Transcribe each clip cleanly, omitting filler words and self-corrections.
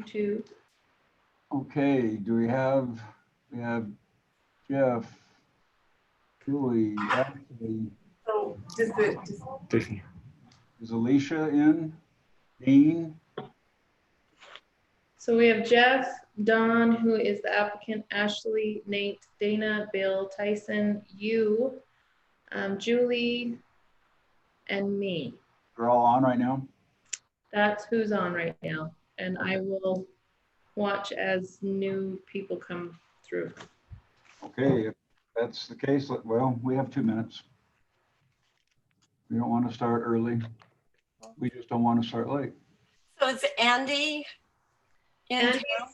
YouTube. Okay, we have Jeff, Julie, Ashley. So Is Alicia in? Dean? So we have Jeff, Don, who is the applicant, Ashley, Nate, Dana, Bill, Tyson, you, Julie, and me. They're all on right now? That's who's on right now. And I will watch as new people come through. Okay, if that's the case, well, we have 2 minutes. We don't want to start early. We just don't want to start late. So is Andy in And town? he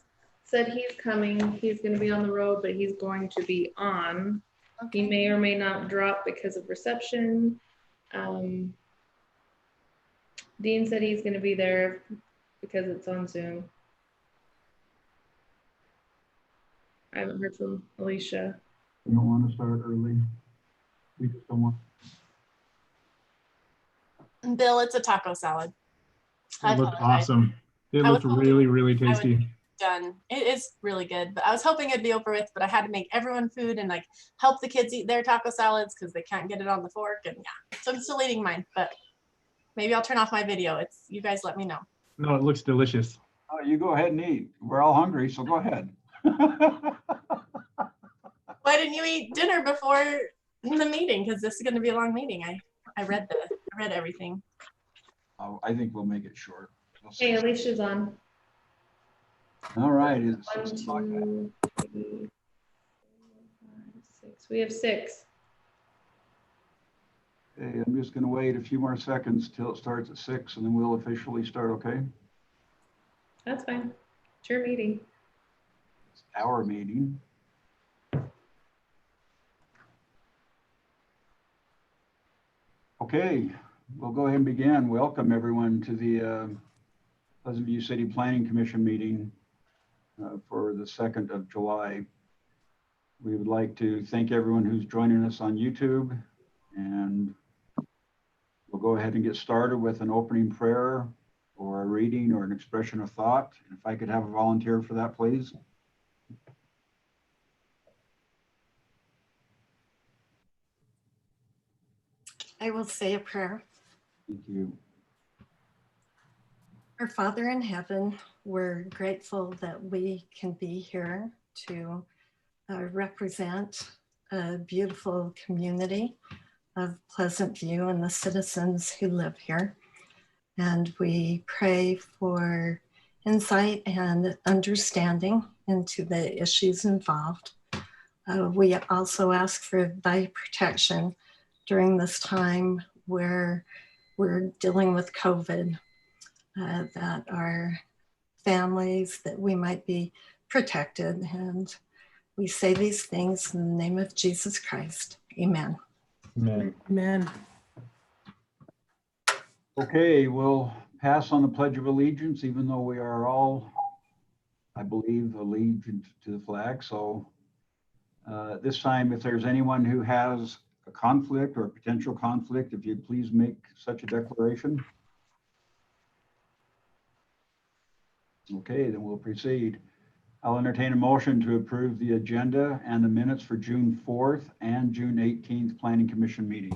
said he's coming. He's going to be on the road, but he's going to be on. He may or may not drop because of reception. Dean said he's going to be there because it's on Zoom. I haven't heard from Alicia. We don't want to start early. We just don't want. Bill, it's a taco salad. I It looked apologize. awesome. It I looked was hoping really I would tasty. be done. It is really good, but I was hoping it'd be over with, but I had to make everyone food and like help the kids eat their taco salads because they can't get it on the fork. And yeah, so I'm still eating mine, but maybe I'll turn off my video. You guys let me know. No, it looks delicious. Oh, you go ahead and eat. We're all hungry, so go ahead. Why didn't you eat dinner before the meeting? Because this is going to be a long meeting. I read everything. Oh, I think we'll make it short. We'll see. Hey, Alicia's on. All right. It's 1, 6 o'clock. 2, 3, 4, 5, 6. We have 6. Okay, I'm just going to wait a few more seconds till it starts at 6, and then we'll officially start, okay? That's fine. It's your meeting. It's our meeting. Okay, we'll go ahead and begin. Welcome everyone to the Pleasant View City Planning Commission meeting for the 2nd of July. We would like to thank everyone who's joining us on YouTube, and we'll go ahead and get started with an opening prayer or a reading or an expression of thought. If I could have a volunteer for that, please. I will say a prayer. Thank you. Our Father in heaven, we're grateful that we can be here to represent a beautiful community of Pleasant View and the citizens who live here. And we pray for insight and understanding into the issues involved. We also ask for thy protection during this time where we're dealing with COVID, that our families, that we might be protected. And we say these things in the name of Jesus Christ. Amen. Amen. Amen. Okay, we'll pass on the Pledge of Allegiance, even though we are all, I believe, allegiant to the flag. So this time, if there's anyone who has a conflict or a potential conflict, if you'd please make such a declaration. Okay, then we'll proceed. I'll entertain a motion to approve the agenda and the minutes for June 4th and June 18th Planning Commission meeting.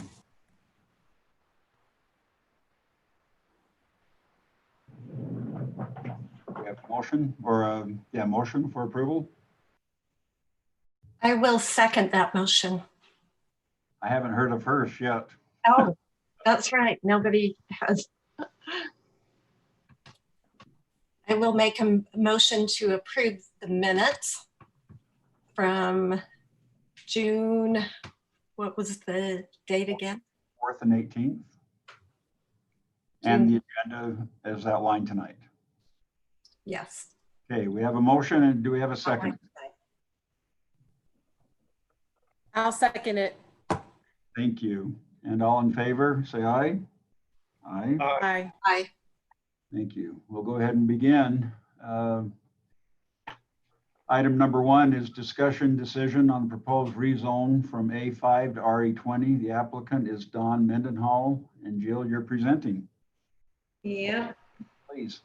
We have a motion or motion for approval. I will second that motion. I haven't heard of hers yet. Oh, that's right. Nobody has. I will make a motion to approve the minutes from June, what was the date again? 4th and 18th. And the agenda as outlined tonight. Yes. Okay, we have a motion, and do we have a second? I'll second it. Thank you. And all in favor, say aye. Aye. Aye. Aye. Thank you. We'll go ahead and begin. Item number 1 is discussion decision on proposed rezone from A5 to RE20. The applicant is Don Mendenhall, and Jill, you're presenting. Yeah. Please.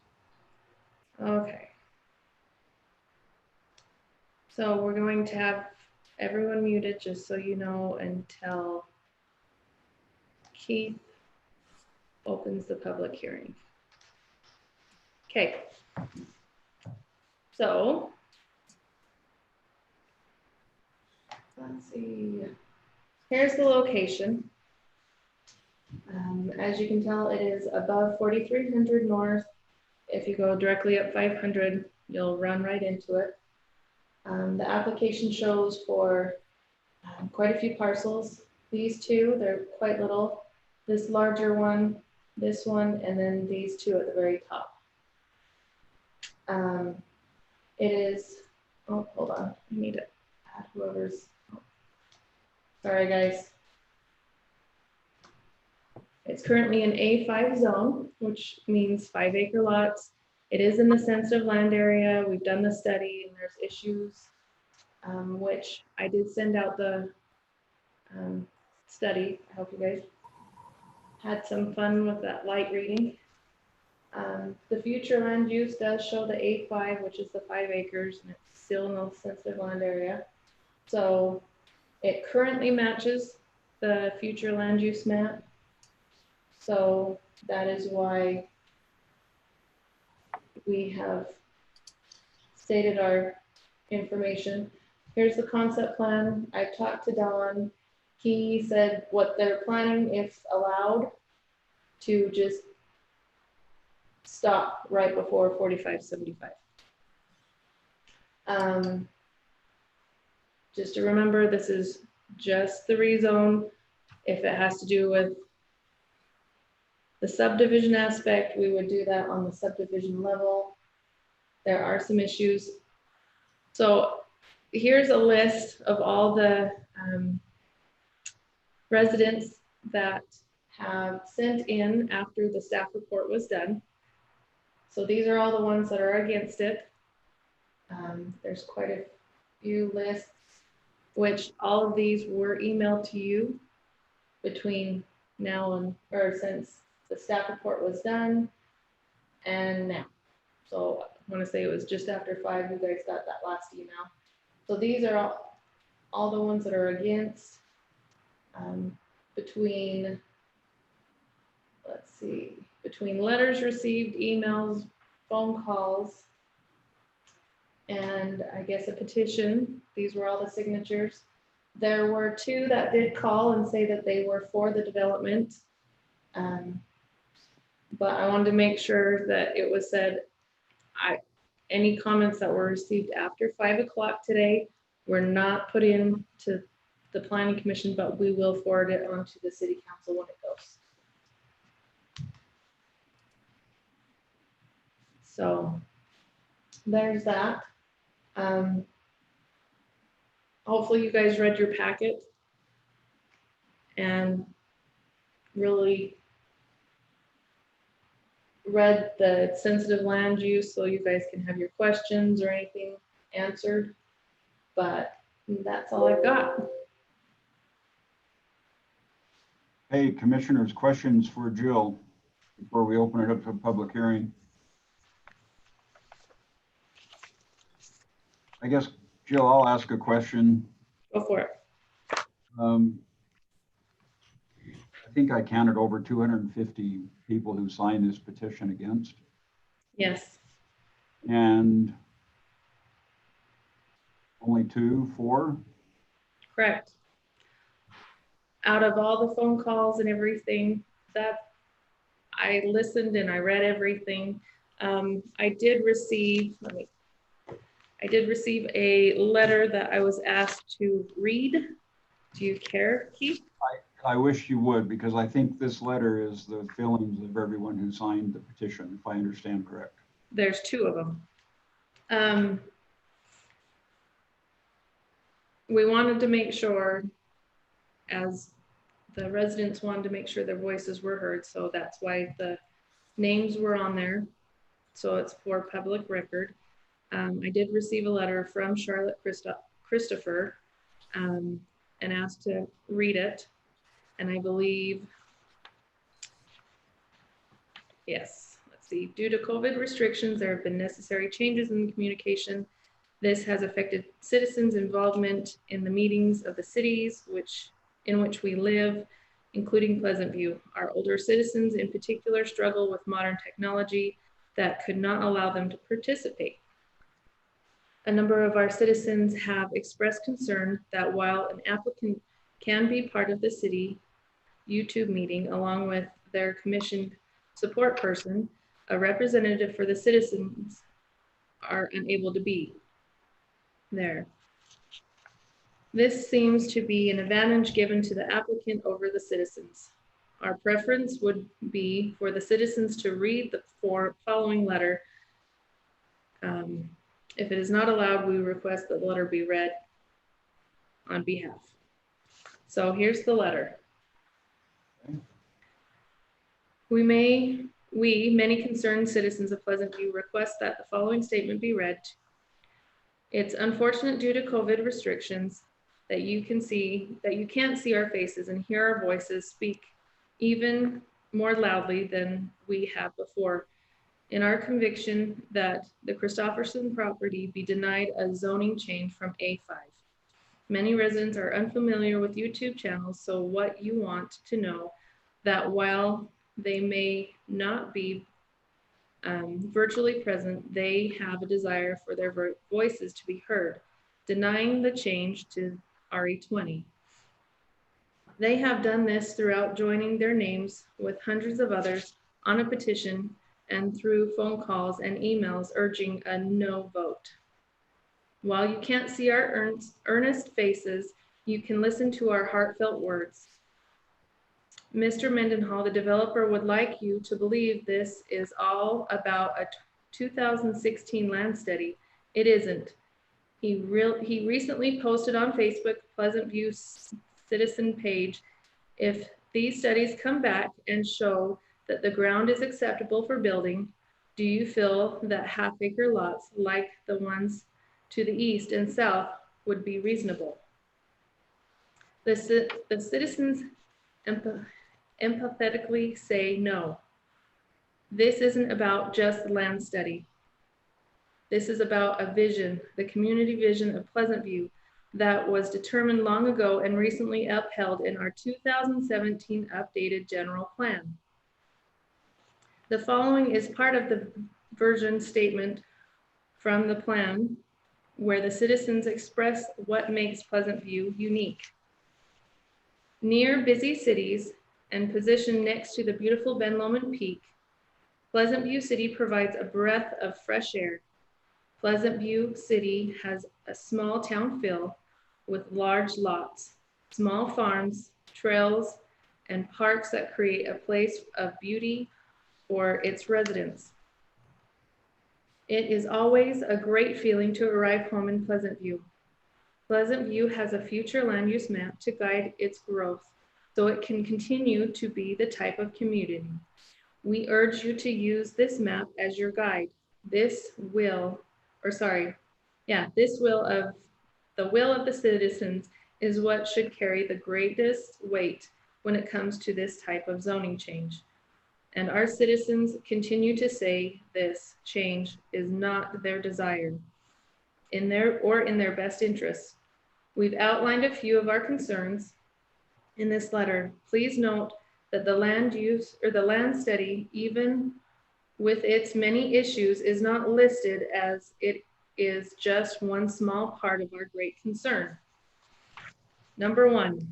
Okay. So we're going to have everyone muted, just so you know, until Keith opens the public hearing. Okay. So, let's see. Here's the location. As you can tell, it is above 4300 north. If you go directly up 500, you'll run right into it. The application shows for quite a few parcels. These two, they're quite little. This larger one, this one, and then these two at the very top. It is, oh, hold on, I need to add whoever's, oh. Sorry guys. It's currently an A5 zone, which means 5-acre lots. It is in the sensitive land area. We've done the study and there's issues, which I did send out the study. I hope you guys had some fun with that light reading. The future land use does show the A5, which is the 5 acres, and it's still in the sensitive land area. So it currently matches the future land use map. So that is why we have stated our information. Here's the concept plan. I talked to Don. He said what they're planning, if allowed, to just stop right before 4575. Just to remember, this is just the rezone. If it has to do with the subdivision aspect, we would do that on the subdivision level. There are some issues. So here's a list of all the residents that have sent in after the staff report was done. So these are all the ones that are against it. There's quite a few lists, which all of these were emailed to you between now and, or since the staff report was done and now. So I want to say it was just after 5, you guys got that last email. So these are all the ones that are against, between, let's see, between letters received, emails, phone calls, and I guess a petition. These were all the signatures. There were 2 that did call and say that they were for the development. But I wanted to make sure that it was said, any comments that were received after 5 o'clock today were not put in to the planning commission, but we will forward it on to the city council when it goes. So there's that. Hopefully you guys read your packet and really read the sensitive land use so you guys can have your questions or anything answered. But that's all I've got. Hey, commissioners, questions for Jill before we open it up to a public hearing? I guess, Jill, I'll ask a question. Go for it. I think I counted over 250 people who signed this petition against, Yes. and only 2, 4? Correct. Out of all the phone calls and everything, that I listened and I read everything. I did receive a letter that I was asked to read. Do you care, Keith? I wish you would, because I think this letter is the feelings of everyone who signed the petition, if I understand correct. There's 2 of them. We wanted to make sure, as the residents wanted to make sure their voices were heard, so that's why the names were on there. So it's for public record. I did receive a letter from Charlotte Christopher and asked to read it. And I believe, yes, let's see. Due to COVID restrictions, there have been necessary changes in the communication This has affected citizens' involvement in the meetings of the cities in which we live, including Pleasant View. Our older citizens in particular struggle with modern technology that could not allow them to participate. A number of our citizens have expressed concern that while an applicant can be part of the city YouTube meeting along with their commissioned support person, a representative for the citizens are unable to be there. This seems to be an advantage given to the applicant over the citizens. Our preference would be for the citizens to read the following letter. If it is not allowed, we request that the letter be read on behalf. So here's the letter. We, many concerned citizens of Pleasant View, request that the following statement be read. It's unfortunate due to COVID restrictions that you can't see our faces and hear our voices speak even more loudly than we have before. In our conviction that the Christopherson property be denied a zoning change from A5. Many residents are unfamiliar with YouTube channels, so what you want to know that while they may not be virtually present, they have a desire for their voices to be heard, denying the change to RE20. They have done this throughout joining their names with hundreds of others on a petition and through phone calls and emails urging a no vote. While you can't see our earnest faces, you can listen to our heartfelt words. Mr. Mendenhall, the developer, would like you to believe this is all about a 2016 land study. It isn't. He recently posted on Facebook Pleasant View citizen page. If these studies come back and show that the ground is acceptable for building, do you feel that half-acre lots like the ones to the east and south would be reasonable? The citizens empathetically say no. This isn't about just land study. This is about a vision, the community vision of Pleasant View that was determined long ago and recently upheld in our 2017 updated general plan. The following is part of the version statement from the plan where the citizens express what makes Pleasant View unique. Near busy cities and positioned next to the beautiful Ben Lomond Peak, Pleasant View City provides a breath of fresh air. Pleasant View City has a small town feel with large lots, small farms, trails, and parks that create a place of beauty for its residents. It is always a great feeling to arrive home in Pleasant View. Pleasant View has a future land use map to guide its growth so it can continue to be the type of community. We urge you to use this map as your guide. The will of the citizens is what should carry the greatest weight when it comes to this type of zoning change. And our citizens continue to say this change is not their desire in their best interests. We've outlined a few of our concerns in this letter. Please note that the land use or the land study, even with its many issues, is not listed as it is just one small part of our great concern. Number one,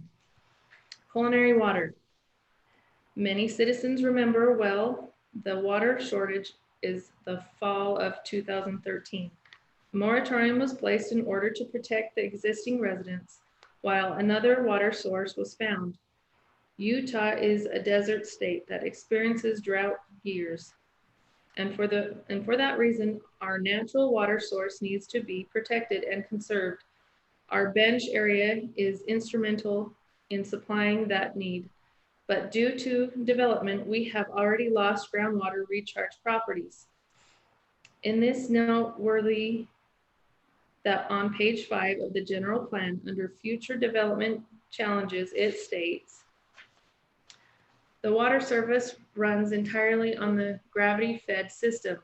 culinary water. Many citizens remember well the water shortage is the fall of 2013. A moratorium was placed in order to protect the existing residents while another water source was found. Utah is a desert state that experiences drought years. And for that reason, our natural water source needs to be protected and conserved. Our bench area is instrumental in supplying that need. But due to development, we have already lost groundwater recharge properties. In this noteworthy that on page 5 of the general plan under future development challenges, it states, the water service runs entirely on the gravity-fed system.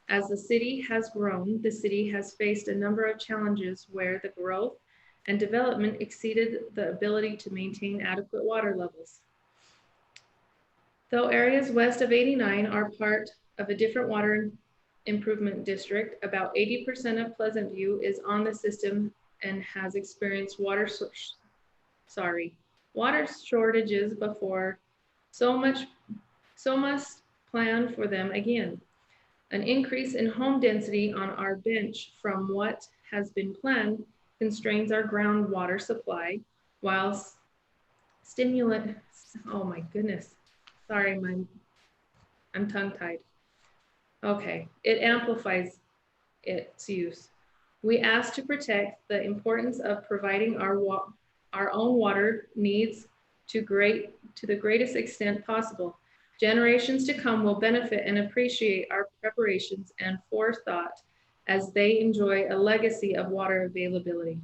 As the city has grown, the city has faced a number of challenges where the growth and development exceeded the ability to maintain adequate water levels. Though areas west of 89 are part of a different water improvement district, about 80% of Pleasant View is on the system and has experienced water shortages before, so must plan for them again. An increase in home density on our bench from what has been planned constrains our groundwater supply, while stimulant, oh my goodness, sorry, I'm tongue-tied. Okay, it amplifies its use. We ask to protect the importance of providing our own water needs to the greatest extent possible. Generations to come will benefit and appreciate our preparations and forethought as they enjoy a legacy of water availability.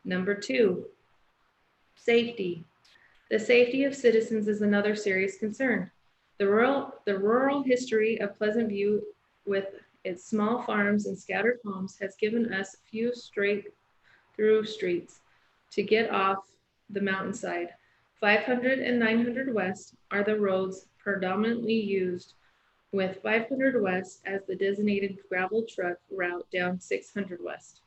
Number 2, safety. The safety of citizens is another serious concern. The rural history of Pleasant View with its small farms and scattered homes has given us few straight through streets to get off the mountainside. 500 and 900 West are the roads predominantly used, with 500 West as the designated gravel truck route down 600 West.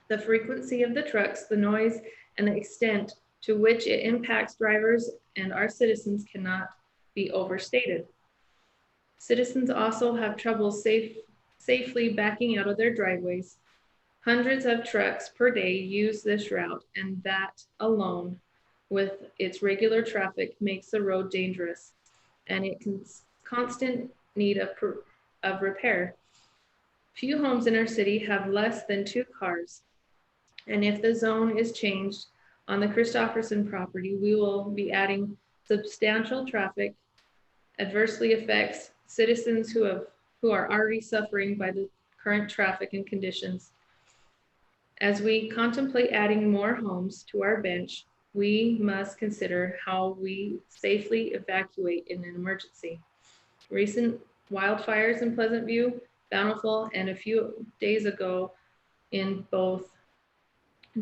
The frequency of the trucks, the noise, and the extent to which it impacts drivers and our citizens cannot be overstated. Citizens also have trouble safely backing out of their driveways. Hundreds of trucks per day use this route, and that alone, with its regular traffic, makes the road dangerous, and it can constant need of repair. Few homes in our city have less than 2 cars, and if the zone is changed on the Christopherson property, we will be adding substantial traffic, adversely affects citizens who are already suffering by the current traffic and conditions. As we contemplate adding more homes to our bench, we must consider how we safely evacuate in an emergency. Recent wildfires in Pleasant View, Bountiful, and a few days ago in both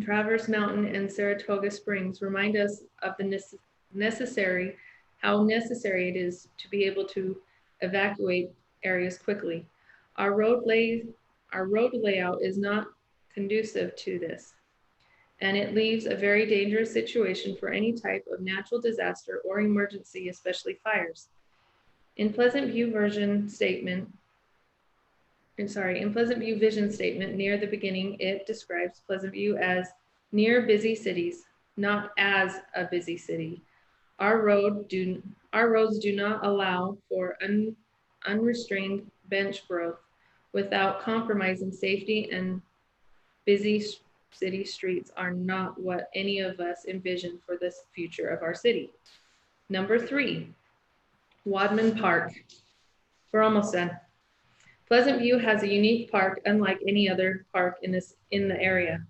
Traverse Mountain and Saratoga Springs remind us of the how necessary it is to be able to evacuate areas quickly. Our road layout is not conducive to this, and it leaves a very dangerous situation for any type of natural disaster or emergency, especially fires. In Pleasant View vision statement near the beginning, it describes Pleasant View as near busy cities, not as a busy city. Our roads do not allow for unrestrained bench growth without compromising safety, and busy city streets are not what any of us envision for this future of our city. Number 3, Wadman Park. We're almost done. Pleasant View has a unique park unlike any other park in the area.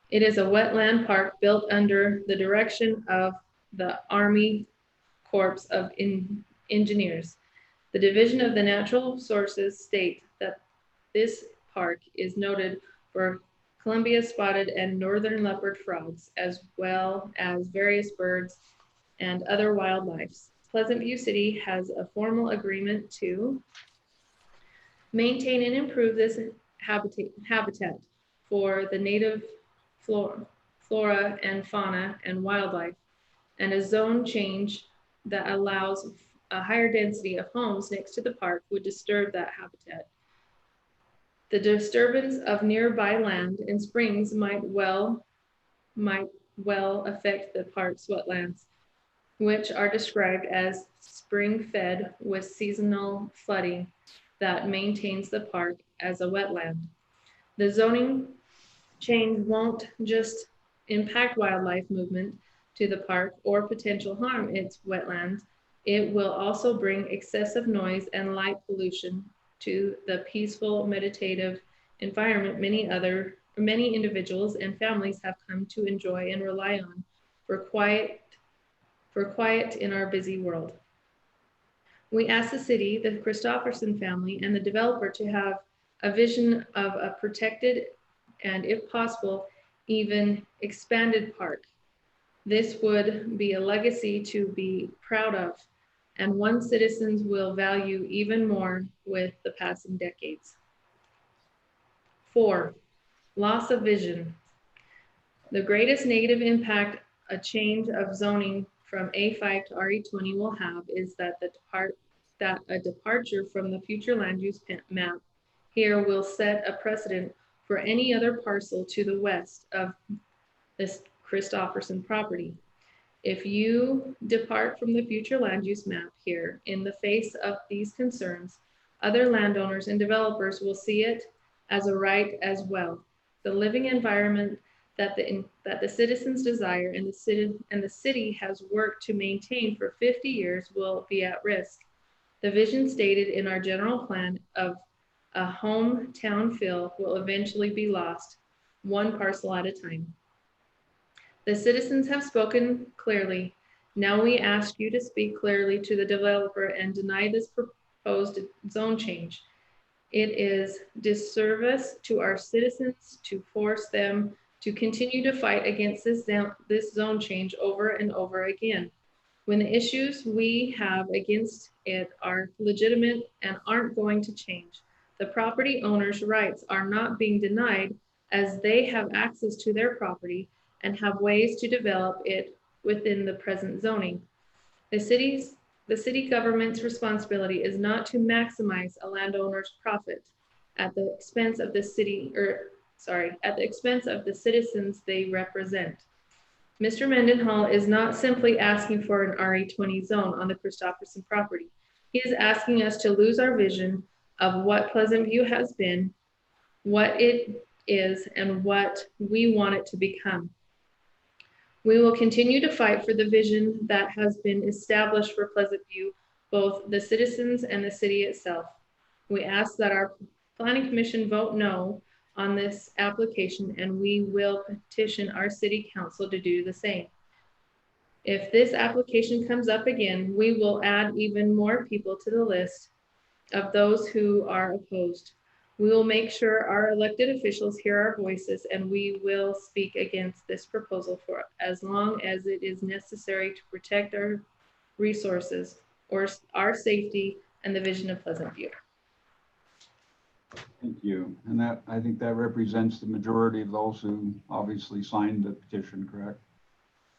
It is a wetland park built under the direction of the Army Corps of Engineers. The Division of the Natural Sources state that this park is noted for Columbia spotted and northern leopard frogs, as well as various birds and other wildlife. Pleasant View City has a formal agreement to maintain and improve this habitat for the native flora and fauna and wildlife, and a zone change that allows a higher density of homes next to the park would disturb that habitat. The disturbance of nearby land and springs might well affect the park's wetlands, which are described as spring-fed with seasonal flooding that maintains the park as a wetland. The zoning change won't just impact wildlife movement to the park or potential harm its wetlands. It will also bring excessive noise and light pollution to the peaceful, meditative environment many individuals and families have come to enjoy and rely on for quiet in our busy world. We ask the city, the Christofferson family, and the developer to have a vision of a protected and, if possible, even expanded park. This would be a legacy to be proud of, and one citizens will value even more with the passing decades. 4, loss of vision. The greatest negative impact a change of zoning from A5 to RE20 will have is that a departure from the future land use map here will set a precedent for any other parcel to the west of this Christofferson property. If you depart from the future land use map here in the face of these concerns, other landowners and developers will see it as a right as well. The living environment that the citizens desire and the city has worked to maintain for 50 years will be at risk. The vision stated in our general plan of a hometown feel will eventually be lost, one parcel at a time. The citizens have spoken clearly. Now we ask you to speak clearly to the developer and deny this proposed zone change. It is disservice to our citizens to force them to continue to fight against this zone change over and over again, when the issues we have against it are legitimate and aren't going to change. The property owner's rights are not being denied, as they have access to their property and have ways to develop it within the present zoning. The city government's responsibility is not to maximize a landowner's profit at the expense of the citizens they represent. Mr. Mendenhall is not simply asking for an RE20 zone on the Christofferson property. He is asking us to lose our vision of what Pleasant View has been, what it is, and what we want it to become. We will continue to fight for the vision that has been established for Pleasant View, both the citizens and the city itself. We ask that our Planning Commission vote no on this application, and we will petition our city council to do the same. If this application comes up again, we will add even more people to the list of those who are opposed. We will make sure our elected officials hear our voices, and we will speak against this proposal for as long as it is necessary to protect our resources or our safety and the vision of Pleasant View. Thank you. And that, I think that represents the majority of those who obviously signed the petition, correct?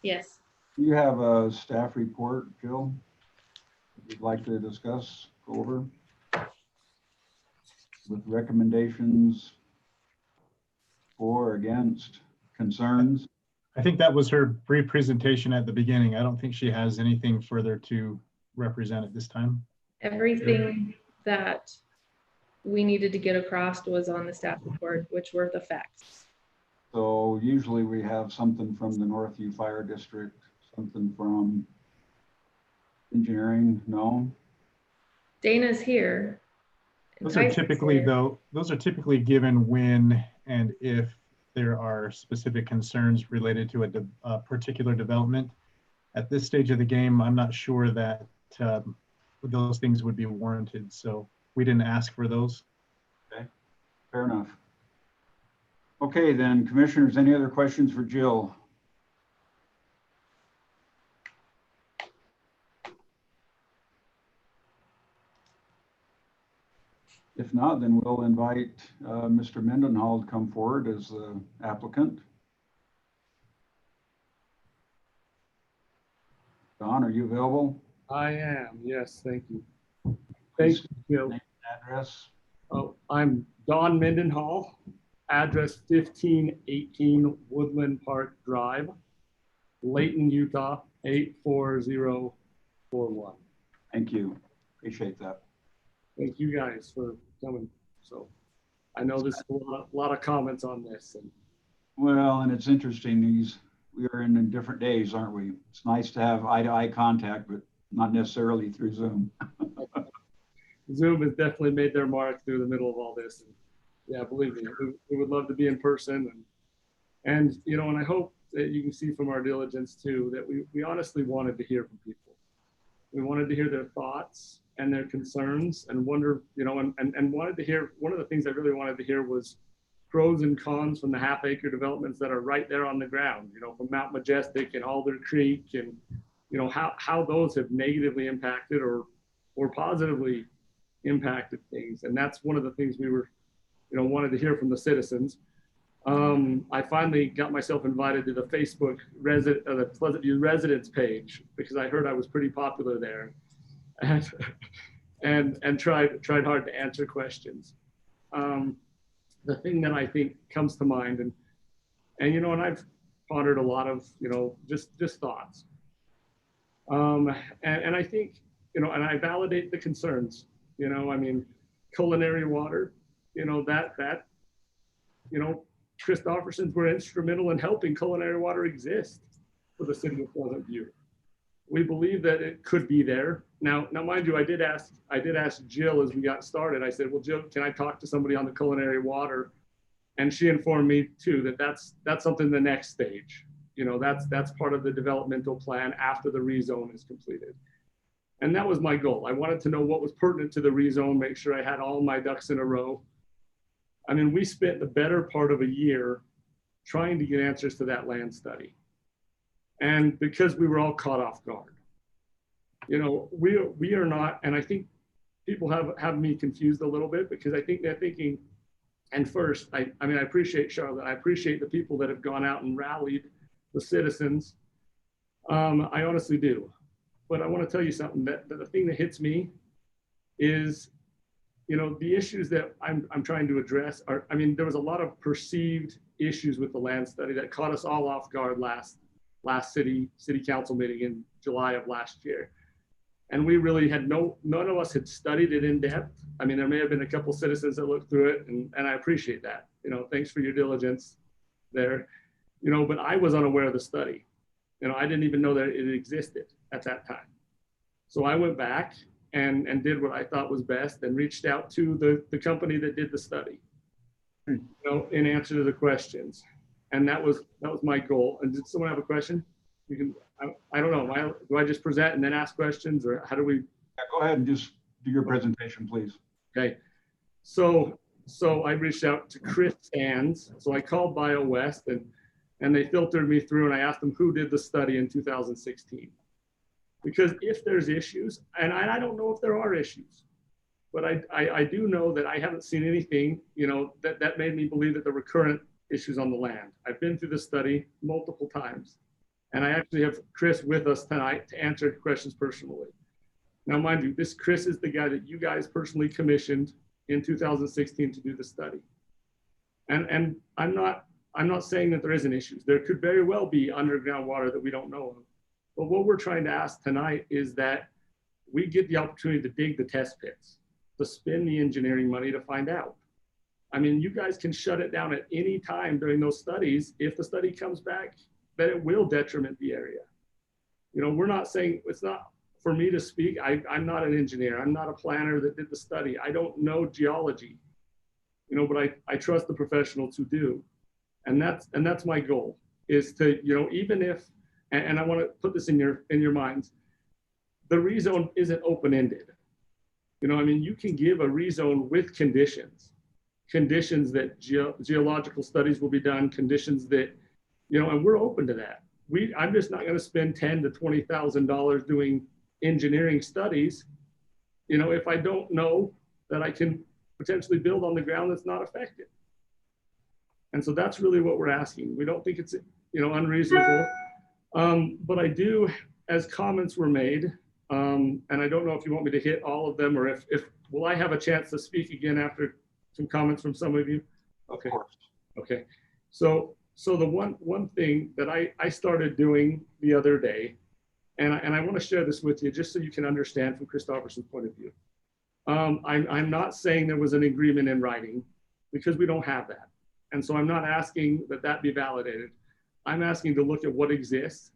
Yes. You have a staff report, Jill, you'd like to discuss, go over with recommendations for, against, concerns? I think that was her brief presentation at the beginning. I don't think she has anything further to represent at this time. Everything that we needed to get across was on the staff report, which were the facts. So usually we have something from the Northview Fire District, something from engineering, no? Dana's here. Those are typically given when and if there are specific concerns related to a particular development. At this stage of the game, I'm not sure that those things would be warranted. So we didn't ask for those. Okay, fair enough. Okay, then, commissioners, any other questions for Jill? If not, then we'll invite Mr. Mendenhall to come forward as the applicant. Don, are you available? I am, yes, thank you. Thank you, Jill. Name and address. Oh, I'm Don Mendenhall, address 1518 Woodland Park Drive, Layton, Utah, 84041. Thank you. Appreciate that. Thank you guys for coming. So I know there's a lot of comments on this. And Well, and it's interesting, we are in different days, aren't we? It's nice to have eye-to-eye contact, but not necessarily through Zoom. Zoom has definitely made their mark through the middle of all this. And yeah, believe me, we would love to be in person. And you know, and I hope that you can see from our diligence too, that we honestly wanted to hear from people. We wanted to hear their thoughts. and their concerns and wonder, and wanted to hear, one of the things I really wanted to hear was pros and cons from the half-acre developments that are right there on the ground, from Mount Majestic and Alder Creek, and how those have negatively impacted or positively impacted things. And that's one of the things we were, wanted to hear from the citizens. I finally got myself invited to the Facebook the Pleasant View residents page, because I heard I was pretty popular there, and tried hard to answer questions. The thing that I think comes to mind, and I've pondered a lot of, just thoughts. And I think, and I validate the concerns, I mean, culinary water, that Christoffersons were instrumental in helping culinary water exist for the city of Pleasant View. We believe that it could be there. Now, mind you, I did ask Jill as we got started. I said, well, Jill, can I talk to somebody on the culinary water? And she informed me too that that's something the next stage. That's part of the developmental plan after the rezone is completed. And that was my goal. I wanted to know what was pertinent to the rezone, make sure I had all my ducks in a row. I mean, we spent the better part of a year trying to get answers to that land study. And because we were all caught off guard, we are not, and I think people have me confused a little bit, because I think they're thinking, and first, I appreciate Charlotte, I appreciate the people that have gone out and rallied the citizens. I honestly do. But I want to tell you something, that the thing that hits me is, the issues that I'm trying to address are, there was a lot of perceived issues with the land study that caught us all off guard last city council meeting in July of last year. And we really had none of us had studied it in depth. There may have been a couple citizens that looked through it, and I appreciate that. Thanks for your diligence there. But I was unaware of the study. I didn't even know that it existed at that time. So I went back and did what I thought was best, and reached out to the company that did the study, in answer to the questions. And that was my goal. And did someone have a question? You can, I don't know. Do I just present and then ask questions, or how do we? Yeah, go ahead and just do your presentation, please. Okay. So I reached out to Chris Sands. So I called BioWest, and they filtered me through, and I asked them who did the study in 2016. Because if there's issues, and I don't know if there are issues, but I do know that I haven't seen anything, that made me believe that there were current issues on the land. I've been through the study multiple times, and I actually have Chris with us tonight to answer questions personally. Now, mind you, this Chris is the guy that you guys personally commissioned in 2016 to do the study. And I'm not saying that there isn't issues. There could very well be underground water that we don't know of. But what we're trying to ask tonight is that we get the opportunity to dig the test pits, to spend the engineering money to find out. You guys can shut it down at any time during those studies if the study comes back that it will detriment the area. We're not saying, it's not for me to speak. I'm not an engineer. I'm not a planner that did the study. I don't know geology, but I trust the professionals who do. And that's my goal, is to, even if, and I want to put this in your minds, the rezone isn't open-ended. You can give a rezone with conditions that geological studies will be done, conditions that, and we're open to that. I'm just not going to spend $10,000 to $20,000 doing engineering studies, if I don't know that I can potentially build on the ground that's not affected. And so that's really what we're asking. We don't think it's, unreasonable. But I do, as comments were made, and I don't know if you want me to hit all of them, or if will I have a chance to speak again after some comments from some of you? Okay. Of course. Okay. So the one thing that I started doing the other day, and I want to share this with you just so you can understand from Christofferson's point of view. I'm not saying there was an agreement in writing, because we don't have that. And so I'm not asking that be validated. I'm asking to look at what exists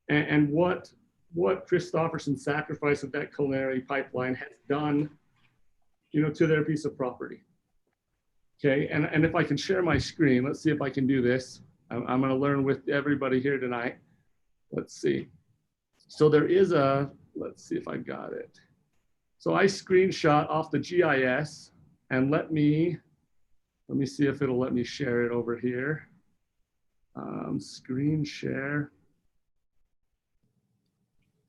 and what Christofferson's sacrifice of that culinary pipeline has done, to their piece of property. Okay, and if I can share my screen, let's see if I can do this. I'm going to learn with everybody here tonight. Let's see. So there is let's see if I got it. So I screenshot off the GIS, and let me see if it'll let me share it over here. Screen share.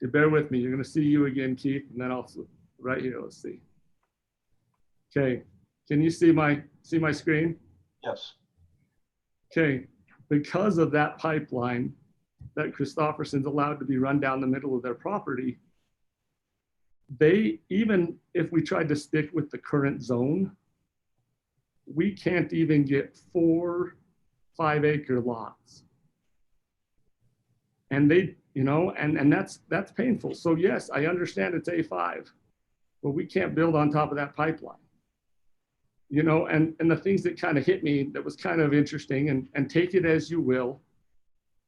Bear with me. You're going to see you again, Keith, and then I'll right here. Let's see. Okay, can you see my screen? Yes. Okay, because of that pipeline that Christofferson's allowed to be run down the middle of their property, they, even if we tried to stick with the current zone, we can't even get 4 5-acre lots. And they, you know, and that's painful. So yes, I understand it's A5, but we can't build on top of that pipeline. You know, and the things that kind of hit me that was kind of interesting, and take it as you will,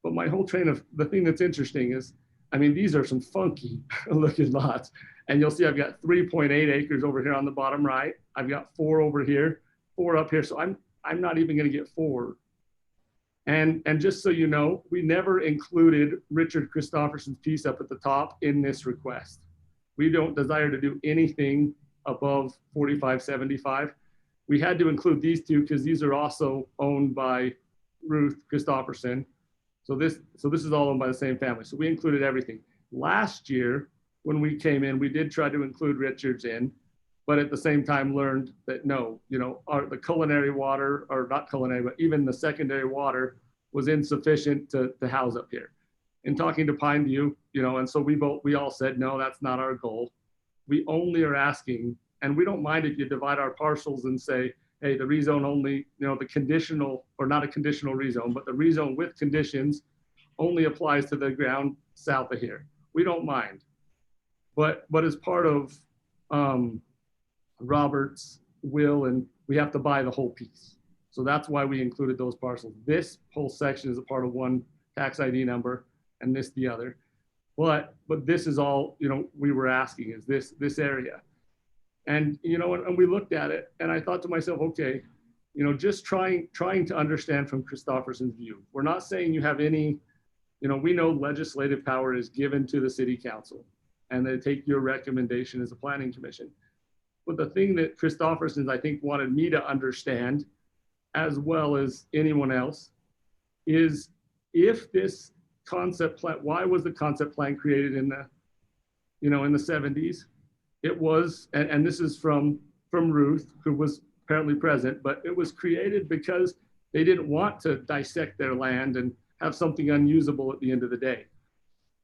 but my whole train of the thing that's interesting is, I mean, these are some funky looking lots, and you'll see I've got 3.8 acres over here on the bottom right. I've got 4 over here, 4 up here. So I'm not even going to get 4. And just so you know, we never included Richard Christofferson's piece up at the top in this request. We don't desire to do anything above 4575. We had to include these 2 because these are also owned by Ruth Christofferson. So this is all owned by the same family. So we included everything. Last year, when we came in, we did try to include Richards in, but at the same time learned that no, you know, the culinary water, or not culinary, but even the secondary water was insufficient to house up here. In talking to Pineview, you know, and so we all said, no, that's not our goal. We only are asking, and we don't mind if you divide our parcels and say, hey, the rezone only, you know, the conditional, or not a conditional rezone, but the rezone with conditions only applies to the ground south of here. We don't mind. But as part of Robert's will, and we have to buy the whole piece. So that's why we included those parcels. This whole section is a part of one tax ID number, and this the other. But this is all, you know, we were asking is this area. And, you know, and we looked at it, and I thought to myself, okay, you know, just trying to understand from Christofferson's view. We're not saying you have any, you know, we know legislative power is given to the city council, and they take your recommendation as a planning commission. But the thing that Christofferson, I think, wanted me to understand, as well as anyone else, is if this concept plan, why was the concept plan created in the, you know, in the 70s? It was, and this is from Ruth, who was apparently present, but it was created because they didn't want to dissect their land and have something unusable at the end of the day.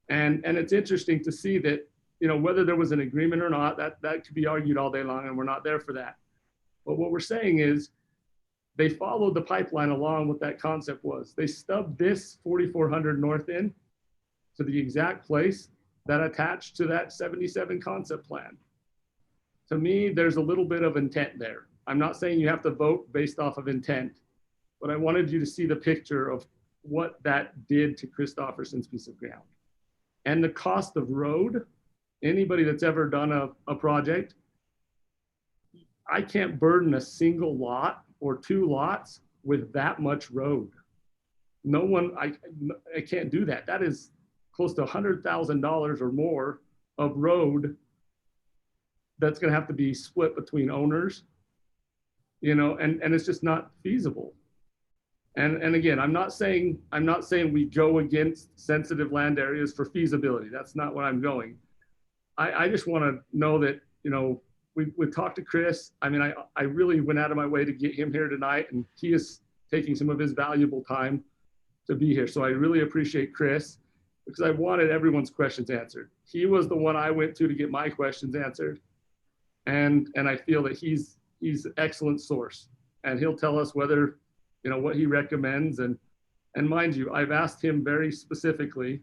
And it's interesting to see that, you know, whether there was an agreement or not, that could be argued all day long, and we're not there for that. But what we're saying is they followed the pipeline along what that concept was. They stubbed this 4400 north in to the exact place that attached to that 77 concept plan. To me, there's a little bit of intent there. I'm not saying you have to vote based off of intent, but I wanted you to see the picture of what that did to Christofferson's piece of ground. And the cost of road, anybody that's ever done a project, I can't burden a single lot or 2 lots with that much road. No one, I can't do that. That is close to $100,000 or more of road that's going to have to be split between owners, you know, and it's just not feasible. And again, I'm not saying we go against sensitive land areas for feasibility. That's not what I'm going. I just want to know that, you know, we talked to Chris. I mean, I really went out of my way to get him here tonight, and he is taking some of his valuable time to be here. So I really appreciate Chris, because I wanted everyone's questions answered. He was the one I went to get my questions answered. And I feel that he's an excellent source, and he'll tell us whether, you know, what he recommends. And mind you, I've asked him very specifically,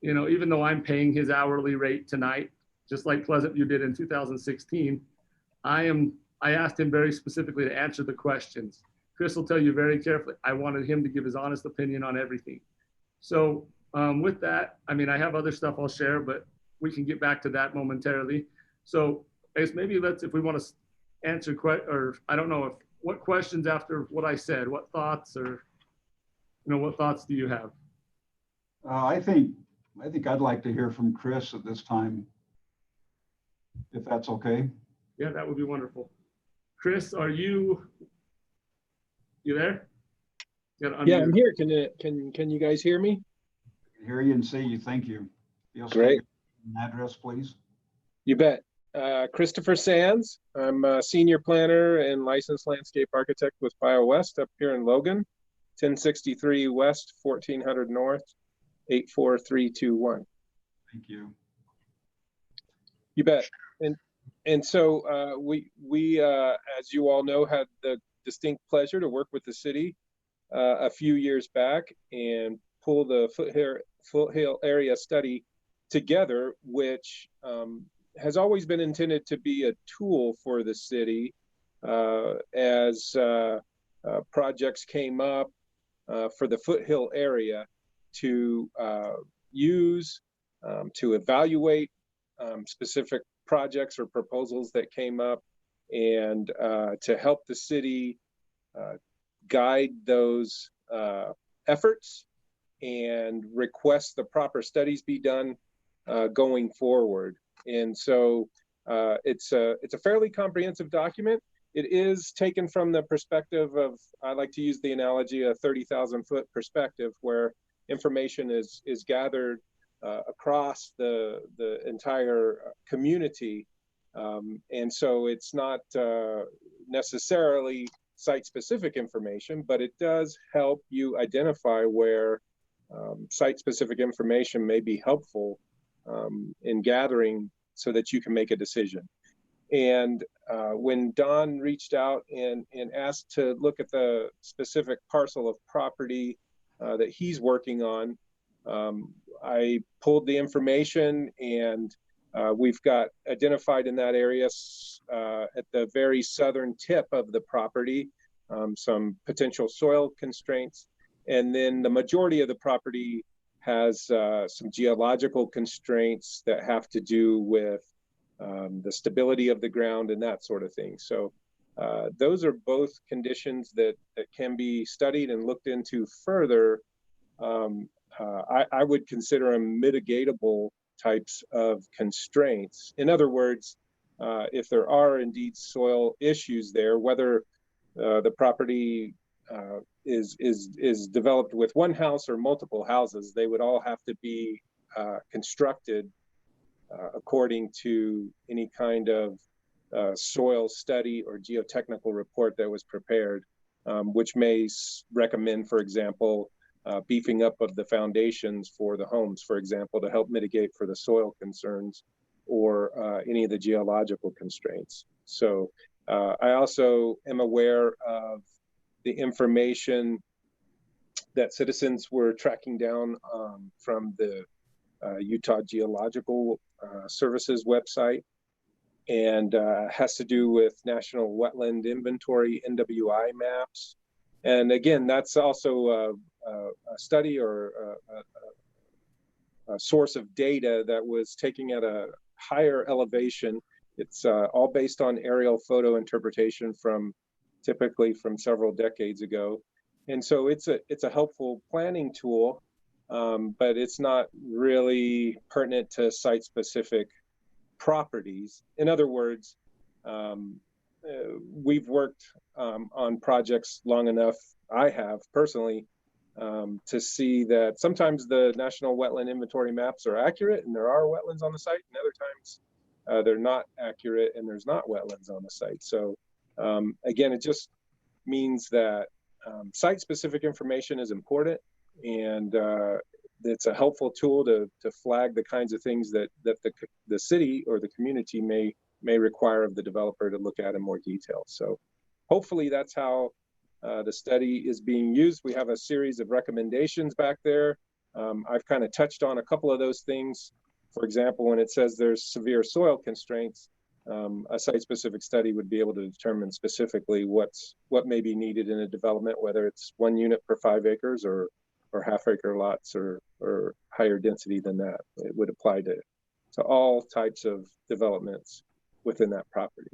you know, even though I'm paying his hourly rate tonight, just like Pleasant View did in 2016, I asked him very specifically to answer the questions. Chris will tell you very carefully, I wanted him to give his honest opinion on everything. So with that, I mean, I have other stuff I'll share, but we can get back to that momentarily. So I guess maybe if we want to answer, or I don't know, what questions after what I said, what thoughts, or, you know, what thoughts do you have? I think I'd like to hear from Chris at this time. if that's okay. Yeah, that would be wonderful. Chris, are you there? You gotta Yeah, unmute. I'm here. Can you guys hear me? Hear you and see you. Thank you. You'll Great. state an address, please. You bet. Christopher Sands. I'm a senior planner and licensed landscape architect with BioWest up here in Logan, 1063 West, 1400 North, 84321. Thank you. You bet. And so we as you all know, had the distinct pleasure to work with the city a few years back and pull the Foothill area study together, which has always been intended to be a tool for the city as projects came up for the Foothill area to use, to evaluate specific projects or proposals that came up, and to help the city guide those efforts and request the proper studies be done going forward. And so it's a fairly comprehensive document. It is taken from the perspective of, I like to use the analogy, a 30,000 foot perspective, where information is gathered across the entire community. And so it's not necessarily site-specific information, but it does help you identify where site-specific information may be helpful in gathering so that you can make a decision. And when Don reached out and asked to look at the specific parcel of property that he's working on, I pulled the information, and we've got identified in that area at the very southern tip of the property some potential soil constraints. And then the majority of the property has some geological constraints that have to do with the stability of the ground and that sort of thing. So those are both conditions that can be studied and looked into further. I would consider them mitigatable types of constraints. In other words, if there are indeed soil issues there, whether the property is developed with one house or multiple houses, they would all have to be constructed according to any kind of soil study or geotechnical report that was prepared, which may recommend, for example, beefing up of the foundations for the homes, for example, to help mitigate for the soil concerns or any of the geological constraints. So I also am aware of the information that citizens were tracking down from the Utah Geological Services website, and has to do with National Wetland Inventory, NWI maps. And again, that's also a study or a source of data that was taking at a higher elevation. It's all based on aerial photo interpretation typically from several decades ago. And so it's a helpful planning tool, but it's not really pertinent to site-specific properties. In other words, we've worked on projects long enough, I have personally, to see that sometimes the National Wetland Inventory maps are accurate and there are wetlands on the site, and other times they're not accurate and there's not wetlands on the site. So again, it just means that site-specific information is important, and it's a helpful tool to flag the kinds of things that the city or the community may require of the developer to look at in more detail. So hopefully that's how the study is being used. We have a series of recommendations back there. I've kind of touched on a couple of those things. For example, when it says there's severe soil constraints, a site-specific study would be able to determine specifically what may be needed in a development, whether it's 1 unit per 5 acres or half-acre lots or higher density than that. It would apply to all types of developments within that property.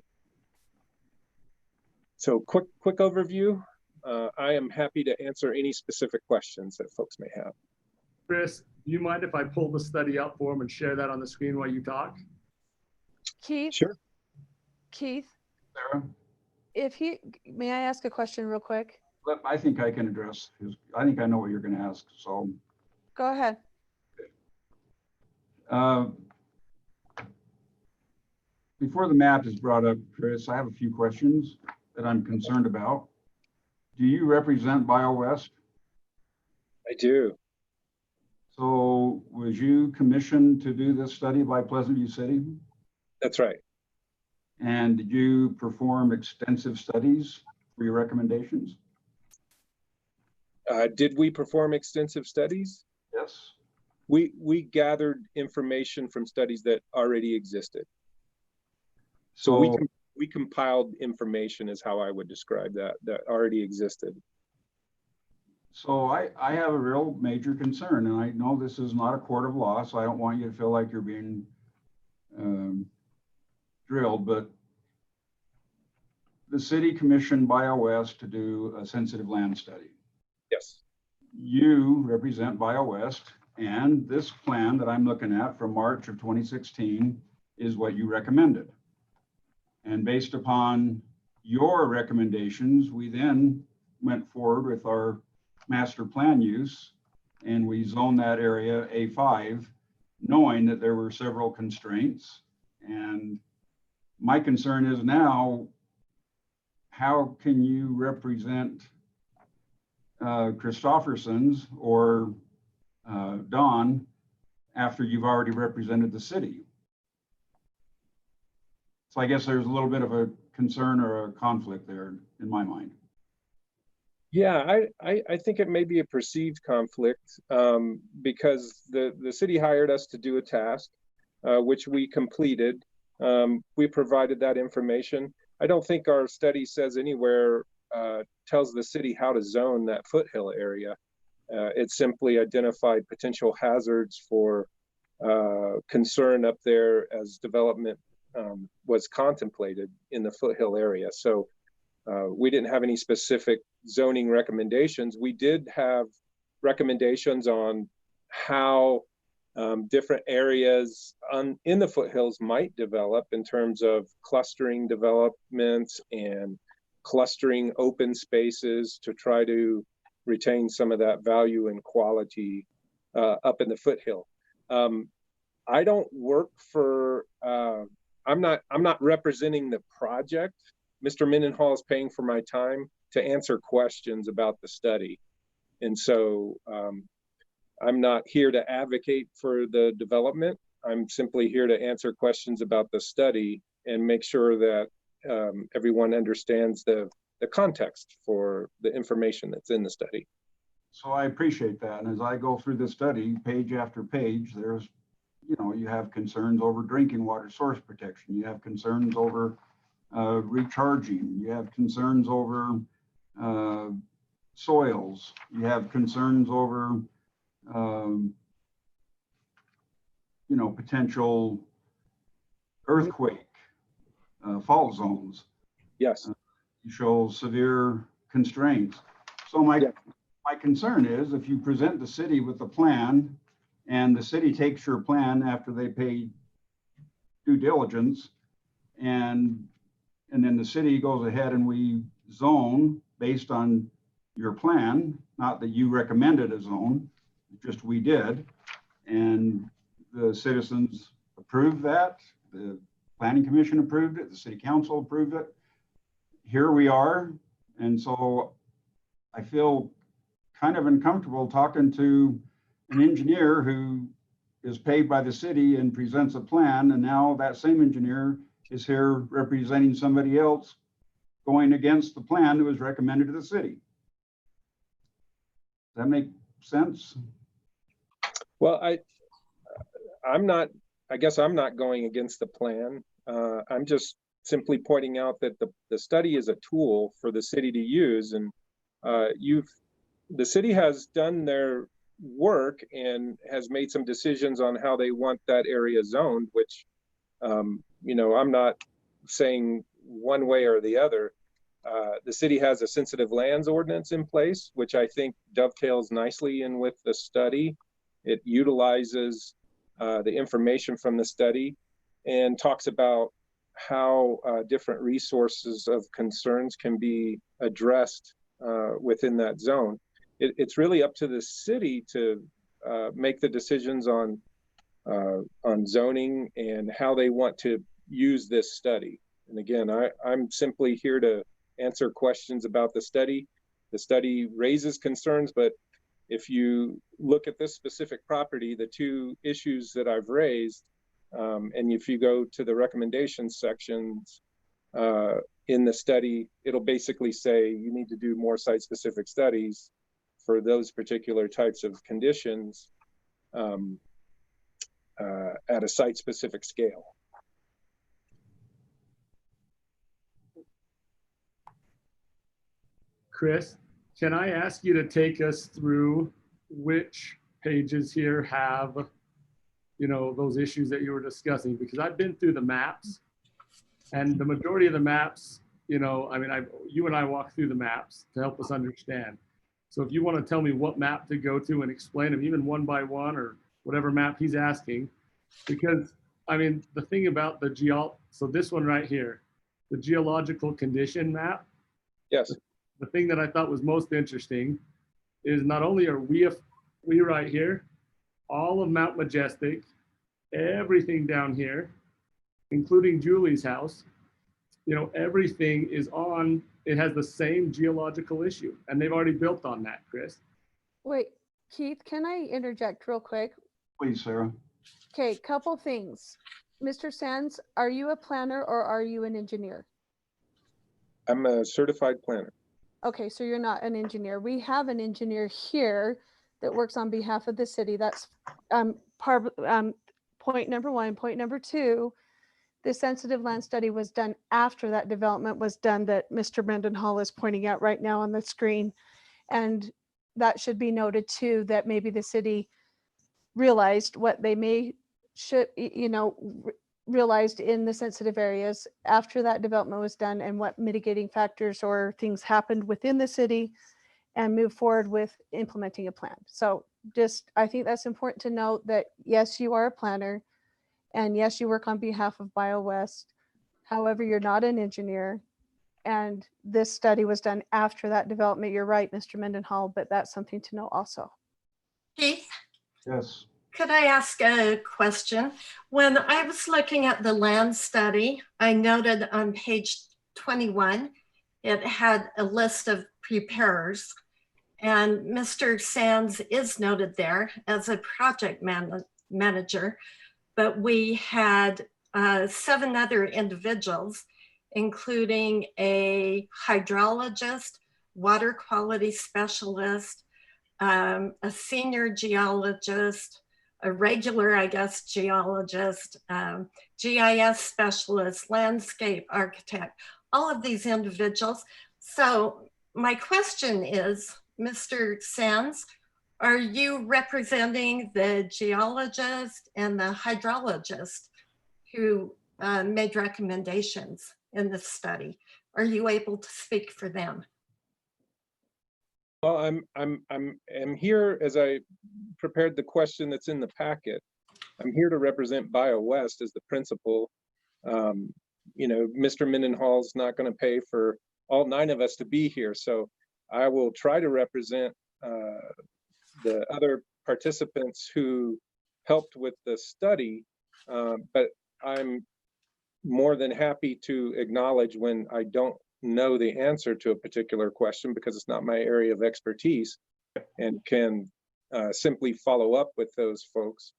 So quick overview. I am happy to answer any specific questions that folks may have. Chris, do you mind if I pull the study up for them and share that on the screen while you talk? Keith, Sure. Keith, Sarah, may I ask a question real quick? I think I can address his, I think I know what you're going to ask. So Go ahead. before the map is brought up, Chris, I have a few questions that I'm concerned about. Do you represent BioWest? I do. So was you commissioned to do this study by Pleasant View City? That's right. And did you perform extensive studies for your recommendations? Did we perform extensive studies? Yes. We gathered information from studies that already existed. So we compiled information is how I would describe that already existed. So I have a real major concern, and I know this is not a court of law, so I don't want you to feel like you're being drilled, but the city commissioned BioWest to do a sensitive land study. Yes. You represent BioWest, and this plan that I'm looking at from March of 2016 is what you recommended. And based upon your recommendations, we then went forward with our master plan use, and we zoned that area A5, knowing that there were several constraints. And my concern is now, how can you represent Christofferson's or Don after you've already represented the city? So I guess there's a little bit of a concern or a conflict there in my mind. Yeah, I think it may be a perceived conflict because the city hired us to do a task, which we completed. We provided that information. I don't think our study says anywhere, tells the city how to zone that foothill area. It simply identified potential hazards for concern up there as development was contemplated in the foothill area. So we didn't have any specific zoning recommendations. We did have recommendations on how different areas in the foothills might develop in terms of clustering developments and clustering open spaces to try to retain some of that value and quality up in the foothill. I don't work for, I'm not representing the project. Mr. Mendenhall is paying for my time to answer questions about the study. And so I'm not here to advocate for the development. I'm simply here to answer questions about the study and make sure that everyone understands the context for the information that's in the study. So I appreciate that. And as I go through this study, page after page, there's, you have concerns over drinking water source protection. You have concerns over recharging. You have concerns over soils. You have concerns over, potential earthquake, fault zones. Yes. You show severe constraints. So my concern is if you present the city with a plan and the city takes your plan after they pay due diligence, and then the city goes ahead and we zone based on your plan, not that you recommended a zone, just we did, and the citizens approved that, the planning commission approved it, the city council approved it. Here we are, and so I feel kind of uncomfortable talking to an engineer who is paid by the city and presents a plan, and now that same engineer is here representing somebody else going against the plan that was recommended to the city. Does that make sense? Well, I guess I'm not going against the plan. I'm just simply pointing out that the study is a tool for the city to use, and the city has done their work and has made some decisions on how they want that area zoned, which I'm not saying one way or the other. The city has a sensitive lands ordinance in place, which I think dovetails nicely in with the study. It utilizes the information from the study and talks about how different resources of concerns can be addressed within that zone. It's really up to the city to make the decisions on zoning and how they want to use this study. And again, I'm simply here to answer questions about the study. The study raises concerns, but if you look at this specific property, the two issues that I've raised, and if you go to the recommendations sections in the study, it'll basically say you need to do more site-specific studies for those particular types of conditions at a site-specific scale. Chris, can I ask you to take us through which pages here have, you know, those issues that you were discussing? Because I've been through the maps, and the majority of the maps, you know, I mean, you and I walked through the maps to help us understand. So if you want to tell me what map to go to and explain them, even one by one or whatever map he's asking, because I mean, the thing about the so this one right here, the geological condition map. Yes. The thing that I thought was most interesting is not only are we right here, all of Mount Majestic, everything down here, including Julie's house, you know, everything is on, it has the same geological issue, and they've already built on that, Chris. Wait, Keith, can I interject real quick? Please, Sarah. Okay, couple things. Mr. Sands, are you a planner or are you an engineer? I'm a certified planner. Okay, so you're not an engineer. We have an engineer here that works on behalf of the city. That's point number one. Point number two, the sensitive land study was done after that development was done that Mr. Mendenhall is pointing out right now on the screen. And that should be noted too, that maybe the city realized what they realized in the sensitive areas after that development was done, and what mitigating factors or things happened within the city, and move forward with implementing a plan. So just, I think that's important to note that yes, you are a planner, and yes, you work on behalf of BioWest. However, you're not an engineer, and this study was done after that development. You're right, Mr. Mendenhall, but that's something to know also. Keith, Yes. could I ask a question? When I was looking at the land study, I noted on page 21, it had a list of preparers, and Mr. Sands is noted there as a project manager, but we had 7 other individuals, including a hydrologist, water quality specialist, a senior geologist, a regular, I guess, geologist, GIS specialist, landscape architect, all of these individuals. So my question is, Mr. Sands, are you representing the geologist and the hydrologist who made recommendations in this study? Are you able to speak for them? Well, I'm here as I prepared the question that's in the packet. I'm here to represent BioWest as the principal. You know, Mr. Mendenhall's not going to pay for all 9 of us to be here, so I will try to represent the other participants who helped with the study, but I'm more than happy to acknowledge when I don't know the answer to a particular question, because it's not my area of expertise, and can simply follow up with those folks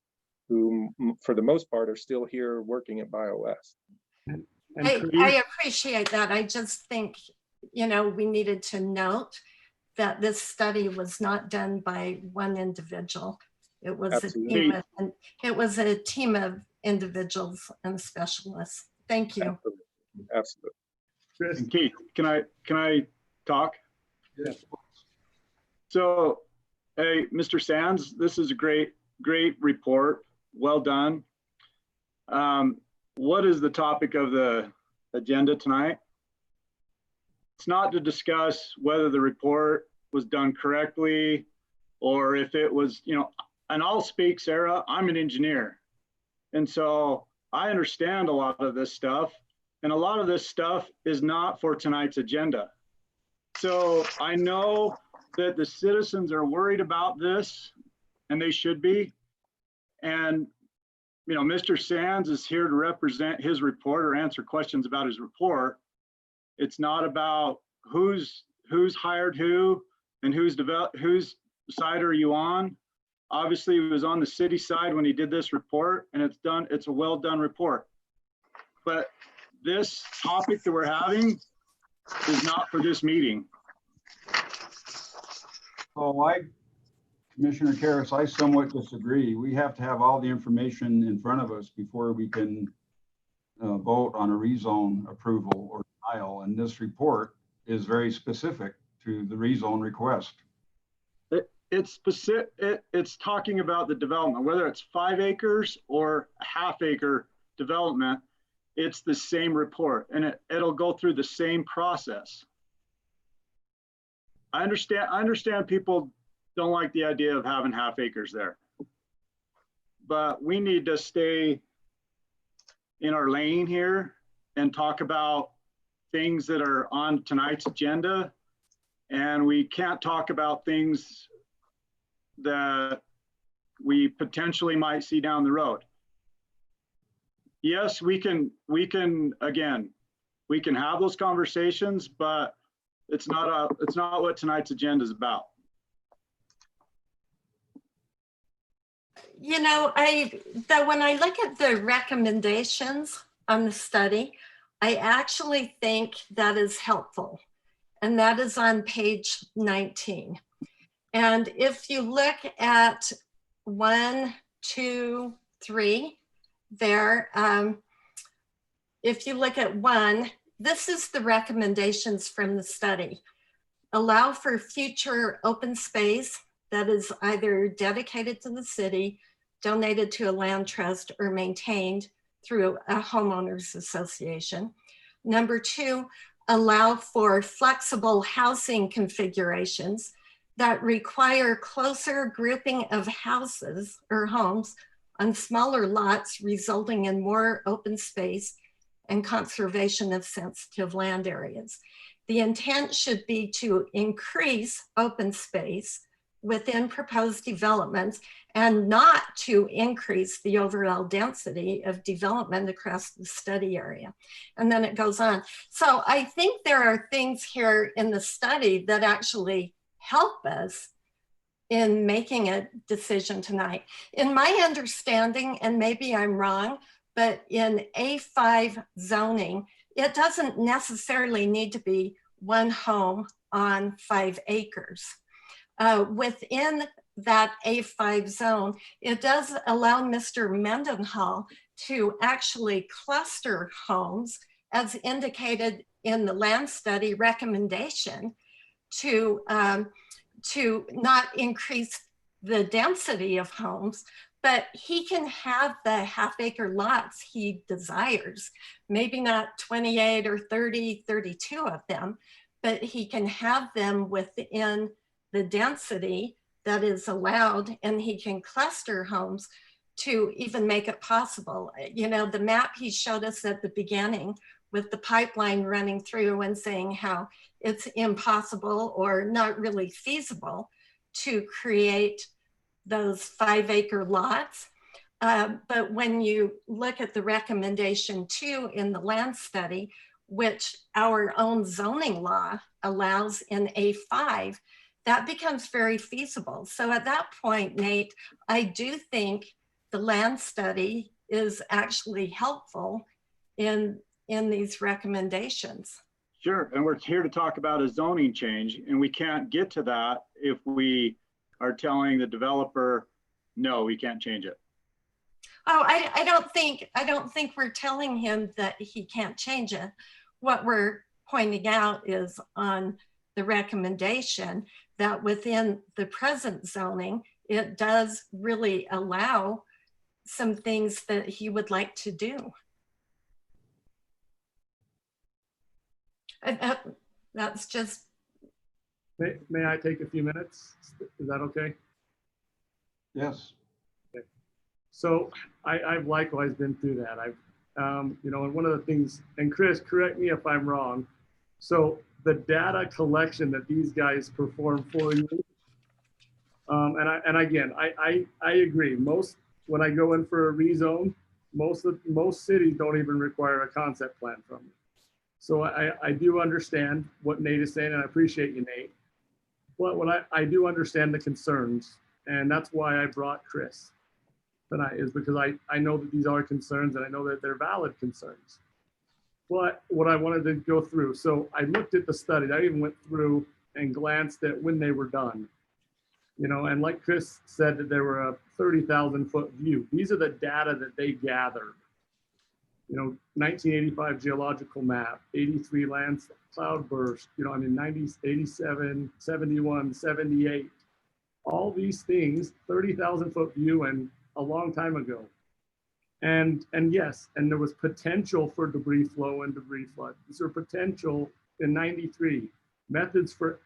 who, for the most part, are still here working at BioWest. I appreciate that. I just think, you know, we needed to note that this study was not done by one individual. It was a team of individuals and specialists. Thank you. Absolutely. Chris? And Keith, can I talk? Yes. So, hey, Mr. Sands, this is a great report. Well done. What is the topic of the agenda tonight? It's not to discuss whether the report was done correctly, or if it was, you know, and I'll speak, Sarah, I'm an engineer. And so I understand a lot of this stuff, and a lot of this stuff is not for tonight's agenda. So I know that the citizens are worried about this, and they should be. And, you know, Mr. Sands is here to represent his report or answer questions about his report. It's not about who's hired who and whose side are you on. Obviously, he was on the city side when he did this report, and it's a well done report. But this topic that we're having is not for this meeting. So Commissioner Karras, I somewhat disagree. We have to have all the information in front of us before we can vote on a rezone approval or denial. And this report is very specific to the rezone request. It's specific. It's talking about the development, whether it's 5 acres or a half-acre development. It's the same report, and it'll go through the same process. I understand people don't like the idea of having half acres there, but we need to stay in our lane here and talk about things that are on tonight's agenda. And we can't talk about things that we potentially might see down the road. Yes, we can have those conversations, but it's not what tonight's agenda is about. You know, when I look at the recommendations on the study, I actually think that is helpful. And that is on page 19. And if you look at 1, 2, 3 there, if you look at 1, this is the recommendations from the study. Allow for future open space that is either dedicated to the city, donated to a land trust, or maintained through a homeowners association. Number 2, allow for flexible housing configurations that require closer grouping of houses or homes on smaller lots, resulting in more open space and conservation of sensitive land areas. The intent should be to increase open space within proposed developments and not to increase the overall density of development across the study area. And then it goes on. So I think there are things here in the study that actually help us in making a decision tonight. In my understanding, and maybe I'm wrong, but in A5 zoning, it doesn't necessarily need to be one home on 5 acres. Within that A5 zone, it does allow Mr. Mendenhall to actually cluster homes as indicated in the land study recommendation to not increase the density of homes, but he can have the half-acre lots he desires, maybe not 28 or 30, 32 of them, but he can have them within the density that is allowed, and he can cluster homes to even make it possible. You know, the map he showed us at the beginning with the pipeline running through and saying how it's impossible or not really feasible to create those 5-acre lots. But when you look at the recommendation 2 in the land study, which our own zoning law allows in A5, that becomes very feasible. So at that point, Nate, I do think the land study is actually helpful in these recommendations. Sure, and we're here to talk about a zoning change, and we can't get to that if we are telling the developer, no, we can't change it. Oh, I don't think we're telling him that he can't change it. What we're pointing out is on the recommendation that within the present zoning, it does really allow some things that he would like to do. That's just. May I take a few minutes? Is that okay? Yes. Okay. So I've likewise been through that. You know, and one of the things, and Chris, correct me if I'm wrong. So the data collection that these guys perform for you, and again, I agree. When I go in for a rezone, most cities don't even require a concept plan from me. So I do understand what Nate is saying, and I appreciate you, Nate. But what I do understand the concerns, and that's why I brought Chris tonight, is because I know that these are concerns, and I know that they're valid concerns. But what I wanted to go through, so I looked at the study. I even went through and glanced at when they were done. You know, and like Chris said, that there were a 30,000-foot view. These are the data that they gathered. You know, 1985 geological map, 83 land cloud burst, you know, I mean, 90, 87, 71, 78, all these things, 30,000-foot view and a long time ago. And yes, and there was potential for debris flow and debris flood. These are potential in 93. Methods for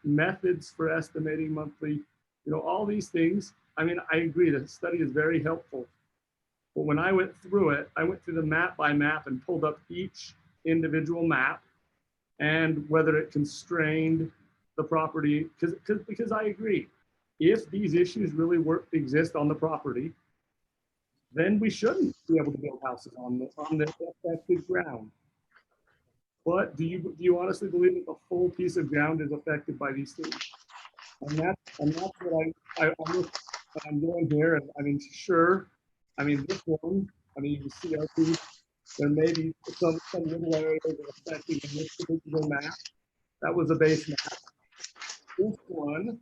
estimating monthly, you know, all these things. I mean, I agree that the study is very helpful. But when I went through it, I went through the map by map and pulled up each individual map and whether it constrained the property, because I agree, if these issues really exist on the property, then we shouldn't be able to build houses on the affected ground. But do you honestly believe that the whole piece of ground is affected by these things? And that's what I'm doing here. And I mean, sure. I mean, this one, I mean, you can see there may be some little areas that are affecting in this particular map. That was a base map. This one,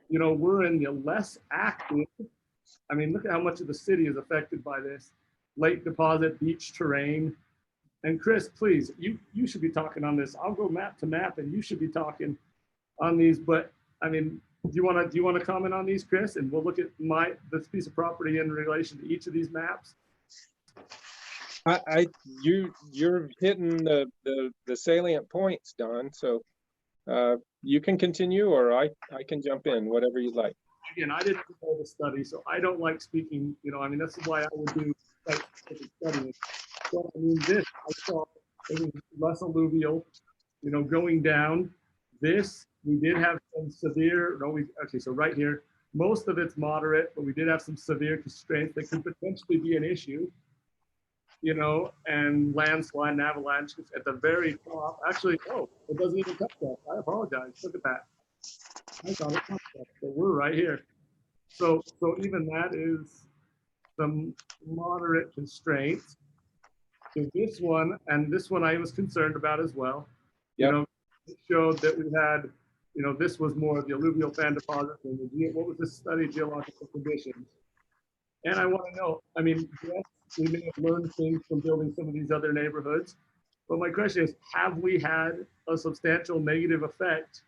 you know, we're in the less active. I mean, look at how much of the city is affected by this. Lake deposit, beach terrain. And Chris, please, you should be talking on this. I'll go map to map and you should be talking on these. But I mean, do you want to comment on these, Chris? And we'll look at this piece of property in relation to each of these maps. You're hitting the salient points, Don. So you can continue, or I can jump in, whatever you like. Again, I didn't know the study, so I don't like speaking. You know, I mean, that's why I would do like studying. So I mean, this I saw it was less alluvial. You know, going down. This we did have some severe. No, okay. So right here, most of it's moderate, but we did have some severe constraints that could potentially be an issue. You know, and landslide and avalanches at the very top. Actually, oh, it doesn't even touch that. I apologize. Look at that. I thought it touched that. So we're right here. So even that is some moderate constraints. So this one, and this one I was concerned about as well. Yep. You know, it showed that we had, you know, this was more of the alluvial fan deposits and what was this study of geological conditions. And I want to know, I mean, yes, we may have learned things from building some of these other neighborhoods, but my question is, have we had a substantial negative effect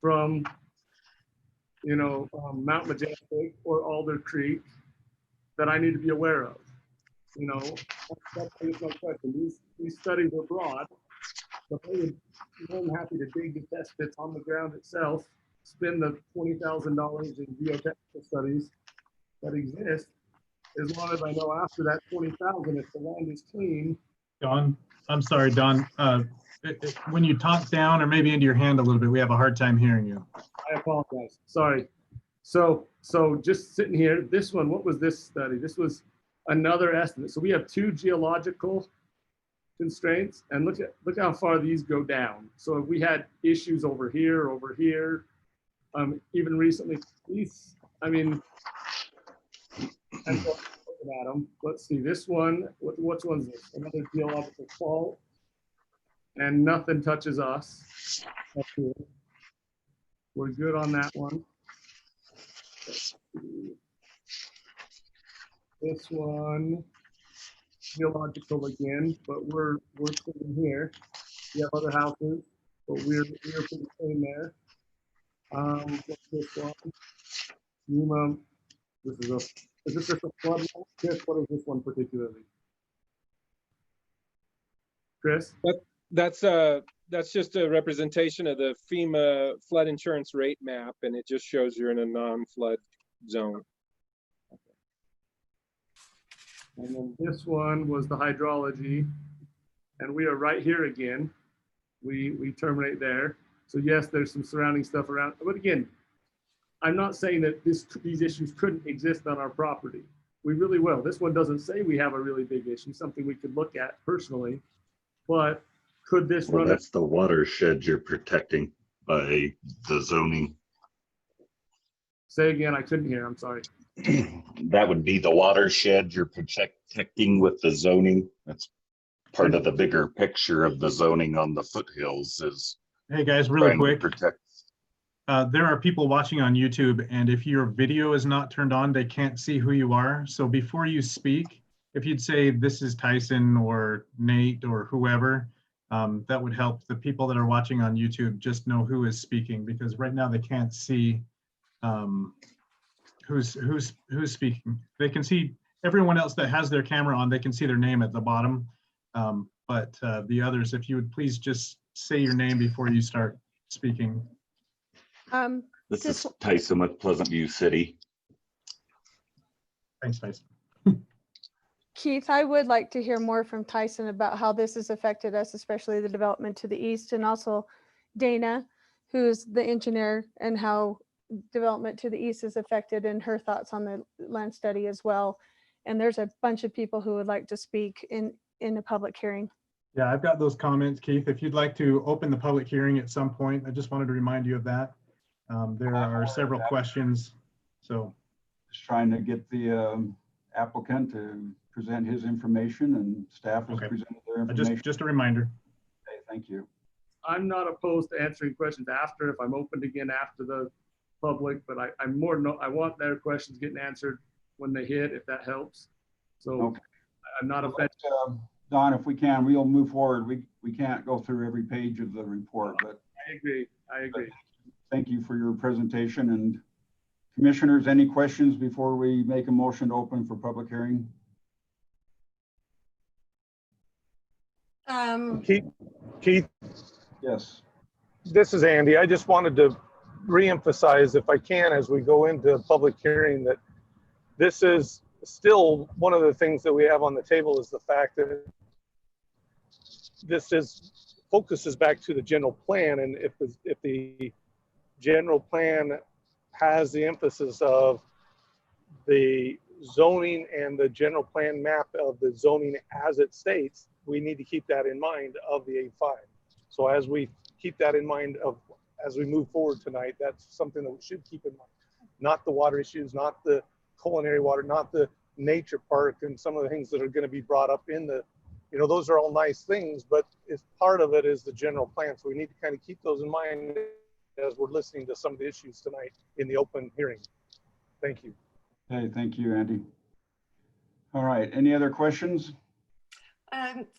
from, you know, Mount Majestic or Alder Creek that I need to be aware of? You know, that's my question. These studies are broad, but they would be more than happy to dig the test pits on the ground itself, spend the $20,000 in geotechnical studies that exist, as long as I know after that 20,000, if the land is clean. Don, I'm sorry, Don. When you talk down or maybe into your hand a little bit, we have a hard time hearing you. I apologize. Sorry. So just sitting here, this one, what was this study? This was another estimate. So we have two geological constraints, and look how far these go down. So if we had issues over here, even recently, these, I mean, I'm looking at them. Let's see, this one, which one's this? Another geological fault, and nothing touches us up here. We're good on that one. This one, geological again, but we're sitting here. We have other houses, but we're pretty clean there. What's this one? Is this just a flood? Chris, what is this one particularly? Chris? That's just a representation of the FEMA flood insurance rate map, and it just shows you're in a non-flood zone. And then this one was the hydrology. And we are right here again. We terminate there. So yes, there's some surrounding stuff around. But again, I'm not saying that these issues couldn't exist on our property. We really will. This one doesn't say we have a really big issue, something we could look at personally. But could this Well, run? that's the watershed you're protecting by the zoning. Say again, I couldn't hear. I'm sorry. That would be the watershed you're protecting with the zoning. That's part of the bigger picture of the zoning on the foothills is Hey guys, really trying to quick. protect. There are people watching on YouTube, and if your video is not turned on, they can't see who you are. So before you speak, if you'd say this is Tyson or Nate or whoever, that would help the people that are watching on YouTube just know who is speaking, because right now they can't see who's speaking. They can see everyone else that has their camera on, they can see their name at the bottom. But the others, if you would please just say your name before you start speaking. This is Tyson with Pleasant View City. Thanks, Tyson. Keith, I would like to hear more from Tyson about how this has affected us, especially the development to the east, and also Dana, who's the engineer, and how development to the east is affected, and her thoughts on the land study as well. And there's a bunch of people who would like to speak in a public hearing. Yeah, I've got those comments, Keith. If you'd like to open the public hearing at some point, I just wanted to remind you of that. There are several questions, so. Just trying to get the applicant to present his information, and staff has Okay. presented their information. Just a reminder. Okay, thank you. I'm not opposed to answering questions after, if I'm opened again after the public, but I'm more, I want their questions getting answered when they hit, if that helps. So Okay. I'm not offended. Don, if we can, we'll move forward. We can't go through every page of the report, but I agree. I agree. thank you for your presentation. And commissioners, any questions before we make a motion to open for public hearing? Keith, Yes. this is Andy. I just wanted to reemphasize, if I can, as we go into public hearing, that this is still one of the things that we have on the table is the fact that this focuses back to the general plan. And if the general plan has the emphasis of the zoning and the general plan map of the zoning as it states, we need to keep that in mind of the 8.5. So as we keep that in mind as we move forward tonight, that's something that we should keep in mind. Not the water issues, not the culinary water, not the nature park and some of the things that are going to be brought up in the, those are all nice things, but it's part of it is the general plan. So we need to kind of keep those in mind as we're listening to some of the issues tonight in the open hearing. Thank you. Okay, thank you, Andy. All right, any other questions?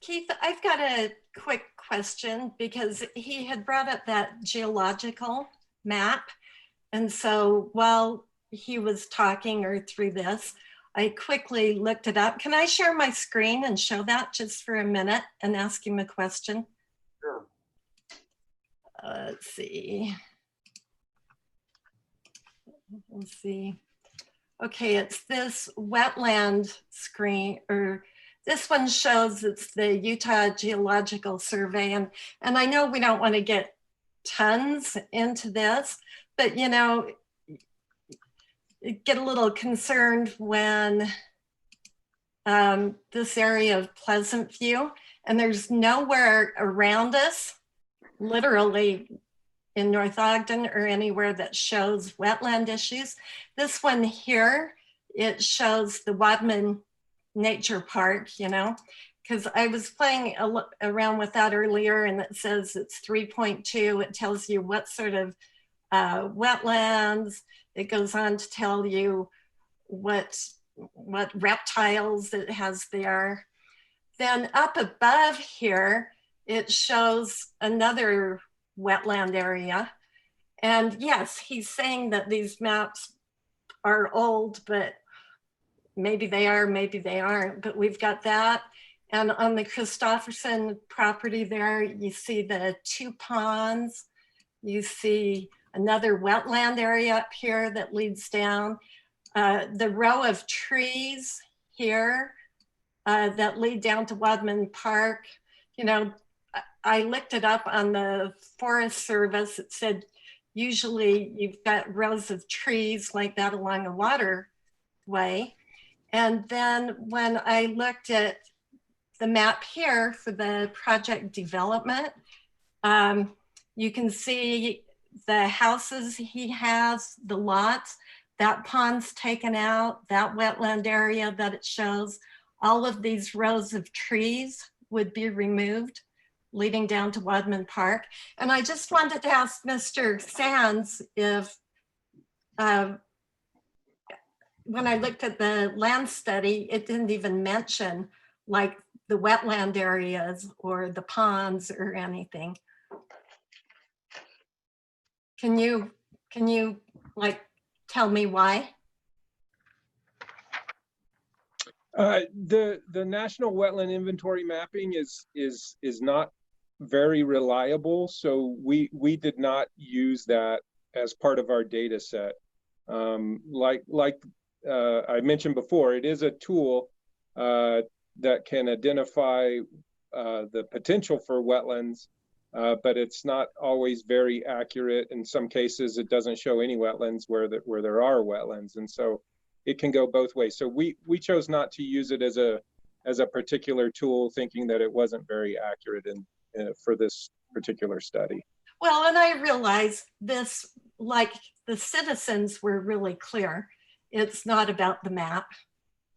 Keith, I've got a quick question because he had brought up that geological map. And so while he was talking or through this, I quickly looked it up. Can I share my screen and show that just for a minute and ask him a question? Sure. Let's see. Let's see. Okay, it's this wetland screen, or this one shows it's the Utah Geological Survey. And I know we don't want to get tons into this, but get a little concerned when this area of Pleasant View, and there's nowhere around us, literally in North Ogden or anywhere, that shows wetland issues. This one here, it shows the Wadman Nature Park, because I was playing around with that earlier, and it says it's 3.2. It tells you what sort of wetlands. It goes on to tell you what reptiles it has there. Then up above here, it shows another wetland area. And yes, he's saying that these maps are old, but maybe they are, maybe they aren't, but we've got that. And on the Christofferson property there, you see the 2 ponds. You see another wetland area up here that leads down. The row of trees here that lead down to Wadman Park. You know, I looked it up on the Forest Service. It said usually you've got rows of trees like that along a waterway. And then when I looked at the map here for the project development, you can see the houses he has, the lots, that pond's taken out, that wetland area that it shows, all of these rows of trees would be removed, leading down to Wadman Park. And I just wanted to ask Mr. Sands if, when I looked at the land study, it didn't even mention like the wetland areas or the ponds or anything. Can you like tell me why? The National Wetland Inventory mapping is not very reliable, so we did not use that as part of our data set. Like I mentioned before, it is a tool that can identify the potential for wetlands, but it's not always very accurate. In some cases, it doesn't show any wetlands where there are wetlands, and so it can go both ways. So we chose not to use it as a particular tool, thinking that it wasn't very accurate for this particular study. Well, and I realize this, like the citizens were really clear. It's not about the map.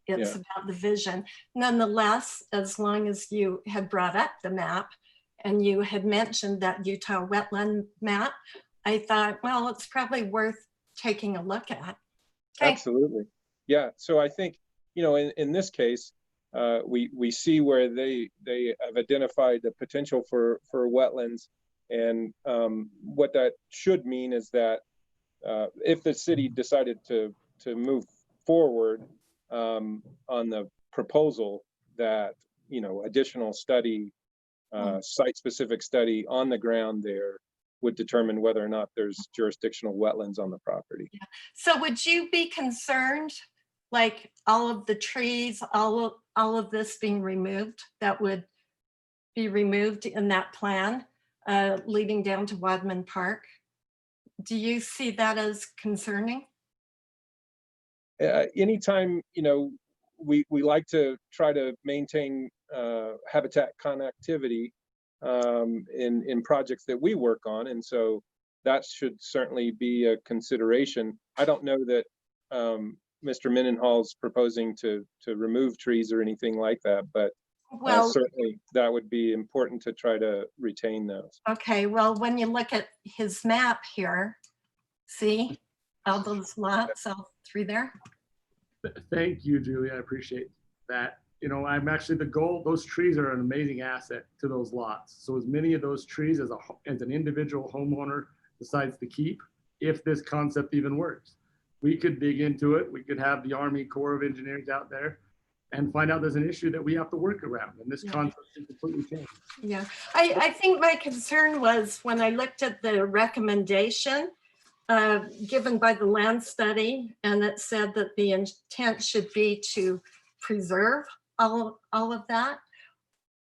It's about the vision. Nonetheless, as long as you had brought up the map and you had mentioned that Utah wetland map, I thought, well, it's probably worth taking a look at. Okay. Absolutely. Yeah. So I think, in this case, we see where they have identified the potential for wetlands. And what that should mean is that if the city decided to move forward on the proposal, that additional study, site-specific study on the ground there would determine whether or not there's jurisdictional wetlands on the property. Yeah. So would you be concerned, like all of the trees, all of this being removed, that would be removed in that plan leading down to Wadman Park? Do you see that as concerning? Anytime, we like to try to maintain habitat connectivity in projects that we work on, and so that should certainly be a consideration. I don't know that Mr. Mendenhall's proposing to remove trees or anything like that, but certainly that would be important to try to retain those. Okay, well, when you look at his map here, see all those lots all through there? Thank you, Julie. I appreciate that. I'm actually those trees are an amazing asset to those lots. So as many of those trees as an individual homeowner decides to keep, if this concept even works, we could dig into it. We could have the Army Corps of Engineers out there and find out there's an issue that we have to work around. And this concept is completely changed. Yeah, I think my concern was when I looked at the recommendation given by the land study, and it said that the intent should be to preserve all of that.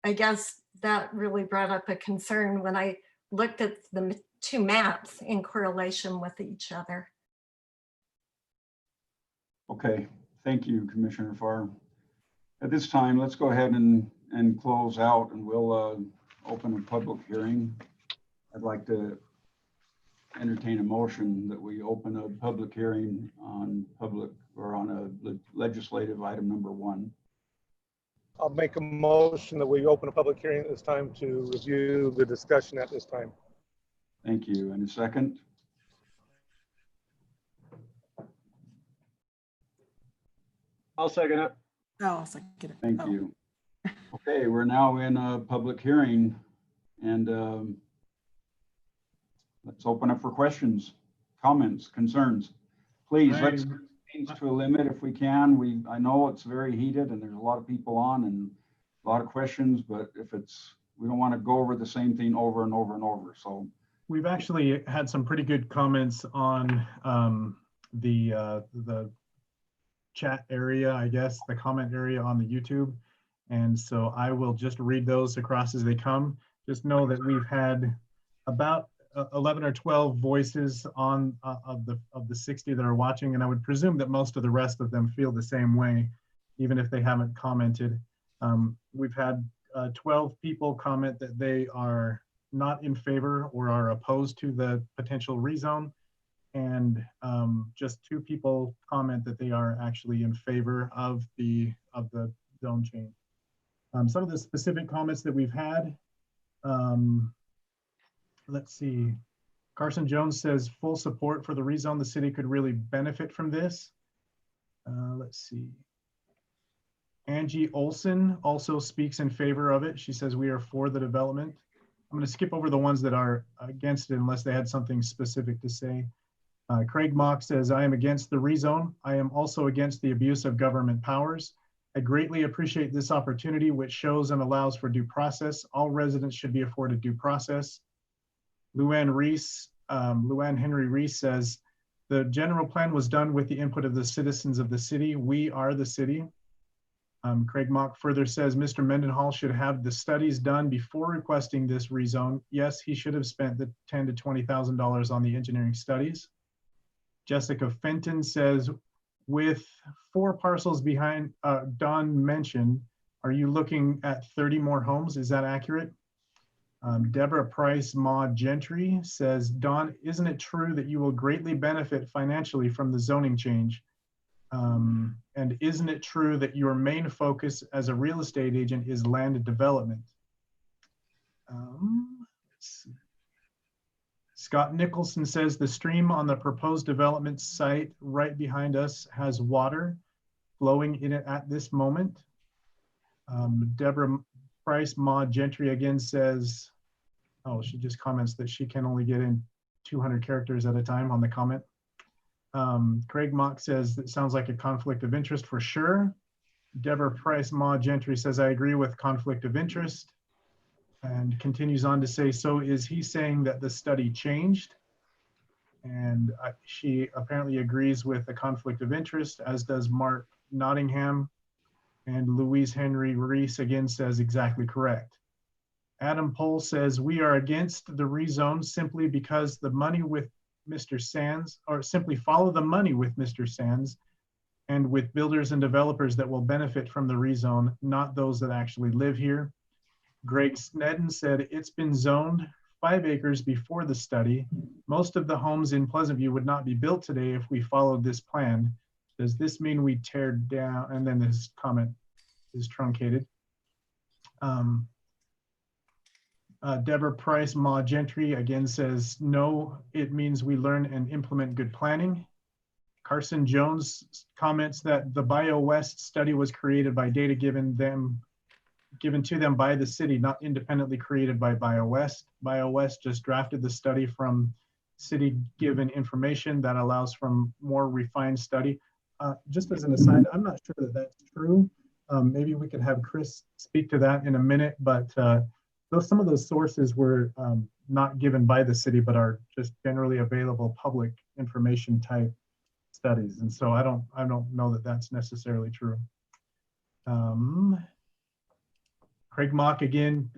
I guess that really brought up a concern when I looked at the two maps in correlation with each other. Okay, thank you, Commissioner Farr. At this time, let's go ahead and close out, and we'll open a public hearing. I'd like to entertain a motion that we open a public hearing on a legislative item number 1. I'll make a motion that we open a public hearing at this time to review the discussion at this time. Thank you. And a second? I'll second it. Oh, second it. Thank you. Okay, we're now in a public hearing, and let's open up for questions, comments, concerns. Please, let's keep things to a limit if we can. I know it's very heated and there's a lot of people on and a lot of questions, but we don't want to go over the same thing over and over and over. So we've actually had some pretty good comments on the chat area, I guess, the comment area on the YouTube. And so I will just read those across as they come. Just know that we've had about 11 or 12 voices on of the 60 that are watching, and I would presume that most of the rest of them feel the same way, even if they haven't commented. We've had 12 people comment that they are not in favor or are opposed to the potential rezone, and just 2 people comment that they are actually in favor of the zone change. Some of the specific comments that we've had, let's see. Carson Jones says full support for the rezone. The city could really benefit from this. Let's see. Angie Olson also speaks in favor of it. She says we are for the development. I'm going to skip over the ones that are against it unless they had something specific to say. Craig Mock says, I am against the rezone. I am also against the abuse of government powers. I greatly appreciate this opportunity, which shows and allows for due process. All residents should be afforded due process. Luann Henry Reese says, the general plan was done with the input of the citizens of the city. We are the city. Craig Mock further says, Mr. Mendenhall should have the studies done before requesting this rezone. Yes, he should have spent the $10,000 to $20,000 on the engineering studies. Jessica Fenton says, with 4 parcels behind Don mentioned, are you looking at 30 more homes? Is that accurate? Deborah Price Ma Gentry says, Don, isn't it true that you will greatly benefit financially from the zoning change? And isn't it true that your main focus as a real estate agent is land development? Let's see. Scott Nicholson says the stream on the proposed development site right behind us has water flowing in it at this moment. Deborah Price Ma Gentry again says, oh, she just comments that she can only get in 200 characters at a time on the comment. Craig Mock says that sounds like a conflict of interest for sure. Deborah Price Ma Gentry says, I agree with conflict of interest, and continues on to say, so is he saying that the study changed? And she apparently agrees with the conflict of interest, as does Mark Nottingham. And Louise Henry Reese again says exactly correct. Adam Pohl says, we are against the rezone simply because the money with Mr. Sands, or simply follow the money with Mr. Sands and with builders and developers that will benefit from the rezone, not those that actually live here. Greg Snedden said, it's been zoned 5 acres before the study. Most of the homes in Pleasant View would not be built today if we followed this plan. Does this mean we tear down? And then this comment is truncated. Deborah Price Ma Gentry again says, no, it means we learn and implement good planning. Carson Jones comments that the BioWest study was created by data given to them by the city, not independently created by BioWest. BioWest just drafted the study from city given information that allows from more refined study. Just as an aside, I'm not sure that that's true. Maybe we could have Chris speak to that in a minute, but some of those sources were not given by the city, but are just generally available public information type studies. And so I don't know that that's necessarily true. Craig Mock again,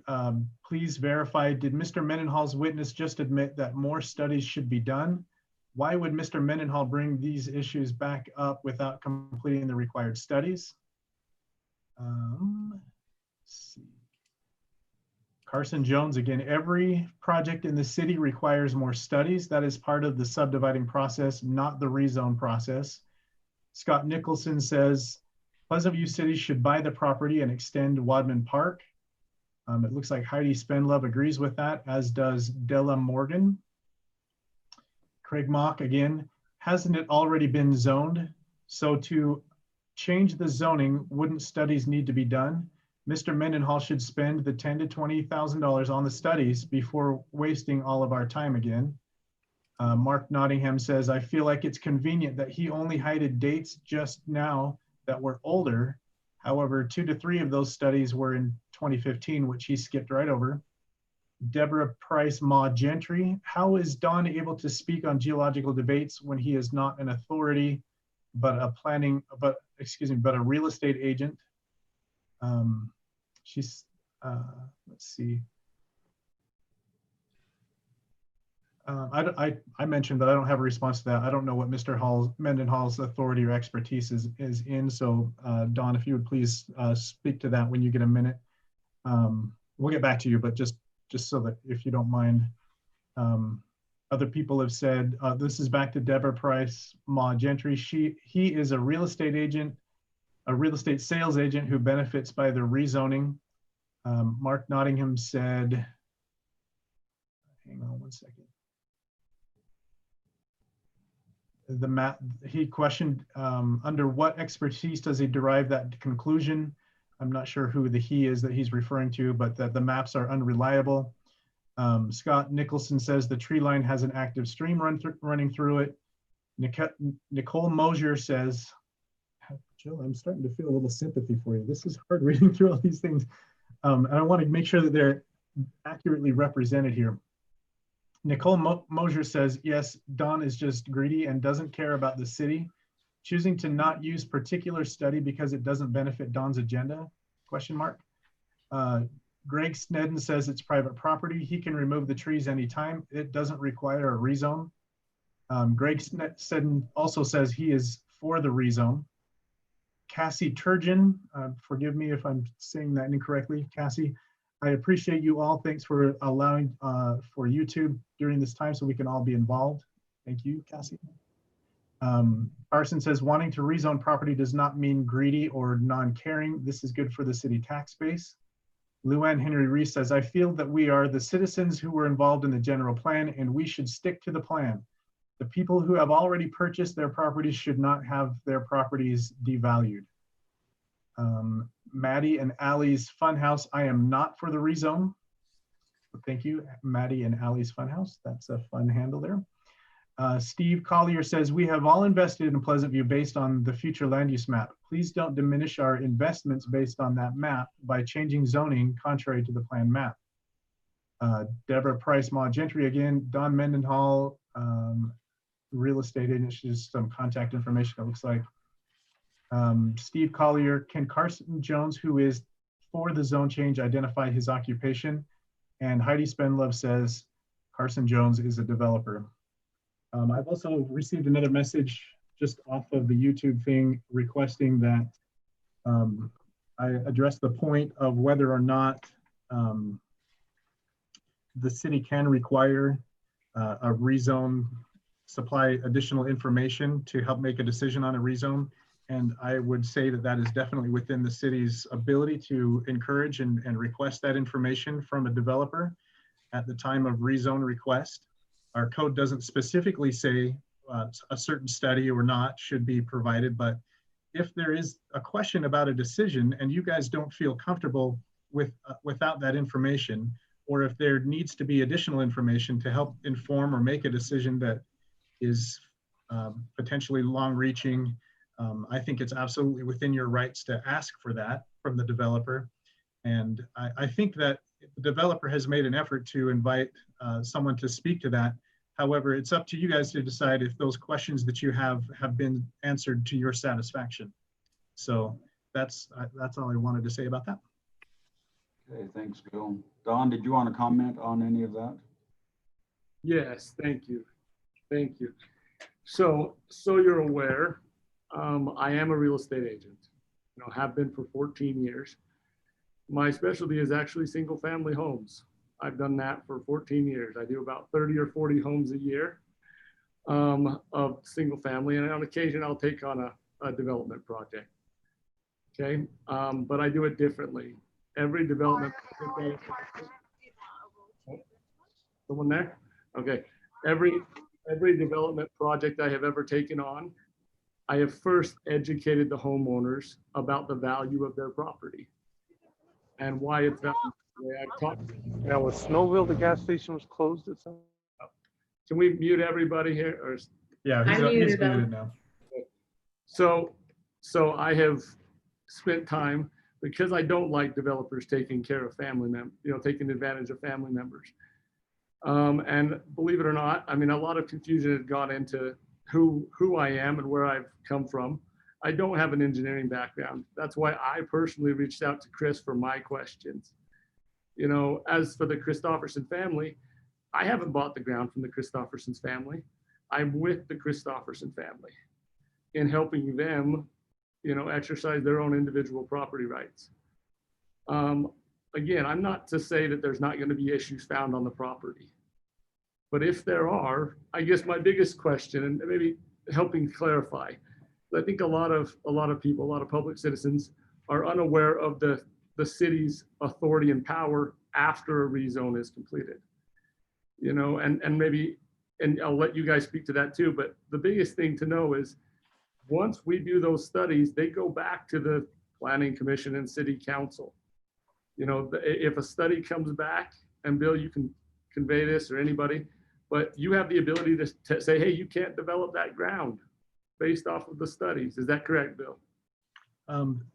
please verify, did Mr. Mendenhall's witness just admit that more studies should be done? Why would Mr. Mendenhall bring these issues back up without completing the required studies? Let's see. Carson Jones again, every project in the city requires more studies. That is part of the subdividing process, not the rezone process. Scott Nicholson says, Pleasant View City should buy the property and extend Wadman Park. It looks like Heidi Spendlove agrees with that, as does Della Morgan. Craig Mock again, hasn't it already been zoned? So to change the zoning, wouldn't studies need to be done? Mr. Mendenhall should spend the $10,000 to $20,000 on the studies before wasting all of our time again. Mark Nottingham says, I feel like it's convenient that he only hided dates just now that were older. However, 2 to 3 of those studies were in 2015, which he skipped right over. Deborah Price Ma Gentry, how is Don able to speak on geological debates when he is not an authority, but a real estate agent? she's, let's see. I mentioned that I don't have a response to that. I don't know what Mr. Mendenhall's authority or expertise is in. So Dawn, if you would please speak to that when you get a minute. We'll get back to you, but just so that if you don't mind. Other people have said, this is back to Deborah Price, Ma Gentry. He is a real estate agent, a real estate sales agent who benefits by the rezoning. Mark Nottingham said, hang on one second. He questioned, under what expertise does he derive that conclusion? I'm not sure who the he is that he's referring to, but that the maps are unreliable. Scott Nicholson says the tree line has an active stream running through it. Nicole Mosier says, Jill, I'm starting to feel a little sympathy for you. This is hard reading through all these things. And I want to make sure that they're accurately represented here. Nicole Mosier says, yes, Don is just greedy and doesn't care about the city. Choosing to not use particular study because it doesn't benefit Don's agenda, question mark. Greg Snedden says it's private property. He can remove the trees anytime. It doesn't require a rezone. Greg Snedden also says he is for the rezone. Cassie Turgeon, forgive me if I'm saying that incorrectly, Cassie. I appreciate you all. Thanks for allowing for YouTube during this time so we can all be involved. Thank you, Cassie. Carson says wanting to rezone property does not mean greedy or non-caring. This is good for the city tax base. Luann Henry Reese says, I feel that we are the citizens who were involved in the general plan and we should stick to the plan. The people who have already purchased their properties should not have their properties devalued. Maddie and Allie's Funhouse, I am not for the rezone. Thank you, Maddie and Allie's Funhouse. That's a fun handle there. Steve Collier says, we have all invested in Pleasant View based on the future land use map. Please don't diminish our investments based on that map by changing zoning contrary to the plan map. Deborah Price, Ma Gentry again, Don Mendenhall, real estate agent, just some contact information it looks like. Steve Collier, can Carson Jones, who is for the zone change, identify his occupation? And Heidi Spenlove says, Carson Jones is a developer. I've also received another message just off of the YouTube thing requesting that I address the point of whether or not the city can require a rezone, supply additional information to help make a decision on a rezone. And I would say that that is definitely within the city's ability to encourage and request that information from a developer at the time of rezone request. Our code doesn't specifically say a certain study or not should be provided, but if there is a question about a decision and you guys don't feel comfortable with without that information, or if there needs to be additional information to help inform or make a decision that is potentially long-reaching, I think it's absolutely within your rights to ask for that from the developer. And I think that the developer has made an effort to invite someone to speak to that. However, it's up to you guys to decide if those questions that you have been answered to your satisfaction. So that's all I wanted to say about that. Okay, thanks, Bill. Don, did you want to comment on any of that? Yes, thank you. Thank you. So you're aware, I am a real estate agent, have been for 14 years. My specialty is actually single family homes. I've done that for 14 years. I do about 30 or 40 homes a year of single family. And on occasion, I'll take on a development project. Okay, but I do it differently. Every development project, someone there? Okay, every development project I have ever taken on, I have first educated the homeowners about the value of their property and why it's valuable. I've talked. Now with Snowville, the gas station was closed at some. Can we mute everybody here? Or yeah, he's muted now. So I have spent time, because I don't like developers taking care of family members, taking advantage of family members. And believe it or not, I mean, a lot of confusion had gone into who I am and where I've come from. I don't have an engineering background. That's why I personally reached out to Chris for my questions. You know, as for the Christofferson family, I haven't bought the ground from the Christofferson's family. I'm with the Christofferson family in helping them, you know, exercise their own individual property rights. Again, I'm not to say that there's not going to be issues found on the property. But if there are, I guess my biggest question, and maybe helping clarify, I think a lot of people, a lot of public citizens are unaware of the city's authority and power after a rezone is completed. You know, and maybe, and I'll let you guys speak to that too, but the biggest thing to know is once we do those studies, they go back to the Planning Commission and City Council. You know, if a study comes back, and Bill, you can convey this or anybody, but you have the ability to say, hey, you can't develop that ground based off of the studies. Is that correct, Bill?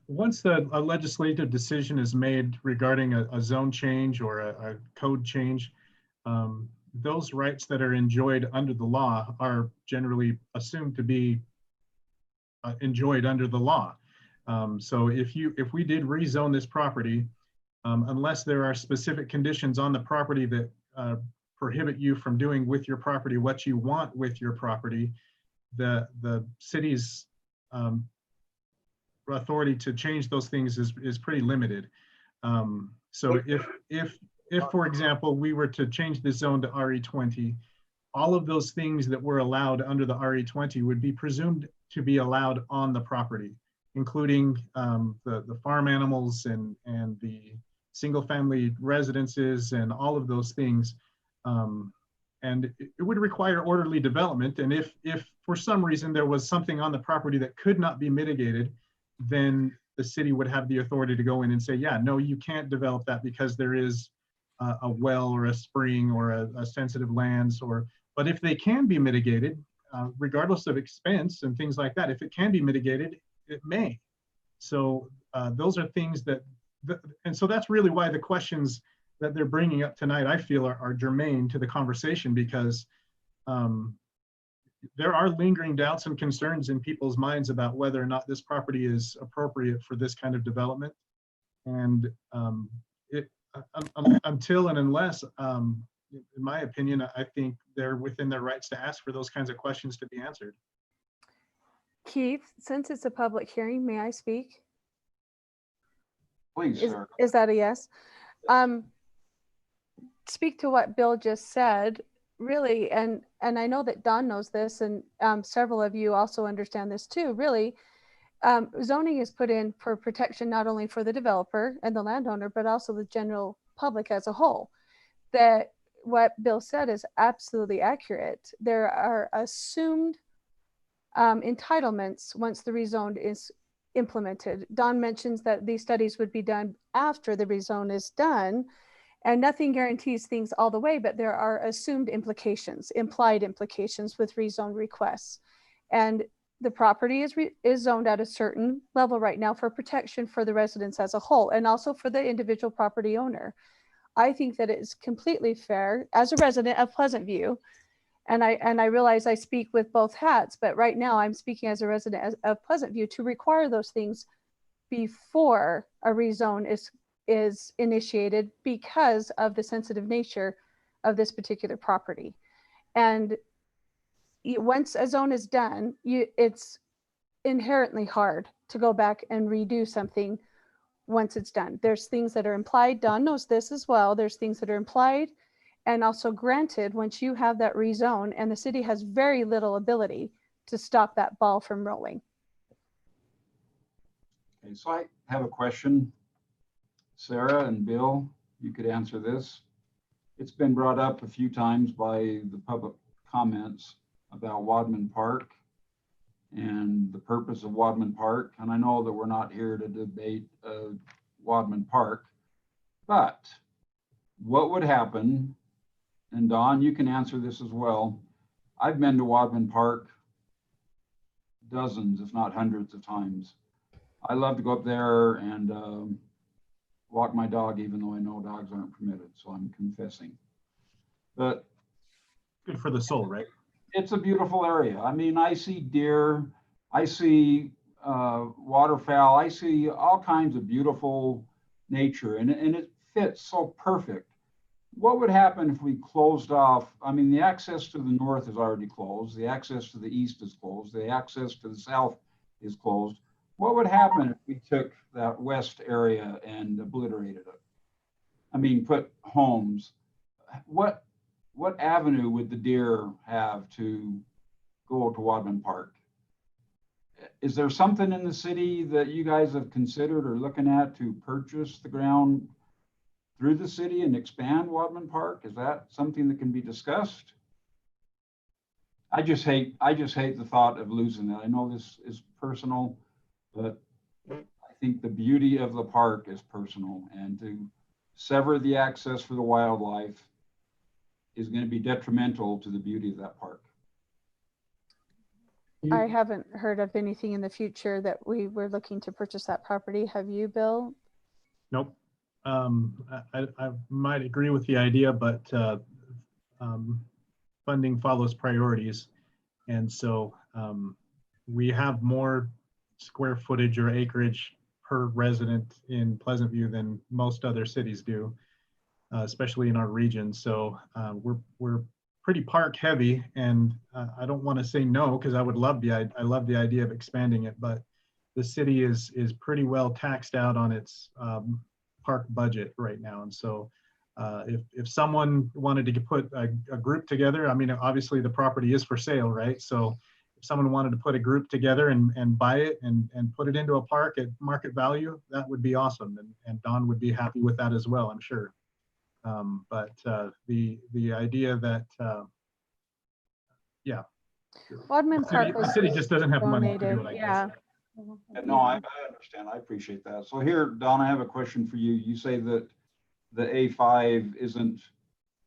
Once a legislative decision is made regarding a zone change or a code change, those rights that are enjoyed under the law are generally assumed to be enjoyed under the law. So if we did rezone this property, unless there are specific conditions on the property that prohibit you from doing with your property what you want with your property, the city's authority to change those things is pretty limited. So if for example we were to change the zone to RE20, all of those things that were allowed under the RE20 would be presumed to be allowed on the property, including the farm animals and the single family residences and all of those things. And it would require orderly development. And if for some reason there was something on the property that could not be mitigated, then the city would have the authority to go in and say, yeah, no, you can't develop that because there is a well or a spring or a sensitive lands. But if they can be mitigated, regardless of expense and things like that, if it can be mitigated, it may. So those are things and so that's really why the questions that they're bringing up tonight, I feel are germane to the conversation, because there are lingering doubts and concerns in people's minds about whether or not this property is appropriate for this kind of development. And until and unless, in my opinion, I think they're within their rights to ask for those kinds of questions to be answered. Keith, since it's a public hearing, may I speak? Please, sir. Is that a yes? Speak to what Bill just said, really, and I know that Don knows this, and several of you also understand this too, really. Zoning is put in for protection not only for the developer and the landowner, but also the general public as a whole. That what Bill said is absolutely accurate. There are assumed entitlements once the rezone is implemented. Don mentions that these studies would be done after the rezone is done, and nothing guarantees things all the way, but there are assumed implications, implied implications with rezone requests. And the property is zoned at a certain level right now for protection for the residents as a whole, and also for the individual property owner. I think that it is completely fair as a resident of Pleasant View, and I realize I speak with both hats, but right now I'm speaking as a resident of Pleasant View, to require those things before a rezone is initiated because of the sensitive nature of this particular property. And once a zone is done, it's inherently hard to go back and redo something once it's done. There's things that are implied, Don knows this as well, there's things that are implied and also granted once you have that rezone, and the city has very little ability to stop that ball from rolling. Okay, so I have a question. Sarah and Bill, you could answer this. It's been brought up a few times by the public comments about Wadman Park and the purpose of Wadman Park. And I know that we're not here to debate Wadman Park, but what would happen, and Don, you can answer this as well. I've been to Wadman Park dozens, if not hundreds of times. I love to go up there and walk my dog, even though I know dogs aren't permitted, so I'm confessing. But good for the soul, right? It's a beautiful area. I mean, I see deer, I see waterfowl. I see all kinds of beautiful nature, and it fits so perfect. What would happen if we closed off? I mean, the access to the north is already closed. The access to the east is closed. The access to the south is closed. What would happen if we took that west area and obliterated it? I mean, put homes. What avenue would the deer have to go to Wadman Park? Is there something in the city that you guys have considered or looking at to purchase the ground through the city and expand Wadman Park? Is that something that can be discussed? I just hate the thought of losing it. I know this is personal, but I think the beauty of the park is personal, and to sever the access for the wildlife is going to be detrimental to the beauty of that park. I haven't heard of anything in the future that we were looking to purchase that property. Have you, Bill? Nope. I might agree with the idea, but funding follows priorities. And so we have more square footage or acreage per resident in Pleasant View than most other cities do, especially in our region. So we're pretty park heavy, and I don't want to say no, because I love the idea of expanding it, but the city is pretty well taxed out on its park budget right now. And so if someone wanted to put a group together, I mean, obviously the property is for sale, right? So if someone wanted to put a group together and buy it and put it into a park at market value, that would be awesome. And Don would be happy with that as well, I'm sure. But the idea that, yeah. Wadman Park The city just doesn't have money to do it, I guess. Yeah. No, I understand. I appreciate that. So here, Don, I have a question for you. You say that the A5 isn't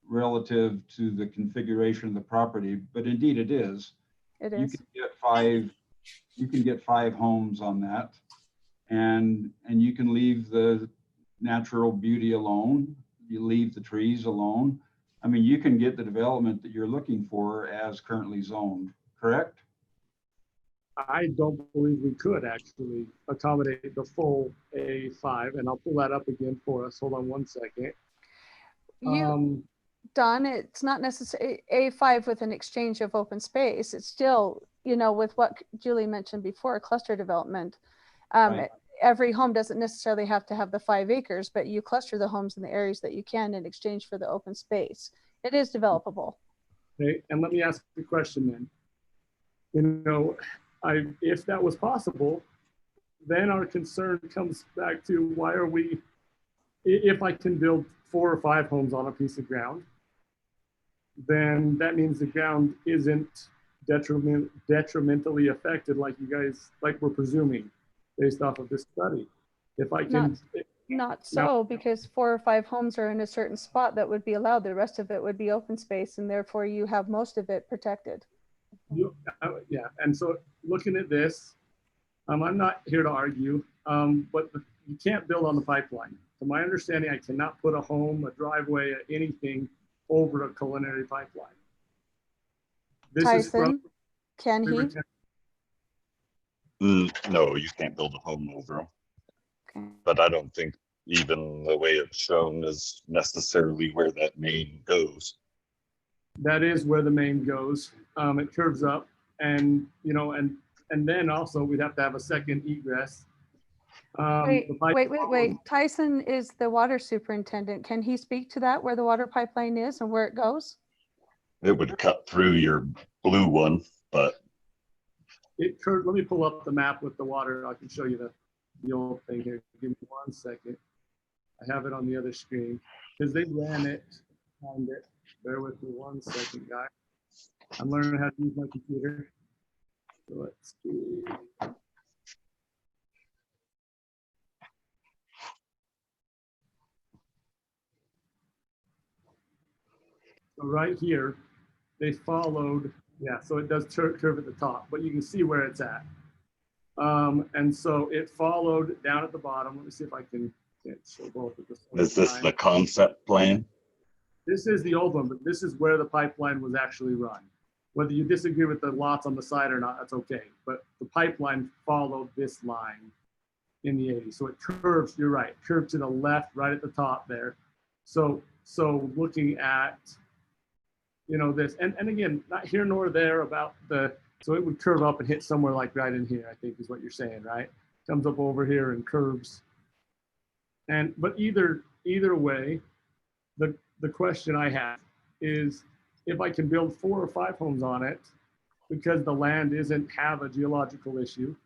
relative to the configuration of the property, but indeed it is. It You is. can get five homes on that, and you can leave the natural beauty alone. You leave the trees alone. I mean, you can get the development that you're looking for as currently zoned, correct? I don't believe we could actually accommodate the full A5, and I'll pull that up again for us. Hold on one second. Don, it's not necessarily A5 with an exchange of open space. It's still, with what Julie mentioned before, cluster development. Right. Every home doesn't necessarily have to have the 5 acres, but you cluster the homes in the areas that you can in exchange for the open space. It is developable. Okay, and let me ask the question then. If that was possible, then our concern comes back to why are we, if I can build 4 or 5 homes on a piece of ground, then that means the ground isn't detrimentally affected like we're presuming based off of this study. If I can. Not so, because 4 or 5 homes are in a certain spot that would be allowed. The rest of it would be open space, and therefore you have most of it protected. Yeah, and so looking at this, I'm not here to argue, but you can't build on the pipeline. To my understanding, I cannot put a home, a driveway, anything over a culinary pipeline. Tyson, can he? No, you can't build a home over them. Okay. But I don't think even the way it's shown is necessarily where that main goes. That is where the main goes. It curves up, and then also we'd have to have a second egress. Wait. Tyson is the water superintendent. Can he speak to that, where the water pipeline is and where it goes? It would cut through your blue one, but it curved. Let me pull up the map with the water. I can show you the old thing here. Give me 1 second. I have it on the other screen because they ran it. Find it. Bear with me 1 second, guys. I'm learning how to use my computer. So let's see. So right here, they followed, yeah, so it does curve at the top, but you can see where it's at. And so it followed down at the bottom. Let me see if I can show both at the same time. is this the concept plan? This is the old one, but this is where the pipeline was actually run. Whether you disagree with the lots on the side or not, that's okay. But the pipeline followed this line in the 80s. So it curves, you're right, curved to the left, right at the top there. So looking at, this, and again, not here nor there about so it would curve up and hit somewhere like right in here, I think is what you're saying, right? Comes up over here and curves. But either way, the question I have is if I can build 4 or 5 homes on it because the land doesn't have a geological issue,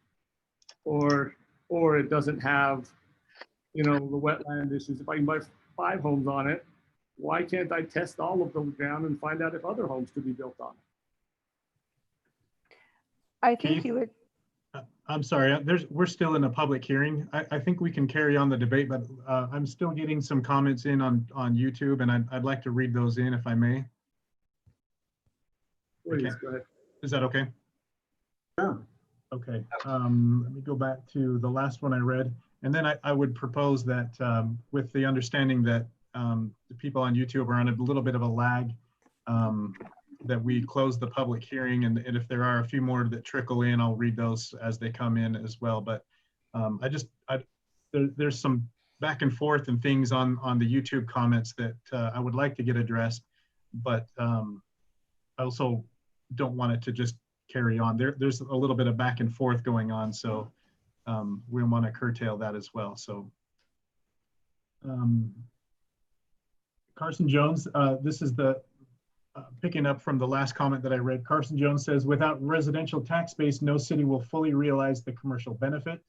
or it doesn't have, the wetland issues. If I can buy 5 homes on it, why can't I test all of the ground and find out if other homes could be built on it? I think Keith? you would, I'm sorry, we're still in a public hearing. I think we can carry on the debate, but I'm still getting some comments in on YouTube, and I'd like to read those in if I may. Please, Okay. go ahead. Is that okay? Sure. Okay, let me go back to the last one I read. And then I would propose that with the understanding that the people on YouTube are on a little bit of a lag, that we close the public hearing, and if there are a few more that trickle in, I'll read those as they come in as well. But there's some back and forth and things on the YouTube comments that I would like to get addressed, but I also don't want it to just carry on. There's a little bit of back and forth going on, so we want to curtail that as well. So Carson Jones, this is the picking up from the last comment that I read. Carson Jones says, without residential tax base, no city will fully realize the commercial benefit.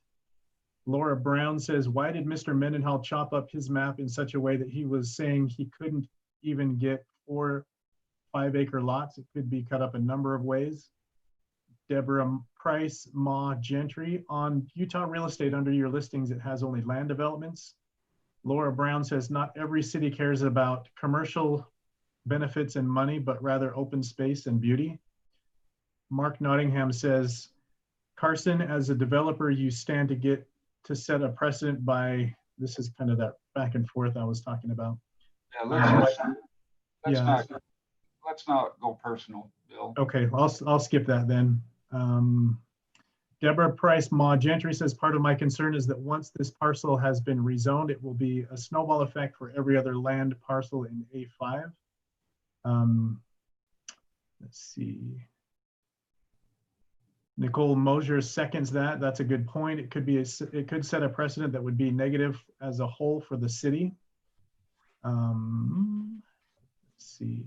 Laura Brown says, why did Mr. Mendenhall chop up his map in such a way that he was saying he couldn't even get 4 5-acre lots? It could be cut up a number of ways. Deborah Price, Ma Gentry, on Utah real estate under your listings, it has only land developments. Laura Brown says, not every city cares about commercial benefits and money, but rather open space and beauty. Mark Nottingham says, Carson, as a developer, you stand to get to set a precedent by, this is kind of that back and forth I was talking about. Yeah, let's not go personal, Bill. Okay, I'll skip that then. Deborah Price, Ma Gentry says, part of my concern is that once this parcel has been rezoned, it will be a snowball effect for every other land parcel in A5. Let's see. Nicole Mosier seconds that. That's a good point. It could set a precedent that would be negative as a whole for the city. Let's see.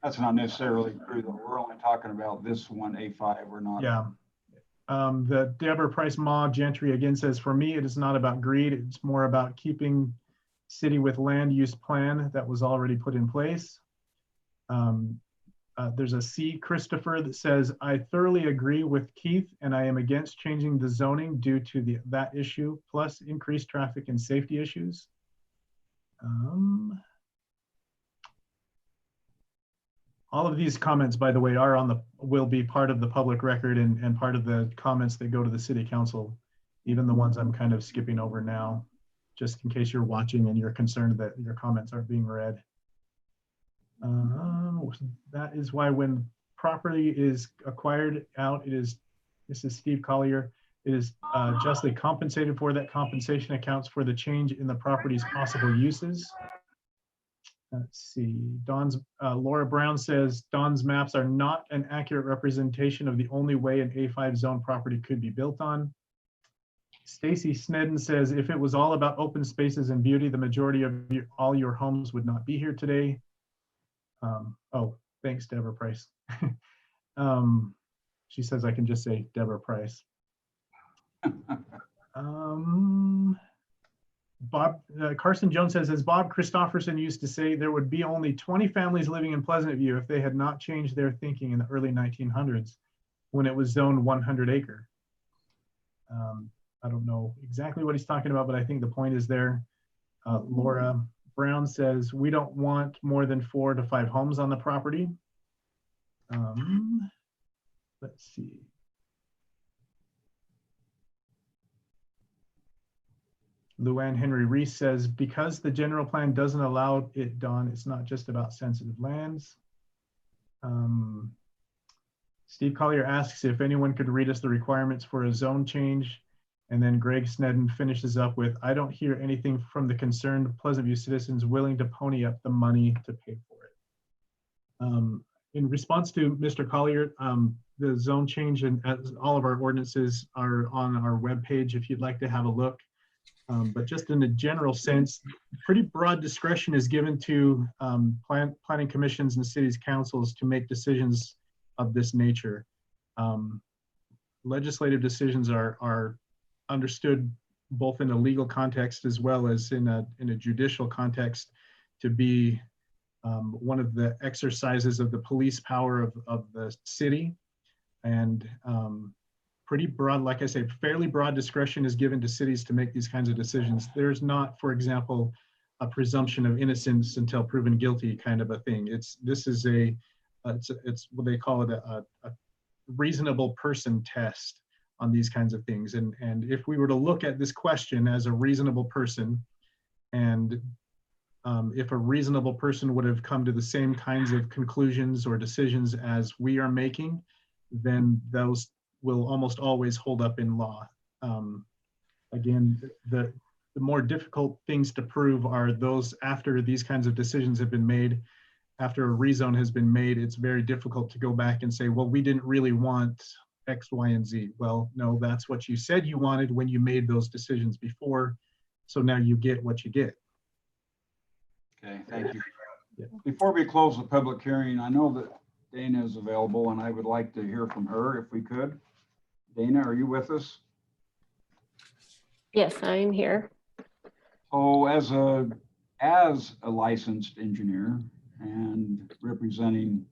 That's not necessarily true, though. We're only talking about this one, A5. We're not. Yeah. The Deborah Price Ma Gentry again says, for me, it is not about greed. It's more about keeping city with land use plan that was already put in place. There's a C. Christopher that says, I thoroughly agree with Keith, and I am against changing the zoning due to that issue, plus increased traffic and safety issues. All of these comments, by the way, will be part of the public record and part of the comments that go to the city council, even the ones I'm kind of skipping over now, just in case you're watching and you're concerned that your comments aren't being read. That is why when property is acquired out, this is Steve Collier, it is justly compensated for. That compensation accounts for the change in the property's possible uses. Let's see, Laura Brown says, Don's maps are not an accurate representation of the only way an A5 zone property could be built on. Stacy Snedden says, if it was all about open spaces and beauty, the majority of all your homes would not be here today. Oh, thanks, Deborah Price. She says I can just say Deborah Price. Carson Jones says, as Bob Christofferson used to say, there would be only 20 families living in Pleasant View if they had not changed their thinking in the early 1900s when it was zoned 100 acre. I don't know exactly what he's talking about, but I think the point is there. Laura Brown says, we don't want more than 4 to 5 homes on the property. Let's see. Luann Henry Reese says, because the general plan doesn't allow it, Don, it's not just about sensitive lands. Steve Collier asks if anyone could read us the requirements for a zone change. And then Greg Snedden finishes up with, I don't hear anything from the concerned Pleasant View citizens willing to pony up the money to pay for it. In response to Mr. Collier, the zone change and as all of our ordinances are on our webpage if you'd like to have a look. But just in a general sense, pretty broad discretion is given to planning commissions and cities councils to make decisions of this nature. Legislative decisions are understood both in a legal context as well as in a judicial context to be one of the exercises of the police power of the city. And pretty broad, like I say, fairly broad discretion is given to cities to make these kinds of decisions. There's not, for example, a presumption of innocence until proven guilty kind of a thing. It's what they call it a reasonable person test on these kinds of things. And if we were to look at this question as a reasonable person, and if a reasonable person would have come to the same kinds of conclusions or decisions as we are making, then those will almost always hold up in law. Again, the more difficult things to prove are those after these kinds of decisions have been made. After a rezone has been made, it's very difficult to go back and say, well, we didn't really want X, Y, and Z. Well, no, that's what you said you wanted when you made those decisions before. So now you get what you get. Okay, thank you. Yeah. Before we close the public hearing, I know that Dana is available and I would like to hear from her if we could. Dana, are you with us? Yes, I'm here. So as a licensed engineer and representing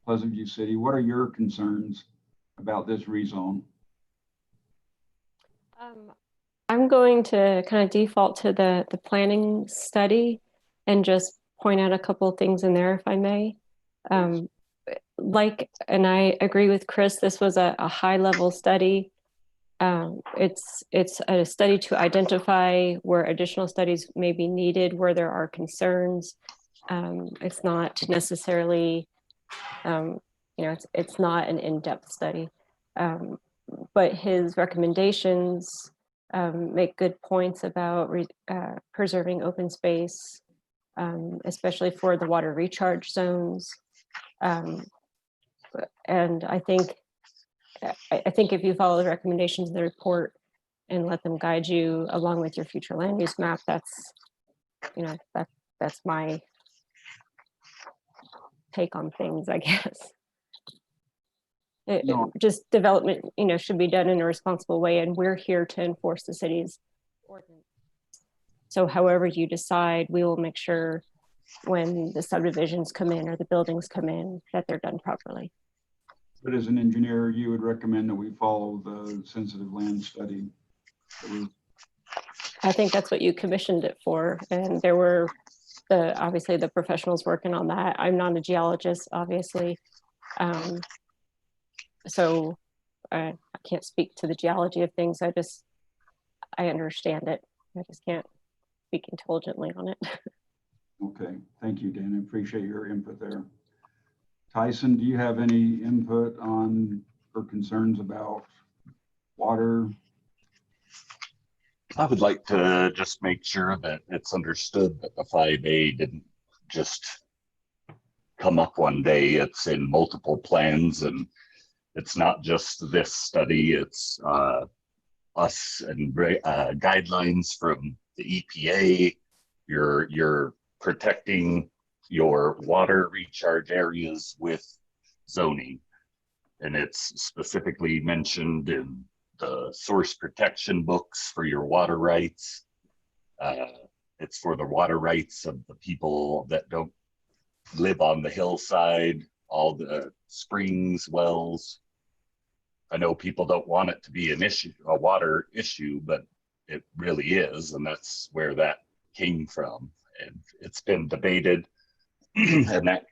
Pleasant View City, what are your concerns about this rezone? I'm going to kind of default to the planning study and just point out a couple of things in there, if I may. And I agree with Chris, this was a high level study. It's a study to identify where additional studies may be needed, where there are concerns. It's not necessarily, it's not an in-depth study, but his recommendations make good points about preserving open space, especially for the water recharge zones. And I think if you follow the recommendations of the report and let them guide you along with your future land use map, that's my take on things, I guess. Just development, should be done in a responsible way, and we're here to enforce the city's ordinance. So however you decide, we will make sure when the subdivisions come in or the buildings come in that they're done properly. But as an engineer, you would recommend that we follow the sensitive land study? I think that's what you commissioned it for, and there were obviously the professionals working on that. I'm not a geologist, obviously, so I can't speak to the geology of things. I understand it. I just can't speak intelligently on it. Okay, thank you, Dan. I appreciate your input there. Tyson, do you have any input on or concerns about water? I would like to just make sure that it's understood that the 5A didn't just come up one day. It's in multiple plans, and it's not just this study. It's us and guidelines from the EPA. You're protecting your water recharge areas with zoning, and it's specifically mentioned in the source protection books for your water rights. It's for the water rights of the people that don't live on the hillside, all the springs, wells. I know people don't want it to be a water issue, but it really is, and that's where that came from. And it's been debated, and that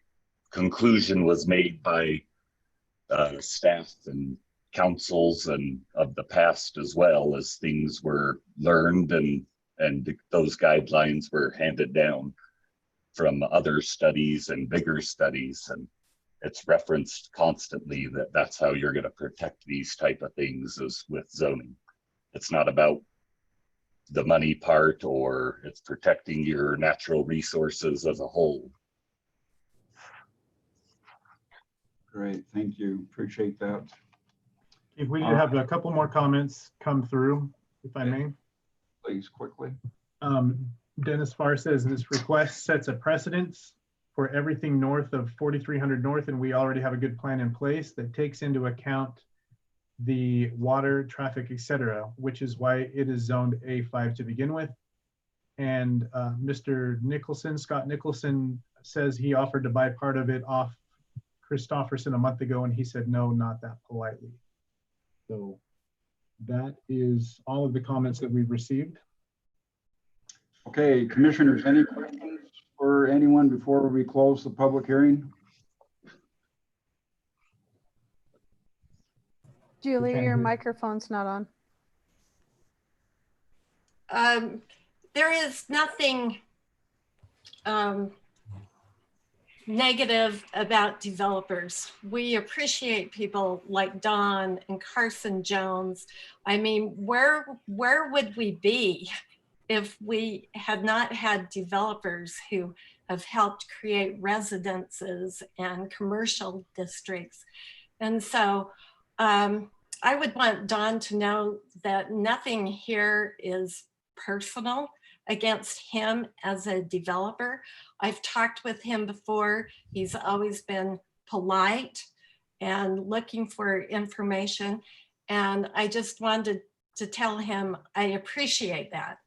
conclusion was made by staff and councils and of the past, as well as things were learned and those guidelines were handed down from other studies and bigger studies. it's referenced constantly that that's how you're going to protect these type of things is with zoning. It's not about the money part, or it's protecting your natural resources as a whole. Great, thank you. Appreciate that. If we have a couple more comments come through, if I may. Please, quickly. Dennis Farr says this request sets a precedence for everything north of 4300 North, and we already have a good plan in place that takes into account the water, traffic, etc., which is why it is zoned A5 to begin with. And Mr. Nicholson, Scott Nicholson, says he offered to buy part of it off Christofferson a month ago, and he said no, not that politely. So that is all of the comments that we've received. Okay, commissioners, any questions for anyone before we close the public hearing? Julie, your microphone's not on. There is nothing negative about developers. We appreciate people like Don and Carson Jones. I mean, where would we be if we had not had developers who have helped create residences and commercial districts? And so I would want Don to know that nothing here is personal against him as a developer. I've talked with him before. He's always been polite and looking for information. And I just wanted to tell him I appreciate that.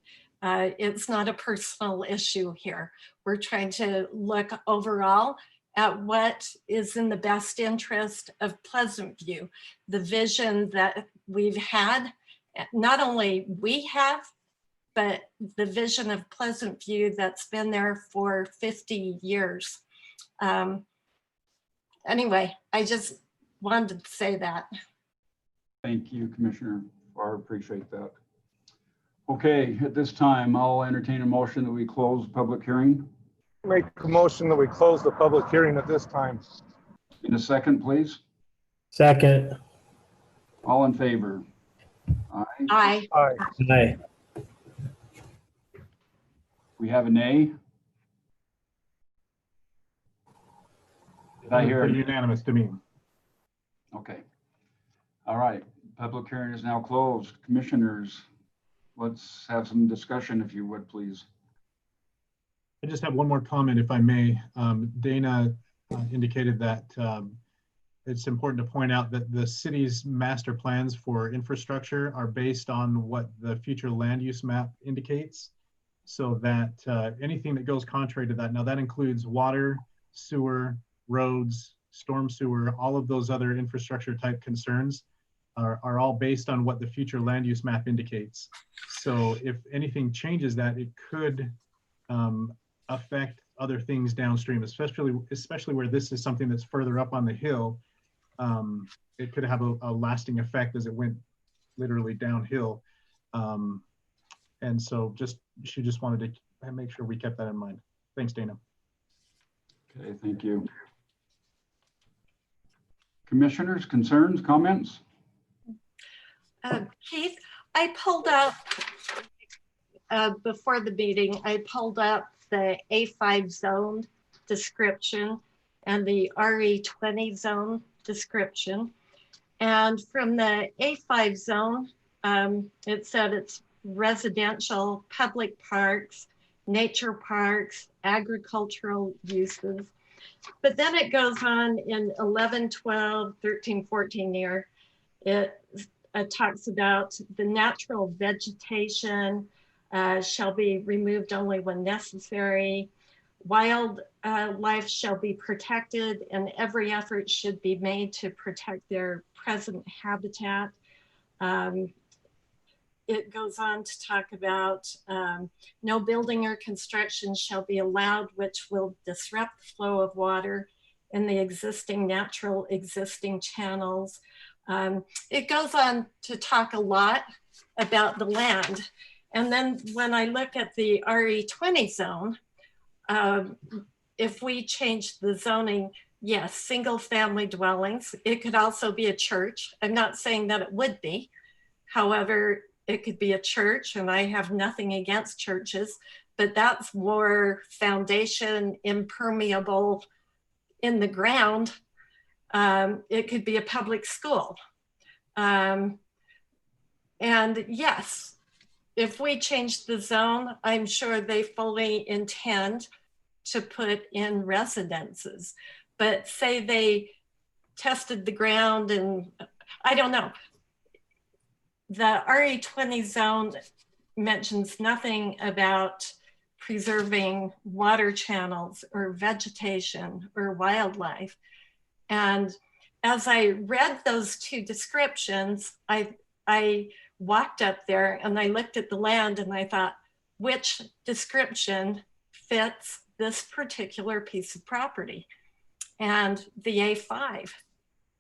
It's not a personal issue here. We're trying to look overall at what is in the best interest of Pleasant View. The vision that we've had, not only we have, but the vision of Pleasant View that's been there for 50 years. Anyway, I just wanted to say that. Thank you, Commissioner Farr, appreciate that. Okay, at this time, I'll entertain a motion that we close the public hearing. Make a motion that we close the public hearing at this time. In a second, please. Second. All in favor? Aye. Aye. Aye. Aye. We have a nay. Did I hear? Pretty unanimous to me. Okay. All right, public hearing is now closed. Commissioners, let's have some discussion if you would, please. I just have one more comment, if I may. Dana indicated that it's important to point out that the city's master plans for infrastructure are based on what the future land use map indicates, so that anything that goes contrary to that, now that includes water, sewer, roads, storm sewer, all of those other infrastructure type concerns are all based on what the future land use map indicates. So if anything changes that, it could affect other things downstream, especially where this is something that's further up on the hill. It could have a lasting effect as it went literally downhill. And so she just wanted to make sure we kept that in mind. Thanks, Dana. Okay, thank you. Commissioners, concerns, comments? Keith, I pulled up, before the meeting, I pulled up the A5 zone description and the RE20 zone description. And from the A5 zone, it said it's residential, public parks, nature parks, agricultural uses. But then it goes on in 11, 12, 13, 14 year, it talks about the natural vegetation shall be removed only when necessary. Wildlife shall be protected, and every effort should be made to protect their present habitat. It goes on to talk about no building or construction shall be allowed which will disrupt the flow of water in the existing natural channels. It goes on to talk a lot about the land. And then when I look at the RE20 zone, if we change the zoning yes, single family dwellings. It could also be a church. I'm not saying that it would be. However, it could be a church, and I have nothing against churches, but that's more foundation, impermeable in the ground. It could be a public school. And yes, if we change the zone, I'm sure they fully intend to put in residences. But say they tested the ground and I don't know. The RE20 zone mentions nothing about preserving water channels or vegetation or wildlife. And as I read those two descriptions, I walked up there and I looked at the land and I thought, which description fits this particular piece of property? And the A5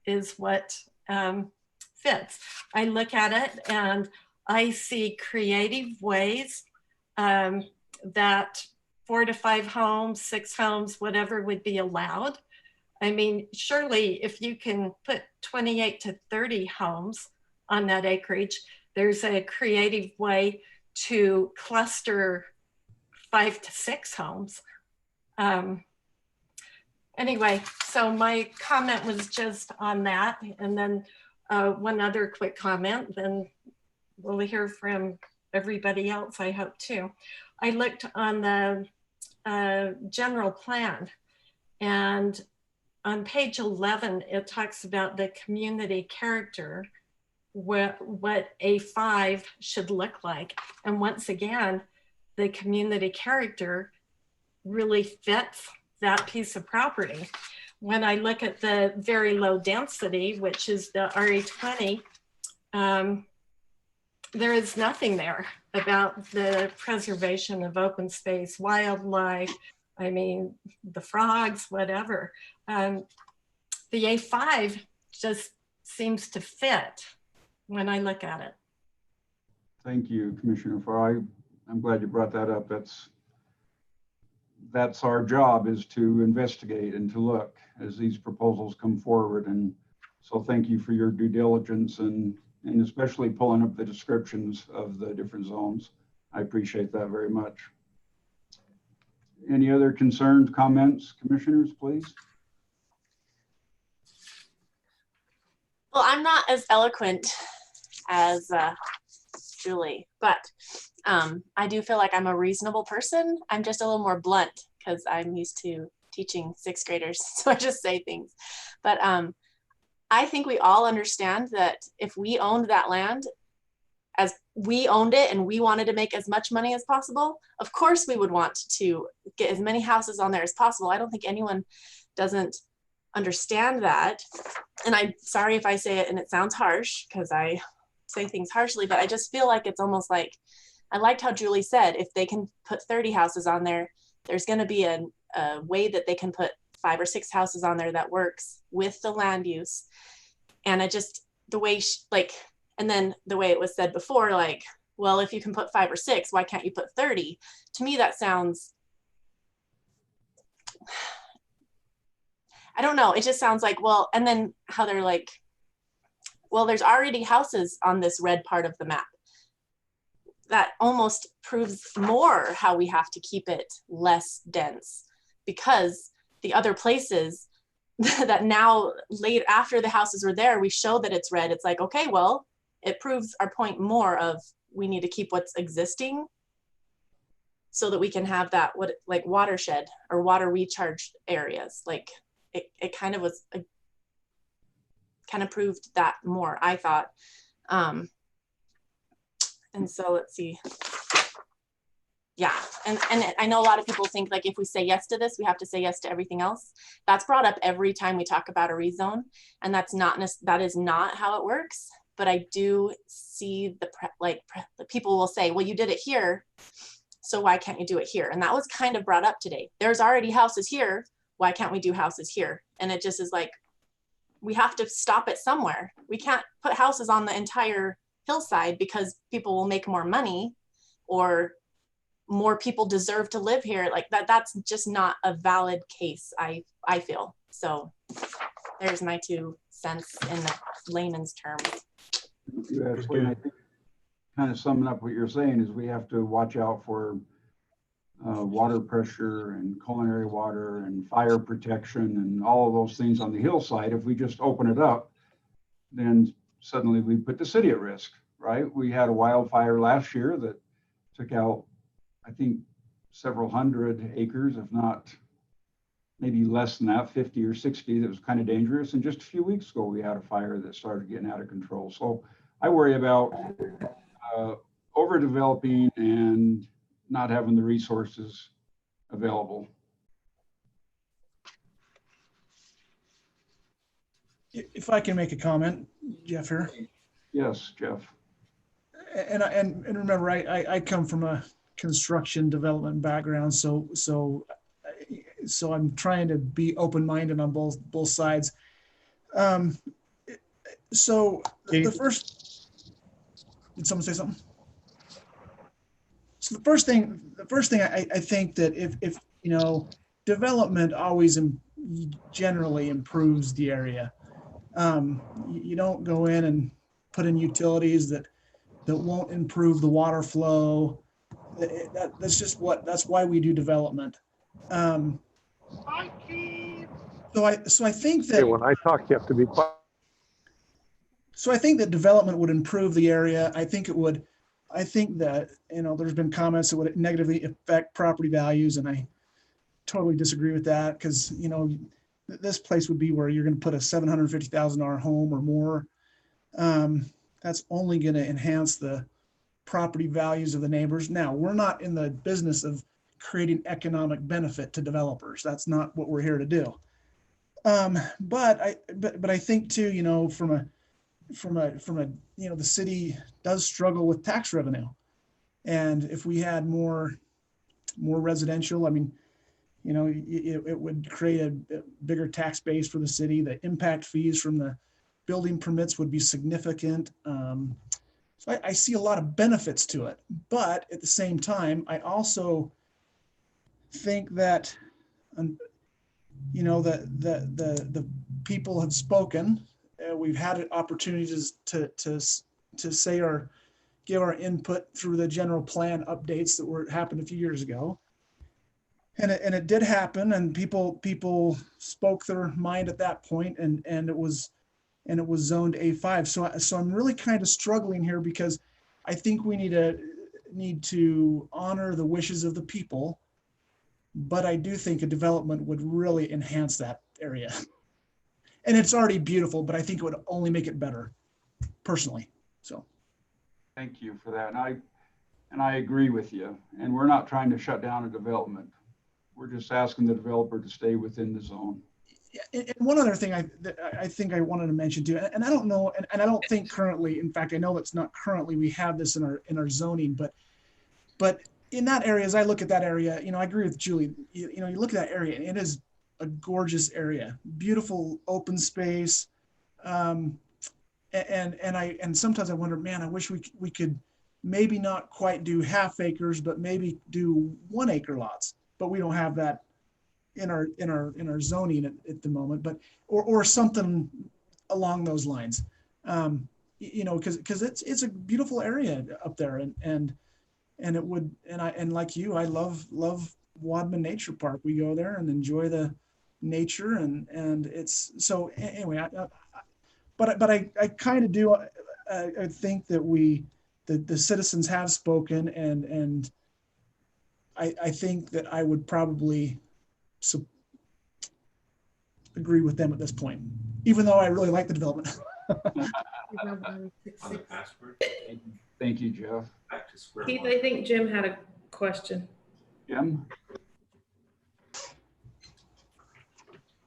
is what fits. I look at it and I see creative ways that 4 to 5 homes, 6 homes, whatever would be allowed. I mean, surely if you can put 28 to 30 homes on that acreage, there's a creative way to cluster 5 to 6 homes. Anyway, so my comment was just on that. And then one other quick comment, then we'll hear from everybody else, I hope too. I looked on the general plan, and on page 11, it talks about the community character, what A5 should look like. And once again, the community character really fits that piece of property. When I look at the very low density, which is the RE20, there is nothing there about the preservation of open space, wildlife, I mean, the frogs, whatever. The A5 just seems to fit when I look at it. Thank you, Commissioner Farr. I'm glad you brought that up. That's our job, is to investigate and to look as these proposals come forward. And so thank you for your due diligence and especially pulling up the descriptions of the different zones. I appreciate that very much. Any other concerns, comments, commissioners, please? Well, I'm not as eloquent as Julie, but I do feel like I'm a reasonable person. I'm just a little more blunt because I'm used to teaching 6th graders, so I just say things. But I think we all understand that if we owned that land, as we owned it and we wanted to make as much money as possible, of course we would want to get as many houses on there as possible. I don't think anyone doesn't understand that. And I'm sorry if I say it and it sounds harsh, because I say things harshly, but I just feel like it's almost like, I liked how Julie said, if they can put 30 houses on there, there's going to be a way that they can put 5 or 6 houses on there that works with the land use. And I just, the way, and then the way it was said before, like, well, if you can put 5 or 6, why can't you put 30? To me, that sounds, I don't know. It just sounds like, well, and then how they're like, well, there's already houses on this red part of the map. That almost proves more how we have to keep it less dense, because the other places that now late after the houses were there, we show that it's red. It's like, okay, well, it proves our point more of we need to keep what's existing so that we can have that, like watershed or water recharge areas. Like it kind of was, kind of proved that more, I thought. And so let's see. Yeah, and I know a lot of people think like if we say yes to this, we have to say yes to everything else. That's brought up every time we talk about a rezone, and that is not how it works. But I do see the people will say, well, you did it here, so why can't you do it here? And that was kind of brought up today. There's already houses here. Why can't we do houses here? And it just is like, we have to stop it somewhere. We can't put houses on the entire hillside because people will make more money or more people deserve to live here. Like that's just not a valid case, I feel. So there's my 2 cents in the layman's terms. You actually, I think, kind of summing up what you're saying is we have to watch out for water pressure and culinary water and fire protection and all of those things on the hillside. If we just open it up, then suddenly we put the city at risk, right? We had a wildfire last year that took out, I think, several hundred acres, if not maybe less than that, 50 or 60, that was kind of dangerous. And just a few weeks ago, we had a fire that started getting out of control. So I worry about overdeveloping and not having the resources available. If I can make a comment, Jeff here. Yes, Jeff. And remember, I come from a construction development background, so I'm trying to be open-minded on both sides. So the first, did someone say something? So the first thing I think that if you know, development always generally improves the area. You don't go in and put in utilities that won't improve the water flow. That's why we do development. So I think that when I talk, you have to be quiet. So I think that development would improve the area. I think it would. I think that, you know, there's been comments that would negatively affect property values, and I totally disagree with that, because, you know, this place would be where you're going to put a $750,000 home or more. That's only going to enhance the property values of the neighbors. Now, we're not in the business of creating economic benefit to developers. That's not what we're here to do. But I think too, you know, from a you know, the city does struggle with tax revenue, and if we had more residential, I mean, you know, it would create a bigger tax base for the city. The impact fees from the building permits would be significant. So I see a lot of benefits to it, but at the same time, I also think that, you know, the people have spoken. We've had opportunities to say or give our input through the general plan updates that happened a few years ago. And it did happen, and people spoke their mind at that point, and it was zoned A5. So I'm really kind of struggling here, because I think we need to honor the wishes of the people, but I do think a development would really enhance that area. And it's already beautiful, but I think it would only make it better, personally. So thank you for that. And I agree with you. And we're not trying to shut down a development. We're just asking the developer to stay within the zone. And one other thing I think I wanted to mention too, and I don't know, and I don't think currently, in fact, I know it's not currently, we have this in our zoning, but in that area, as I look at that area, you know, I agree with Julie, you know, you look at that area and it is a gorgeous area, beautiful open space. And sometimes I wonder, man, I wish we could maybe not quite do half acres, but maybe do 1 acre lots, but we don't have that in our zoning at the moment, but, or something along those lines. You know, cause it's a beautiful area up there, and it would, and like you, I love Wadman Nature Park. We go there and enjoy the nature, and it's, so anyway, but I kind of do, I think that the citizens have spoken, and I think that I would probably agree with them at this point, even though I really like the development. Thank you, Jeff. Keith, I think Jim had a question. Jim?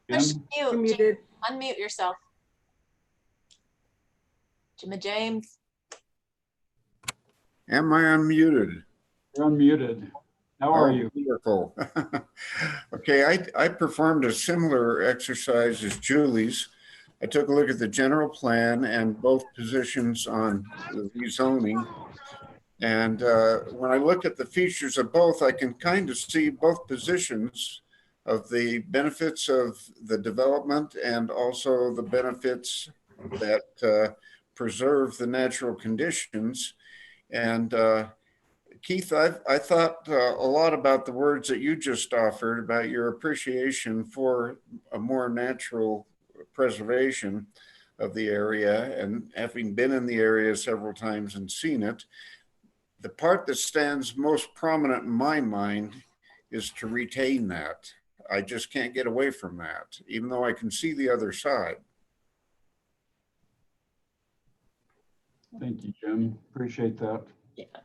Push mute. Jim, unmute yourself. Jimmy James. Am I unmuted? You're unmuted. How are you? Wonderful. Okay, I performed a similar exercise as Julie's. I took a look at the general plan and both positions on the rezoning. And when I look at the features of both, I can kind of see both positions of the benefits of the development and also the benefits that preserve the natural conditions. And Keith, I thought a lot about the words that you just offered about your appreciation for a more natural preservation of the area, and having been in the area several times and seen it, the part that stands most prominent in my mind is to retain that. I just can't get away from that, even though I can see the other side. Thank you, Jim. Appreciate that.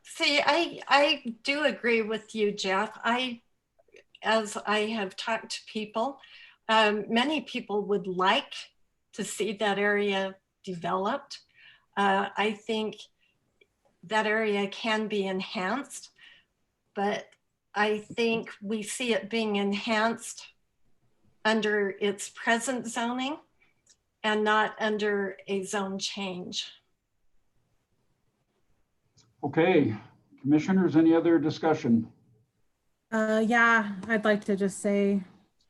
See, I do agree with you, Jeff. As I have talked to people, many people would like to see that area developed. I think that area can be enhanced, but I think we see it being enhanced under its present zoning and not under a zone change. Okay, commissioners, any other discussion? Yeah, I'd like to just say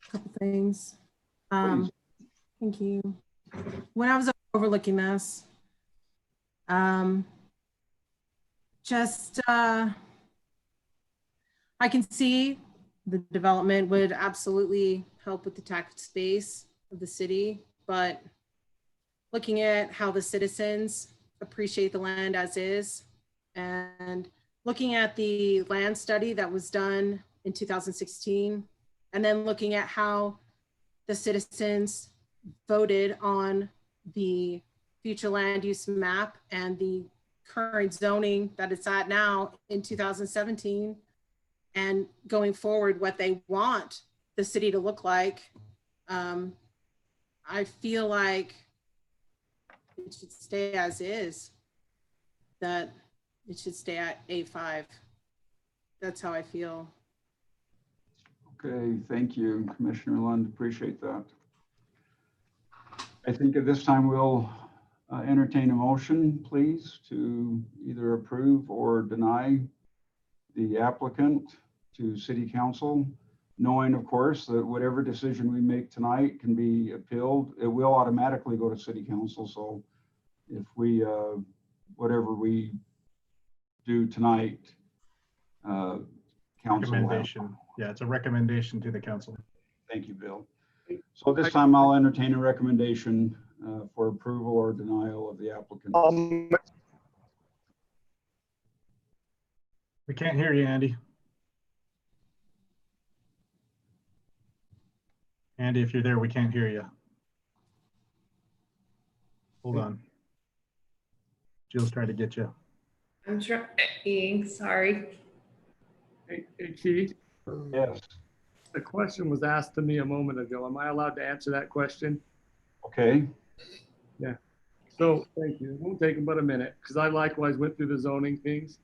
a couple things. Please. Thank you. When I was overlooking this, I can see the development would absolutely help with the tax base of the city, but looking at how the citizens appreciate the land as is, and looking at the land study that was done in 2016, and then looking at how the citizens voted on the future land use map and the current zoning that it's at now in 2017, and going forward what they want the city to look like, I feel like it should stay as is, that it should stay at A5. That's how I feel. Okay, thank you, Commissioner Lund. Appreciate that. I think at this time we'll entertain a motion, please, to either approve or deny the applicant to City Council, knowing, of course, that whatever decision we make tonight can be appealed. It will automatically go to City Council. So if we, whatever we do tonight, council recommendation. Yeah, it's a recommendation to the council. Thank you, Bill. So this time I'll entertain a recommendation for approval or denial of the applicant. We can't hear you, Andy. Andy, if you're there, we can't hear you. Hold on. Jill's trying to get you. I'm trying, sorry. Hey, Keith? Yes. The question was asked to me a moment ago. Am I allowed to answer that question? Okay. Yeah. So thank you. It won't take but a minute because I likewise went through the zoning things.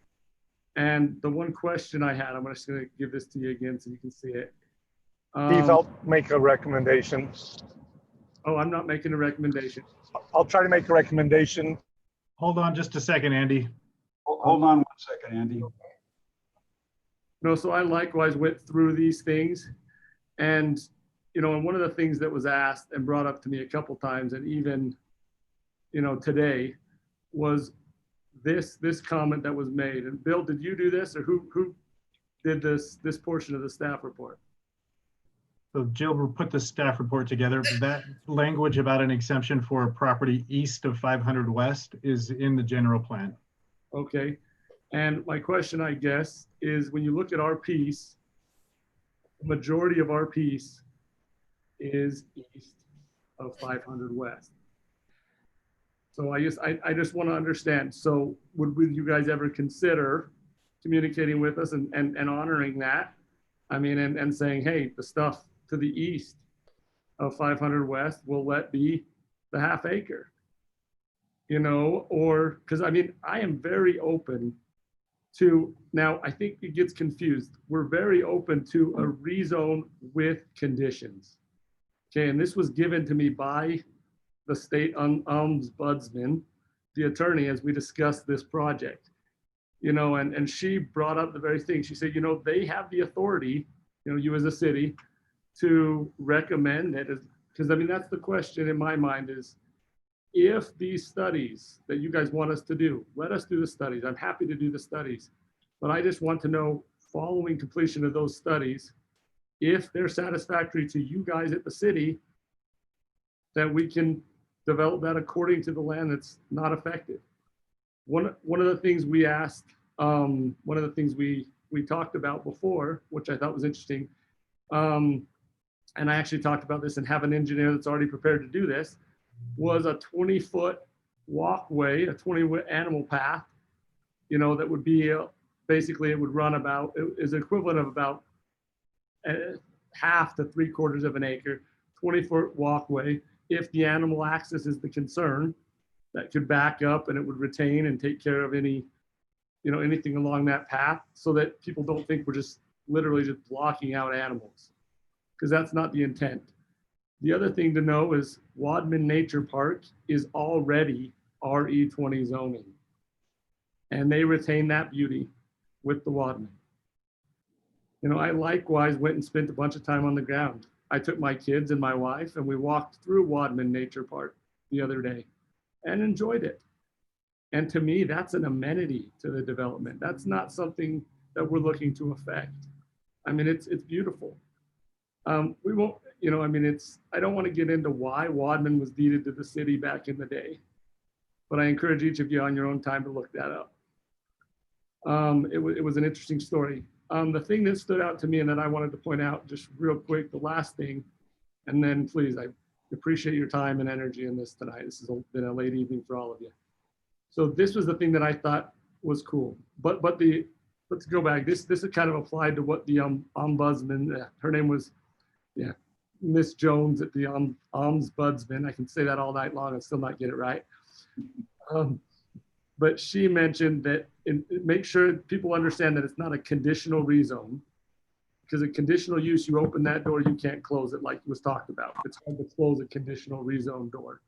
And the one question I had, I'm just going to give this to you again so you can see it. Keith, I'll make a recommendation. Oh, I'm not making a recommendation. I'll try to make a recommendation. Hold on just a second, Andy. Hold on 1 second, Andy. No, so I likewise went through these things, and and one of the things that was asked and brought up to me a couple times, and even today, was this comment that was made. And Bill, did you do this, or who did this portion of the staff report? So Jill will put the staff report together. That language about an exemption for a property east of 500 West is in the general plan. Okay. And my question, I guess, is when you look at our piece, the majority of our piece is east of 500 West. So I just want to understand. So would you guys ever consider communicating with us and honoring that? I mean, and saying, hey, the stuff to the east of 500 West will let be the half acre, or because I mean, I am very open to, now I think it gets confused. We're very open to a rezone with conditions. Okay, and this was given to me by the state ombudsman, the attorney, as we discussed this project, and she brought up the very thing. She said, they have the authority, you as a city, to recommend it, because I mean, that's the question in my mind is, if these studies that you guys want us to do, let us do the studies. I'm happy to do the studies, but I just want to know, following completion of those studies, if they're satisfactory to you guys at the city, that we can develop that according to the land that's not affected. One of the things we asked, one of the things we talked about before, which I thought was interesting, and I actually talked about this and have an engineer that's already prepared to do this, was a 20-foot walkway, a 20-foot animal path, you know, that would be basically, it would run about, it is equivalent of about half to 3/4 of an acre, 20-foot walkway. If the animal access is the concern, that could back up and it would retain and take care of any, you know, anything along that path, so that people don't think we're just literally just blocking out animals, because that's not the intent. The other thing to know is Wadman Nature Park is already RE20 zoning, and they retain that beauty with the Wadman. You know, I likewise went and spent a bunch of time on the ground. I took my kids and my wife and we walked through Wadman Nature Park the other day and enjoyed it. And to me, that's an amenity to the development. That's not something that we're looking to affect. I mean, it's beautiful. We won't, you know, I mean, I don't want to get into why Wadman was deeded to the city back in the day, but I encourage each of you on your own time to look that up. It was an interesting story. The thing that stood out to me and that I wanted to point out just real quick, the last thing, and then please, I appreciate your time and energy in this tonight. This has been a late evening for all of you. So this was the thing that I thought was cool. But let's go back. This is kind of applied to what the ombudsman, her name was, yeah, Miss Jones at the ombudsman. I can say that all night long and still not get it right. But she mentioned that make sure people understand that it's not a conditional rezone, because a conditional use, you open that door, you can't close it like was talked about. It's hard to close a conditional rezone door.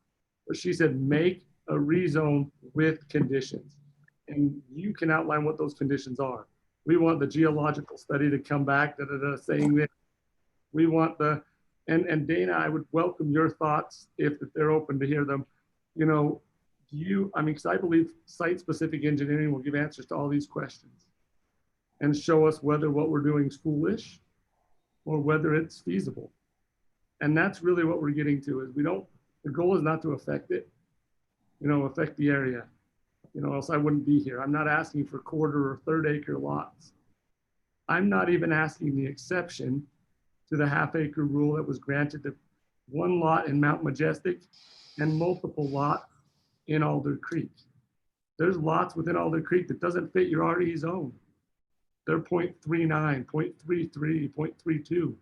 But she said, make a rezone with conditions. And you can outline what those conditions are. We want the geological study to come back, saying that we want and Dana, I would welcome your thoughts if they're open to hear them. You know, I mean, because I believe site-specific engineering will give answers to all these questions and show us whether what we're doing is foolish or whether it's feasible. And that's really what we're getting to, is the goal is not to affect it, you know, affect the area, you know, else I wouldn't be here. I'm not asking for 1/4 or 1/3 acre lots. I'm not even asking the exception to the half-acre rule that was granted to one lot in Mount Majestic and multiple lots in Alder Creek. There's lots within Alder Creek that doesn't fit your RE zone. They're 0.39, 0.33, 0.32.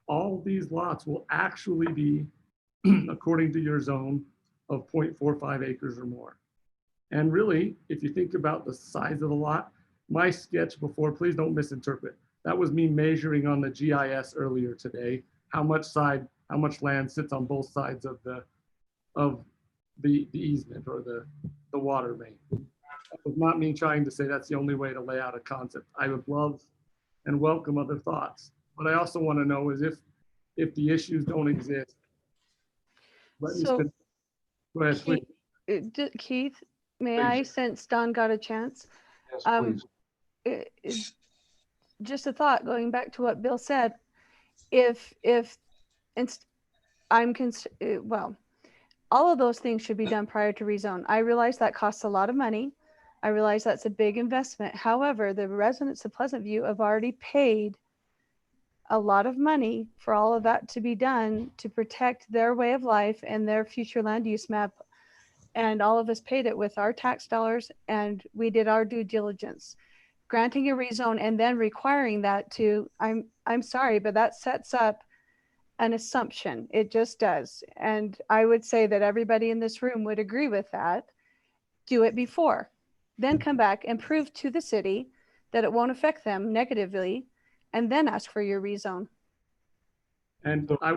All these lots will actually be, according to your zone, of 0.45 acres or more. And really, if you think about the size of the lot, my sketch before, please don't misinterpret. That was me measuring on the GIS earlier today, how much land sits on both sides of the easement or the water main. That was not me trying to say that's the only way to lay out a concept. I would love and welcome other thoughts, but I also want to know is if the issues don't exist. Let me So, go ahead, please. Keith, may I, since Don got a chance? Yes, please. Just a thought, going back to what Bill said, well, all of those things should be done prior to rezone. I realize that costs a lot of money. I realize that's a big investment. However, the residents of Pleasant View have already paid a lot of money for all of that to be done to protect their way of life and their future land use map. And all of us paid it with our tax dollars, and we did our due diligence. Granting a rezone and then requiring that I'm sorry, but that sets up an assumption. It just does. And I would say that everybody in this room would agree with that. Do it before, then come back and prove to the city that it won't affect them negatively, and then ask for your rezone. And I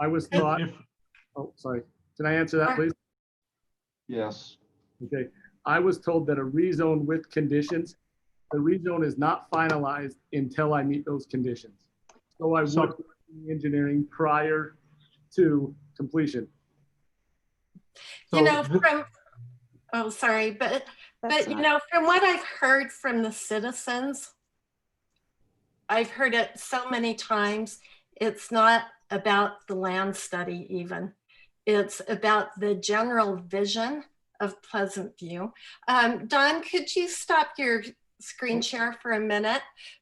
was taught, oh, sorry. Can I answer that, please? Yes. Okay. I was told that a rezone with conditions, the rezone is not finalized until I meet those conditions. So I worked with the engineering prior to completion. You know, oh, sorry, but you know, from what I've heard from the citizens, I've heard it so many times, it's not about the land study even. It's about the general vision of Pleasant View. Don, could you stop your screen share for a minute?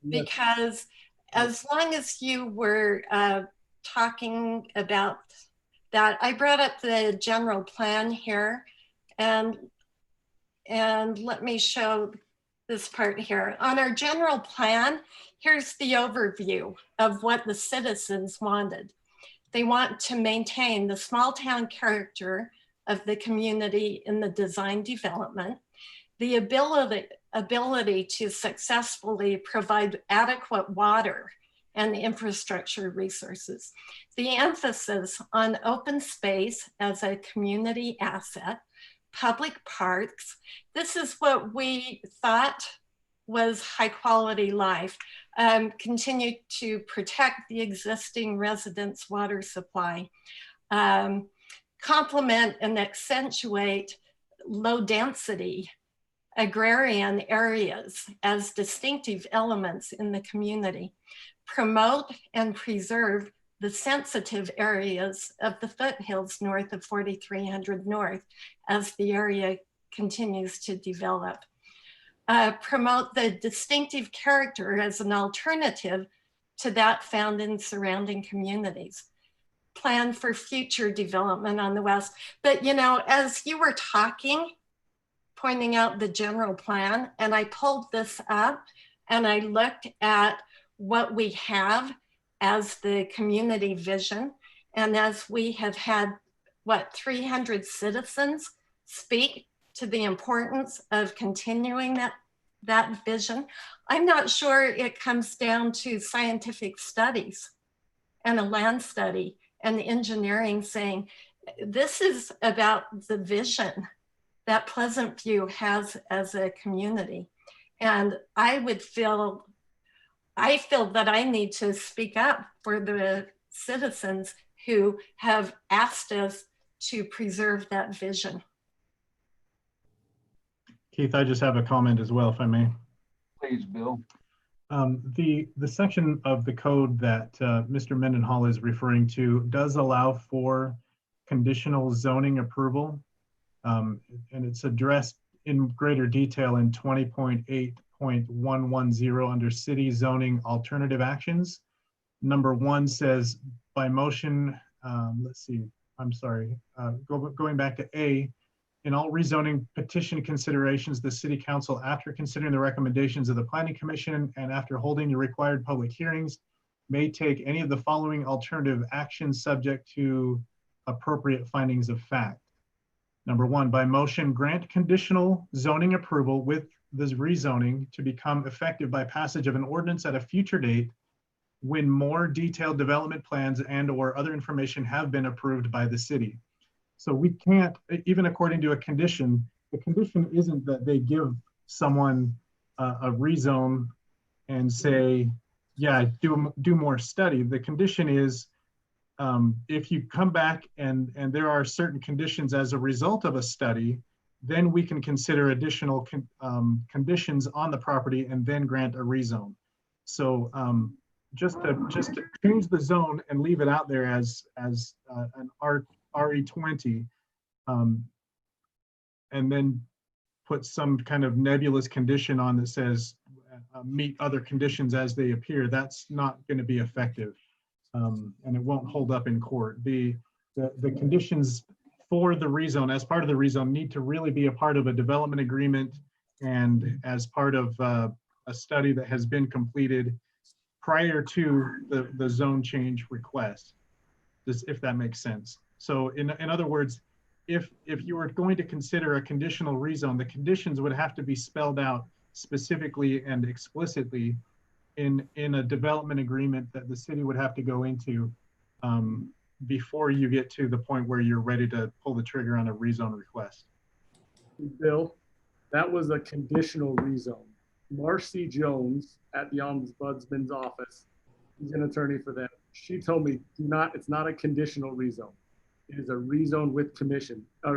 Because as long as you were talking about that, I brought up the general plan here, and let me show this part here. On our general plan, here's the overview of what the citizens wanted. They want to maintain the small town character of the community in the design development, the ability to successfully provide adequate water and infrastructure resources, the emphasis on open space as a community asset, public parks. This is what we thought was high quality life. Continue to protect the existing residents' water supply, complement and accentuate low density agrarian areas as distinctive elements in the community, promote and preserve the sensitive areas of the foothills north of 4300 North as the area continues to develop. Promote the distinctive character as an alternative to that found in surrounding communities. Plan for future development on the west. But you know, as you were talking, pointing out the general plan, and I pulled this up and I looked at what we have as the community vision. And as we have had, what, 300 citizens speak to the importance of continuing that vision, I'm not sure it comes down to scientific studies and a land study and engineering saying, this is about the vision that Pleasant View has as a community. And I feel that I need to speak up for the citizens who have asked us to preserve that vision. Keith, I just have a comment as well, if I may. Please, Bill. The section of the code that Mr. Mendenhall is referring to does allow for conditional zoning approval, and it's addressed in greater detail in 20.8.110 under city zoning alternative actions. Number 1 says by motion, let's see, I'm sorry, going back to A, in all rezoning petition considerations, the City Council, after considering the recommendations of the Planning Commission and after holding the required public hearings, may take any of the following alternative actions subject to appropriate findings of fact. Number 1, by motion, grant conditional zoning approval with this rezoning to become effective by passage of an ordinance at a future date when more detailed development plans and or other information have been approved by the city. So we can't, even according to a condition, the condition isn't that they give someone a rezone and say, yeah, do more study. The condition is if you come back and there are certain conditions as a result of a study, then we can consider additional conditions on the property and then grant a rezone. So just to change the zone and leave it out there as an RE20, and then put some kind of nebulous condition on that says meet other conditions as they appear, that's not going to be effective, and it won't hold up in court. The conditions for the rezone, as part of the rezone, need to really be a part of a development agreement and as part of a study that has been completed prior to the zone change request, if that makes sense. So in other words, if you were going to consider a conditional rezone, the conditions would have to be spelled out specifically and explicitly in a development agreement that the city would have to go into before you get to the point where you're ready to pull the trigger on a rezone request. Bill, that was a conditional rezone. Marcy Jones at the Ombudsman's office She's an attorney for them. She told me, it's not a conditional rezone. It is a rezone with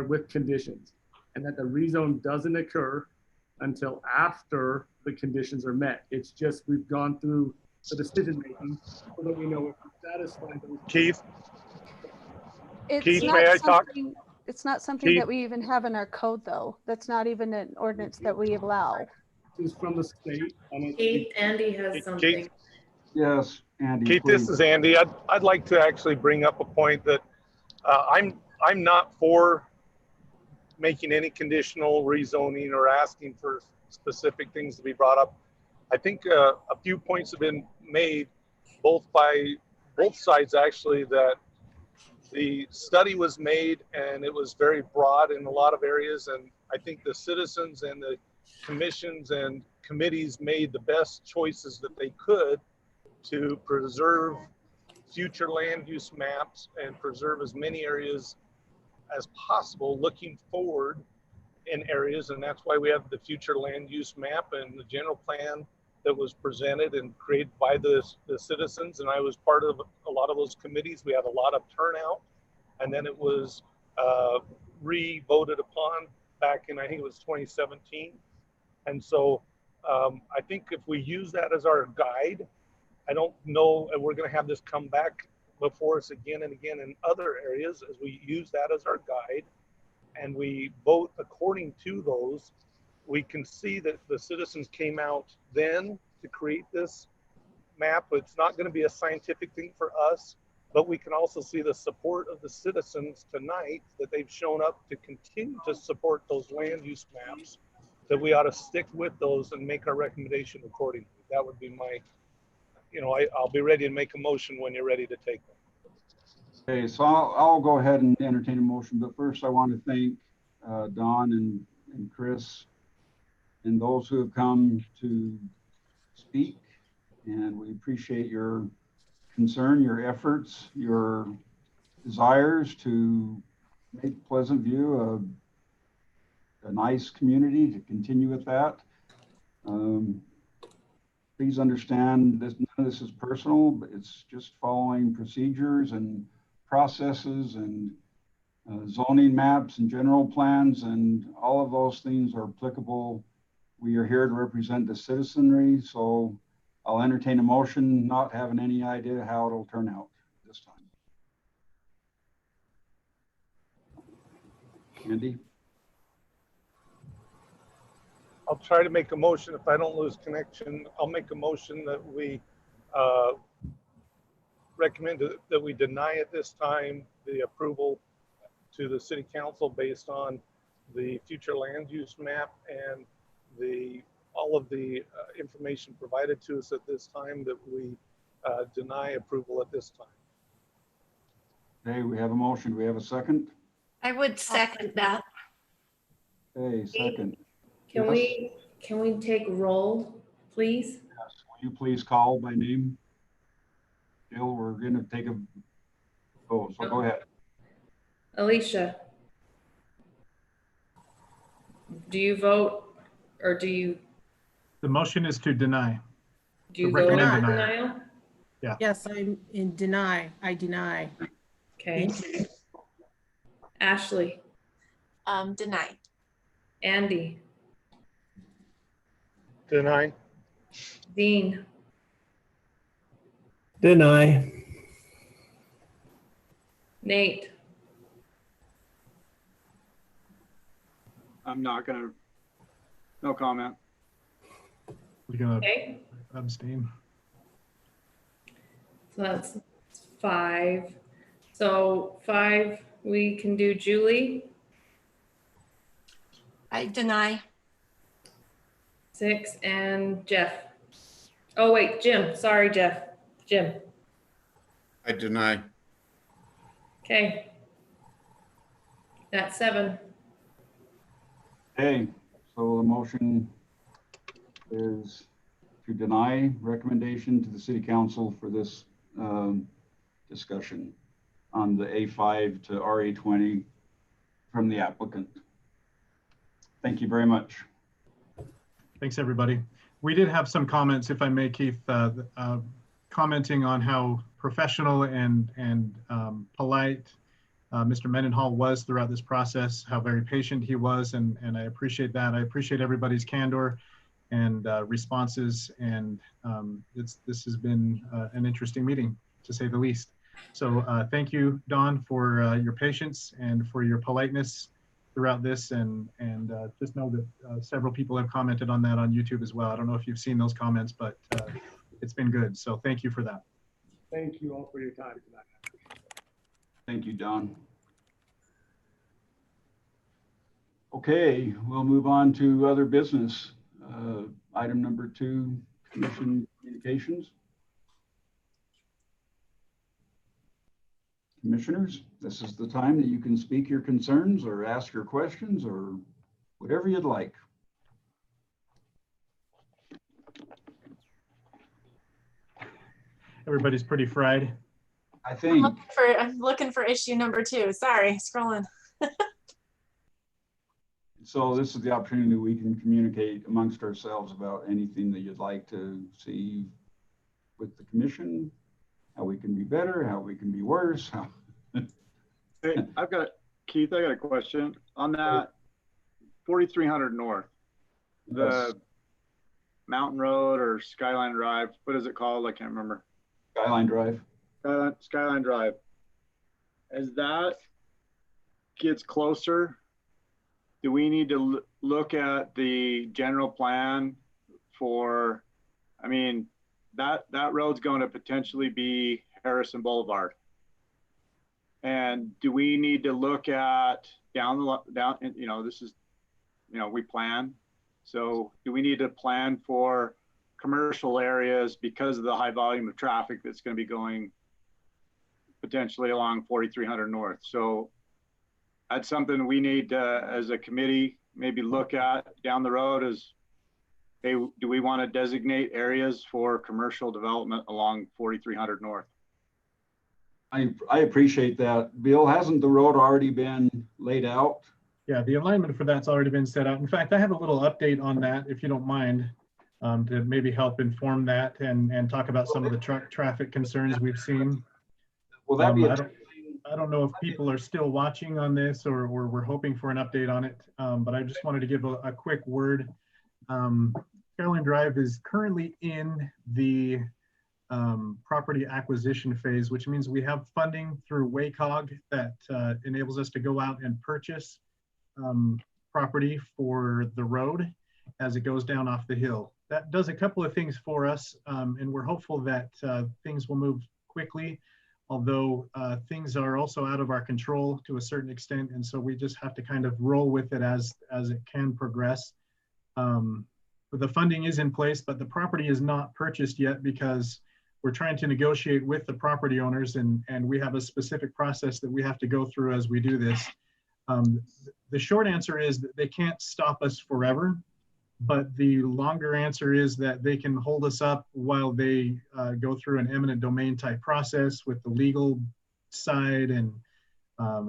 with conditions, and that the rezone doesn't occur until after the conditions are met. It's just, we've gone through the decision making so that we know if we're satisfied. Keith, It's may I talk? It's not something Keith? that we even have in our code, though. That's not even an ordinance that we allow. This is from the state. Keith, Andy has something. Yes, Andy, Keith, please. this is Andy. I'd like to actually bring up a point that I'm not for making any conditional rezoning or asking for specific things to be brought up. I think a few points have been made, both sides actually, that the study was made and it was very broad in a lot of areas. And I think the citizens and the commissions and committees made the best choices that they could to preserve future land use maps and preserve as many areas as possible looking forward in areas. And that's why we have the future land use map and the general plan that was presented and created by the citizens. And I was part of a lot of those committees. We had a lot of turnout, and then it was re-voted upon back in, I think it was 2017. And so I think if we use that as our guide, I don't know, and we're going to have this come back before us again and again in other areas, as we use that as our guide and we vote according to those, we can see that the citizens came out then to create this map. It's not going to be a scientific thing for us, but we can also see the support of the citizens tonight, that they've shown up to continue to support those land use maps, that we ought to stick with those and make our recommendation accordingly. That would be my, I'll be ready to make a motion when you're ready to take them. Okay, so I'll go ahead and entertain a motion, but first I want to thank Don and Chris and those who have come to speak, and we appreciate your concern, your efforts, your desires to make Pleasant View a nice community, to continue with that. Please understand this, none of this is personal, but it's just following procedures and processes and zoning maps and general plans, and all of those things are applicable. We are here to represent the citizenry, so I'll entertain a motion, not having any idea how it'll turn out this time. Andy? I'll try to make a motion. If I don't lose connection, I'll make a motion that we recommend that we deny at this time the approval to the city council based on the future land use map and all of the information provided to us at this time, that we deny approval at this time. Okay, we have a motion. Do we have a second? I would second that. Okay, second. Can Yes. can we take roll, please? Yes. Will you please call by name? Jill, we're going to take a vote, so go ahead. Alicia? Do you vote, or do you The motion is to deny. vote recommend on denial. denial? Yeah. Yes, I'm in deny. I deny. Okay. Ashley? Deny. Andy? Deny. Dean? Deny. Nate? I'm not gonna, no comment. We're gonna Okay, abstain. so that's 5. So 5, we can do Julie. I deny. 6 and Jeff. Oh, wait, Jim. Sorry, Jeff. Jim. I deny. Okay. That's 7. Okay, so the motion is to deny recommendation to the city council for this discussion on the A5 to RA20 from the applicant. Thank you very much. Thanks, everybody. We did have some comments, if I may, Keith, commenting on how professional and polite Mr. Mendenhall was throughout this process, how very patient he was, and I appreciate that. I appreciate everybody's candor and responses, and this has been an interesting meeting, to say the least. So thank you, Dawn, for your patience and for your politeness throughout this, and just know that several people have commented on that on YouTube as well. I don't know if you've seen those comments, but it's been good. So thank you for that. Thank you all for your time tonight. Thank you, Don. Okay, we'll move on to other business. Item number 2, commission communications. Commissioners, this is the time that you can speak your concerns or ask your questions or whatever you'd like. Everybody's pretty fried. I think. I'm looking for issue number 2. Sorry, scrolling. So this is the opportunity we can communicate amongst ourselves about anything that you'd like to see with the commission, how we can be better, how we can be worse. Hey, Keith, I got a question on that 4300 North, the Mountain Road or Skyline Drive. What is it called? I can't remember. Skyline Drive. Skyline Drive. As that gets closer, do we need to look at the general plan for, I mean, that road's going to potentially be Harrison Boulevard. And do we need to look at this is, we plan. So do we need to plan for commercial areas because of the high volume of traffic that's going to be going potentially along 4300 North? So that's something we need to, as a committee, maybe look at down the road as, hey, do we want to designate areas for commercial development along 4300 North? I appreciate that. Bill, hasn't the road already been laid out? Yeah, the alignment for that's already been set out. In fact, I have a little update on that, if you don't mind, to maybe help inform that and talk about some of the traffic concerns we've seen. Will that be I don't know if people are still watching on this or we're hoping for an update on it, but I just wanted to give a quick word. Skyline Drive is currently in the property acquisition phase, which means we have funding through WACOG that enables us to go out and purchase property for the road as it goes down off the hill. That does a couple of things for us, and we're hopeful that things will move quickly, although things are also out of our control to a certain extent, and so we just have to kind of roll with it as it can progress. The funding is in place, but the property is not purchased yet because we're trying to negotiate with the property owners, and we have a specific process that we have to go through as we do this. The short answer is that they can't stop us forever, but the longer answer is that they can hold us up while they go through an eminent domain type process with the legal side, and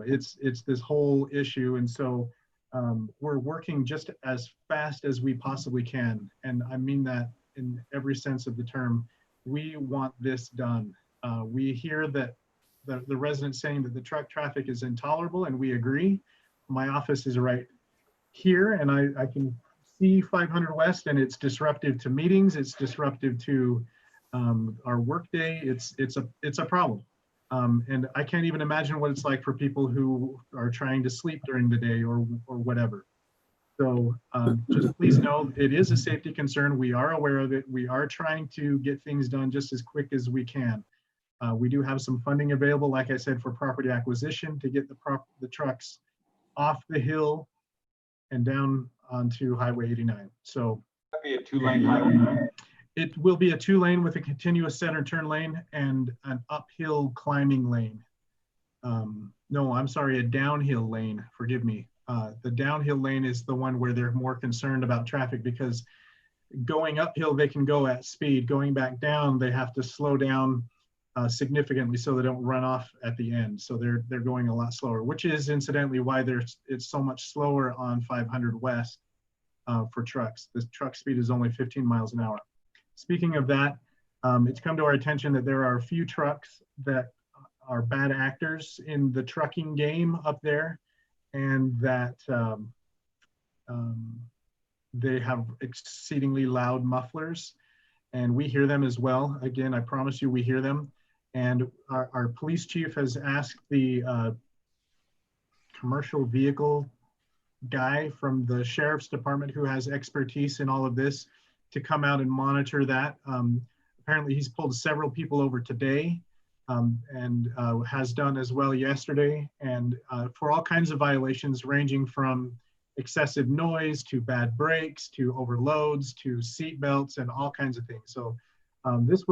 it's this whole issue. And so we're working just as fast as we possibly can, and I mean that in every sense of the term. We want this done. We hear that the residents saying that the truck traffic is intolerable, and we agree. My office is right here, and I can see 500 West, and it's disruptive to meetings. It's disruptive to our workday. It's a problem, and I can't even imagine what it's like for people who are trying to sleep during the day or whatever. So just please know it is a safety concern. We are aware of it. We are trying to get things done just as quick as we can. We do have some funding available, like I said, for property acquisition to get the trucks off the hill and down onto Highway 89. So that'd be a 2-lane highway. It will be a 2-lane with a continuous center turn lane and an uphill climbing lane. No, I'm sorry, a downhill lane, forgive me. The downhill lane is the one where they're more concerned about traffic, because going uphill, they can go at speed. Going back down, they have to slow down significantly so they don't run off at the end. So they're going a lot slower, which is incidentally why it's so much slower on 500 West for trucks. The truck speed is only 15 miles an hour. Speaking of that, It's come to our attention that there are a few trucks that are bad actors in the trucking game up there, and that they have exceedingly loud mufflers, and we hear them as well. Again, I promise you, we hear them. And our police chief has asked the commercial vehicle guy from the sheriff's department, who has expertise in all of this, to come out and monitor that. Apparently he's pulled several people over today, and has done as well yesterday, and for all kinds of violations ranging from excessive noise to bad brakes to overloads to seat belts and all kinds of things. So this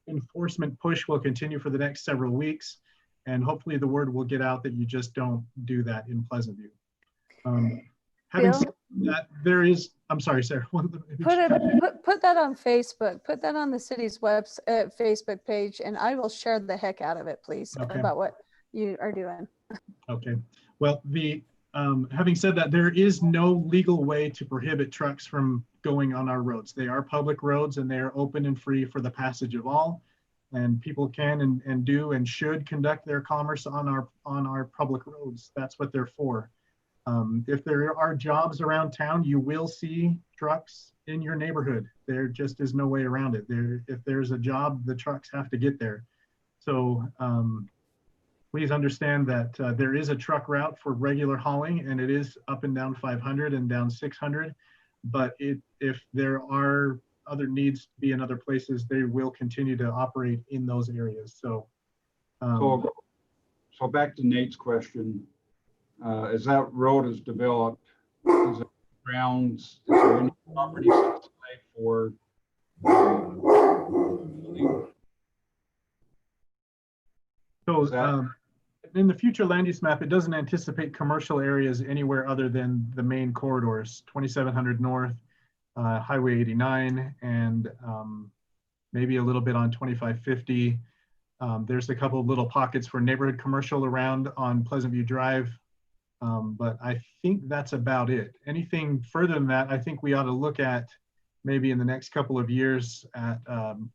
enforcement push will continue for the next several weeks, and hopefully the word will get out that you just don't do that in Pleasant View. Having said that, there is, I'm sorry, Sarah. Put that on Facebook. Put that on the city's Facebook page, and I will share the heck out of it, please, about what you are doing. Okay. Well, having said that, there is no legal way to prohibit trucks from going on our roads. They are public roads, and they are open and free for the passage of all. And people can and do and should conduct their commerce on our public roads. That's what they're for. If there are jobs around town, you will see trucks in your neighborhood. There just is no way around it. If there's a job, the trucks have to get there. So please understand that there is a truck route for regular hauling, and it is up and down 500 and down 600. But if there are other needs to be in other places, they will continue to operate in those areas. So back to Nate's question. As that road is developed, is there grounds, is there any property set aside for so in the future land use map, it doesn't anticipate commercial areas anywhere other than the main corridors, 2700 North, Highway 89, and maybe a little bit on 2550. There's a couple of little pockets for neighborhood commercial around on Pleasant View Drive. But I think that's about it. Anything further than that, I think we ought to look at maybe in the next couple of years at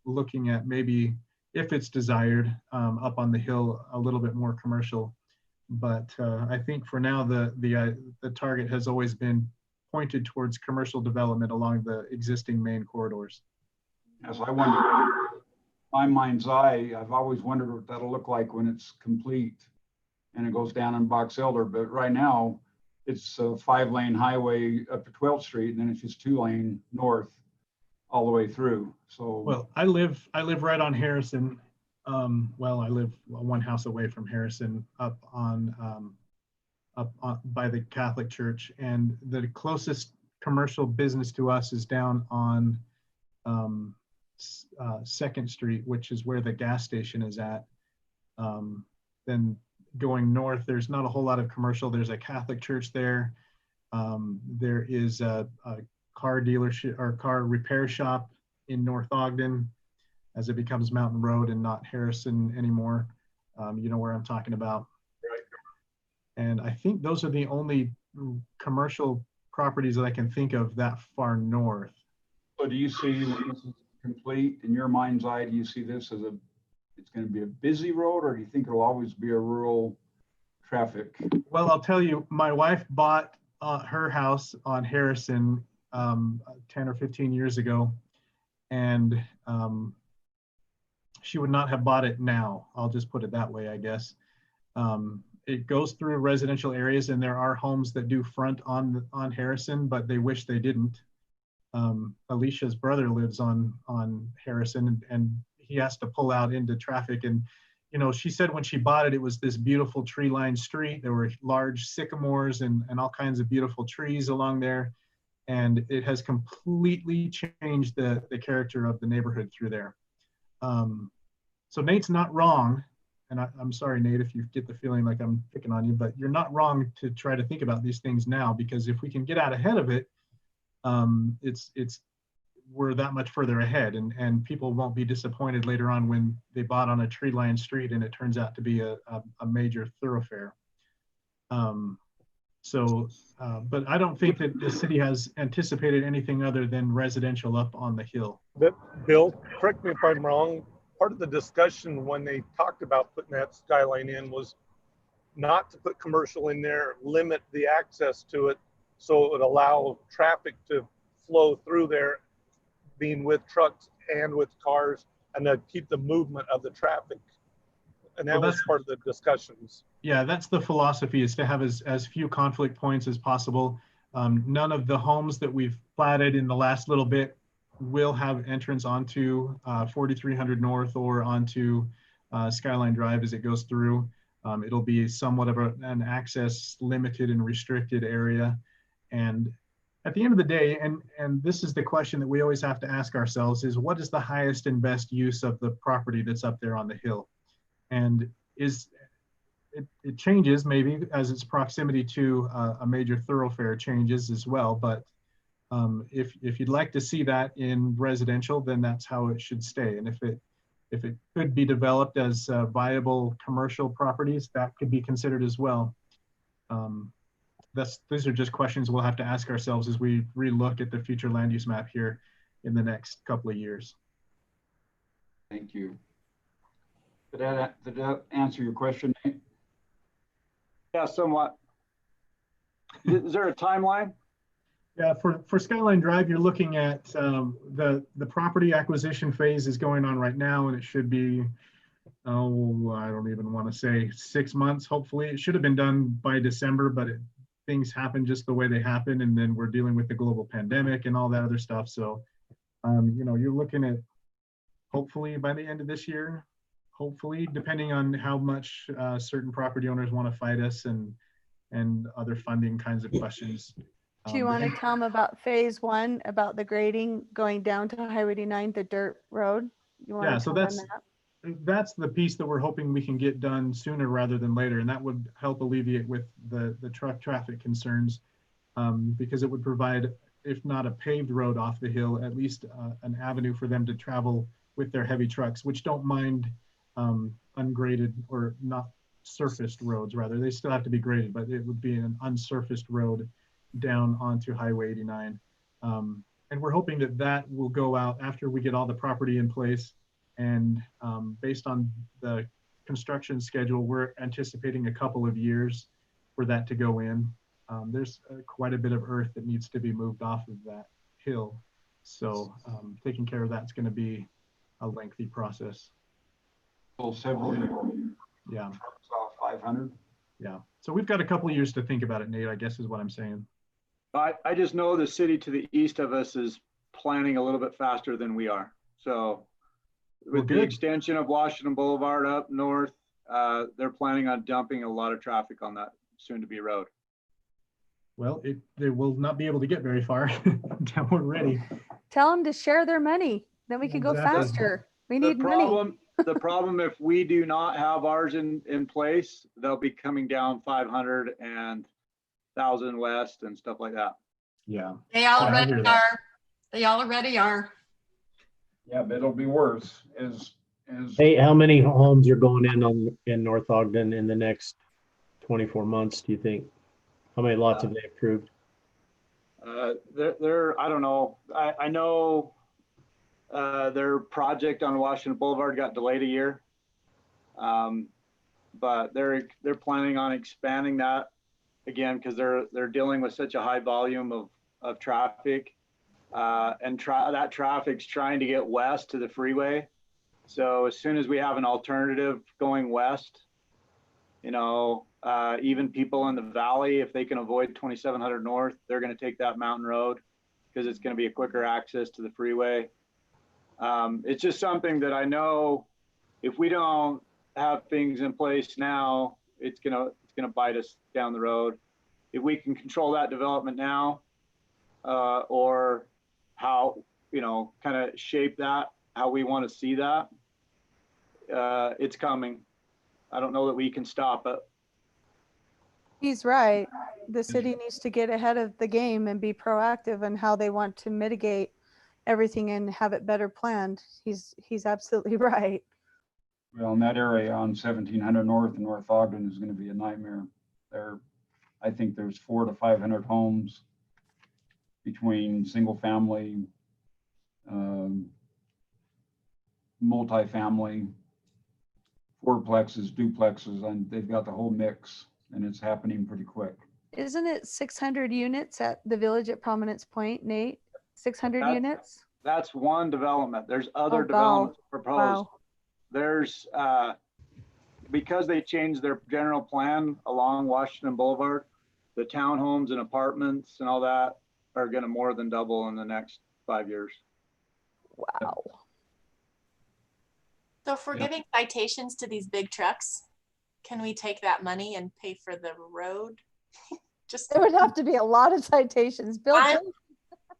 looking at maybe, if it's desired, up on the hill a little bit more commercial. But I think for now the target has always been pointed towards commercial development along the existing main corridors. As I wonder, my mind's eye, I've always wondered what that'll look like when it's complete and it goes down in Box Elder. But right now it's a 5-lane highway up to 12th Street, and then it's just 2-lane north all the way through. So well, I live right on Harrison. Well, I live one house away from Harrison, up by the Catholic Church, and the closest commercial business to us is down on 2nd Street, which is where the gas station is at. Then going north, there's not a whole lot of commercial. There's a Catholic church there. There is a car dealership or car repair shop in North Ogden as it becomes Mountain Road and not Harrison anymore. You know where I'm talking about. Right. And I think those are the only commercial properties that I can think of that far north. So do you see, when this is complete, in your mind's eye, do you see this as it's going to be a busy road, or do you think it'll always be a rural traffic? Well, I'll tell you, my wife bought her house on Harrison 10 or 15 years ago, and she would not have bought it now. I'll just put it that way, I guess. It goes through residential areas, and there are homes that do front on Harrison, but they wish they didn't. Alicia's brother lives on Harrison, and he has to pull out into traffic. And, you know, she said when she bought it, it was this beautiful tree-lined street. There were large sycamores and all kinds of beautiful trees along there. And it has completely changed the character of the neighborhood through there. So Nate's not wrong. And I'm sorry, Nate, if you get the feeling like I'm picking on you, but you're not wrong to try to think about these things now, because if we can get out ahead of it, we're that much further ahead, and people won't be disappointed later on when they bought on a tree-lined street and it turns out to be a major thoroughfare. So, but I don't think that the city has anticipated anything other than residential up on the hill. But Bill, correct me if I'm wrong, part of the discussion when they talked about putting that skyline in was not to put commercial in there, limit the access to it, so it would allow traffic to flow through there, being with trucks and with cars, and to keep the movement of the traffic. And that was part of the discussions. Yeah, that's the philosophy, is to have as few conflict points as possible. None of the homes that we've platted in the last little bit will have entrance onto 4300 North or onto Skyline Drive as it goes through. It'll be somewhat of an access limited and restricted area. And at the end of the day, and this is the question that we always have to ask ourselves, is what is the highest and best use of the property that's up there on the hill? And it changes maybe as its proximity to a major thoroughfare changes as well. But if you'd like to see that in residential, then that's how it should stay. And if it could be developed as viable commercial properties, that could be considered as well. These are just questions we'll have to ask ourselves as we relook at the future land use map here in the next couple of years. Thank you. Did that answer your question, Nate? Yeah, somewhat. Is there a timeline? Yeah, for Skyline Drive, you're looking at the property acquisition phase is going on right now, and it should be, I don't even want to say 6 months. Hopefully, it should have been done by December, but things happen just the way they happen, and then we're dealing with the global pandemic and all that other stuff. So, you're looking at hopefully by the end of this year. Hopefully, depending on how much certain property owners want to fight us and other funding kinds of questions. Do you want to tell them about phase 1, about the grading going down to Highway 89, the dirt road? Yeah, so that's the piece that we're hoping we can get done sooner rather than later, and that would help alleviate with the truck traffic concerns, because it would provide, if not a paved road off the hill, at least an avenue for them to travel with their heavy trucks, which don't mind ungraded or not surfaced roads. Rather, they still have to be graded, but it would be an unsurfaced road down onto Highway 89. And we're hoping that that will go out after we get all the property in place. And based on the construction schedule, we're anticipating a couple of years for that to go in. There's quite a bit of earth that needs to be moved off of that hill. So taking care of that's going to be a lengthy process. Well, several years. Yeah. Trucks off 500. Yeah. So we've got a couple of years to think about it, Nate, I guess is what I'm saying. I just know the city to the east of us is planning a little bit faster than we are. So with the extension of Washington Boulevard up north, they're planning on dumping a lot of traffic on that soon-to-be road. Well, they will not be able to get very far until we're ready. Tell them to share their money. Then we can go faster. We need money. The problem, if we do not have ours in place, they'll be coming down 500 and 1,000 West and stuff like that. Yeah. They already are. They already are. Yeah, but it'll be worse. Hey, how many homes are going in North Ogden in the next 24 months, do you think? How many lots have they approved? I don't know. I know their project on Washington Boulevard got delayed a year. But they're planning on expanding that again, because they're dealing with such a high volume of traffic. That traffic's trying to get west to the freeway. So as soon as we have an alternative going west, even people in the valley, if they can avoid 2700 North, they're going to take that mountain road because it's going to be a quicker access to the freeway. It's just something that I know if we don't have things in place now, it's gonna bite us down the road. If we can control that development now, or how, kind of shape that, how we want to see that, it's coming. I don't know that we can stop it. He's right. The city needs to get ahead of the game and be proactive in how they want to mitigate everything and have it better planned. He's absolutely right. Well, in that area on 1700 North and North Ogden is going to be a nightmare. I think there's 400 to 500 homes between single family, multifamily, fourplexes, duplexes, and they've got the whole mix, and it's happening pretty quick. Isn't it 600 units at the Village at Prominence Point, Nate? 600 That's- units? That's one development. There's other Oh, wow. developments proposed. Wow. There's, because they changed their general plan along Washington Boulevard, the townhomes and apartments and all that are gonna more than double in the next 5 years. Wow. So if we're Yeah. giving citations to these big trucks, can we take that money and pay for the road? Just There would have to be a lot of citations. Bill,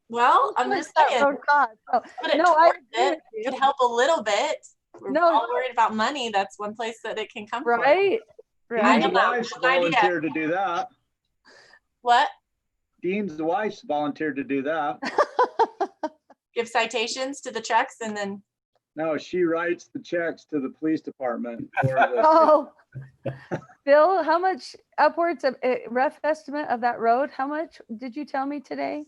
well, I'm how just much that saying, road cost? Oh, put it no, I towards it. It could help a little bit. We're No. all worried about money. That's one place that it can come right, I right. don't Dean's know. wife's Good idea. volunteered to do that. from. What? Dean's wife's volunteered to do that. Give citations to the trucks and then, No, she writes the checks to the police department. For the, Oh, Bill, how much upwards of a rough estimate of that road? How much did you tell me today?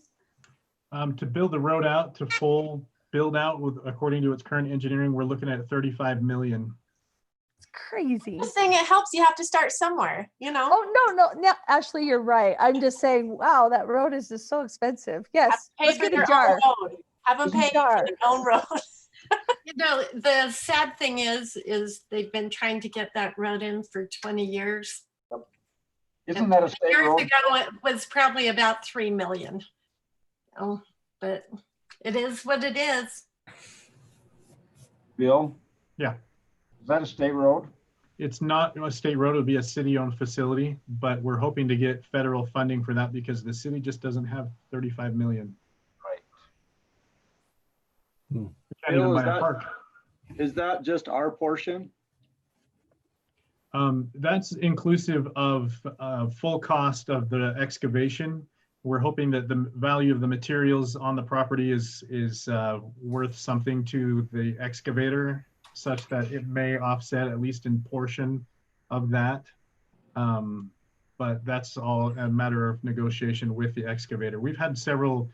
To build the road out to full build out with, according to its current engineering, we're looking at 35 million. It's crazy. just saying it helps. You have to start somewhere, you know? Oh, no, Ashley, you're right. I'm just saying, wow, that road is just so expensive. Yes, Pay let's for get a their jar. own road. Have them Just a pay for jar. their own road. You know, the sad thing is they've been trying to get that road in for 20 years. Isn't that a state Years road? ago, it was probably about 3 million. Oh, but it is what it is. Bill? Yeah. Is that a state road? It's not a state road, it would be a city-owned facility, but we're hoping to get federal funding for that because the city just doesn't have 35 million. Right. We can't even Bill, buy a park. is that just our portion? That's inclusive of full cost of the excavation. We're hoping that the value of the materials on the property is worth something to the excavator, such that it may offset at least in portion of that. But that's all a matter of negotiation with the excavator. We've had several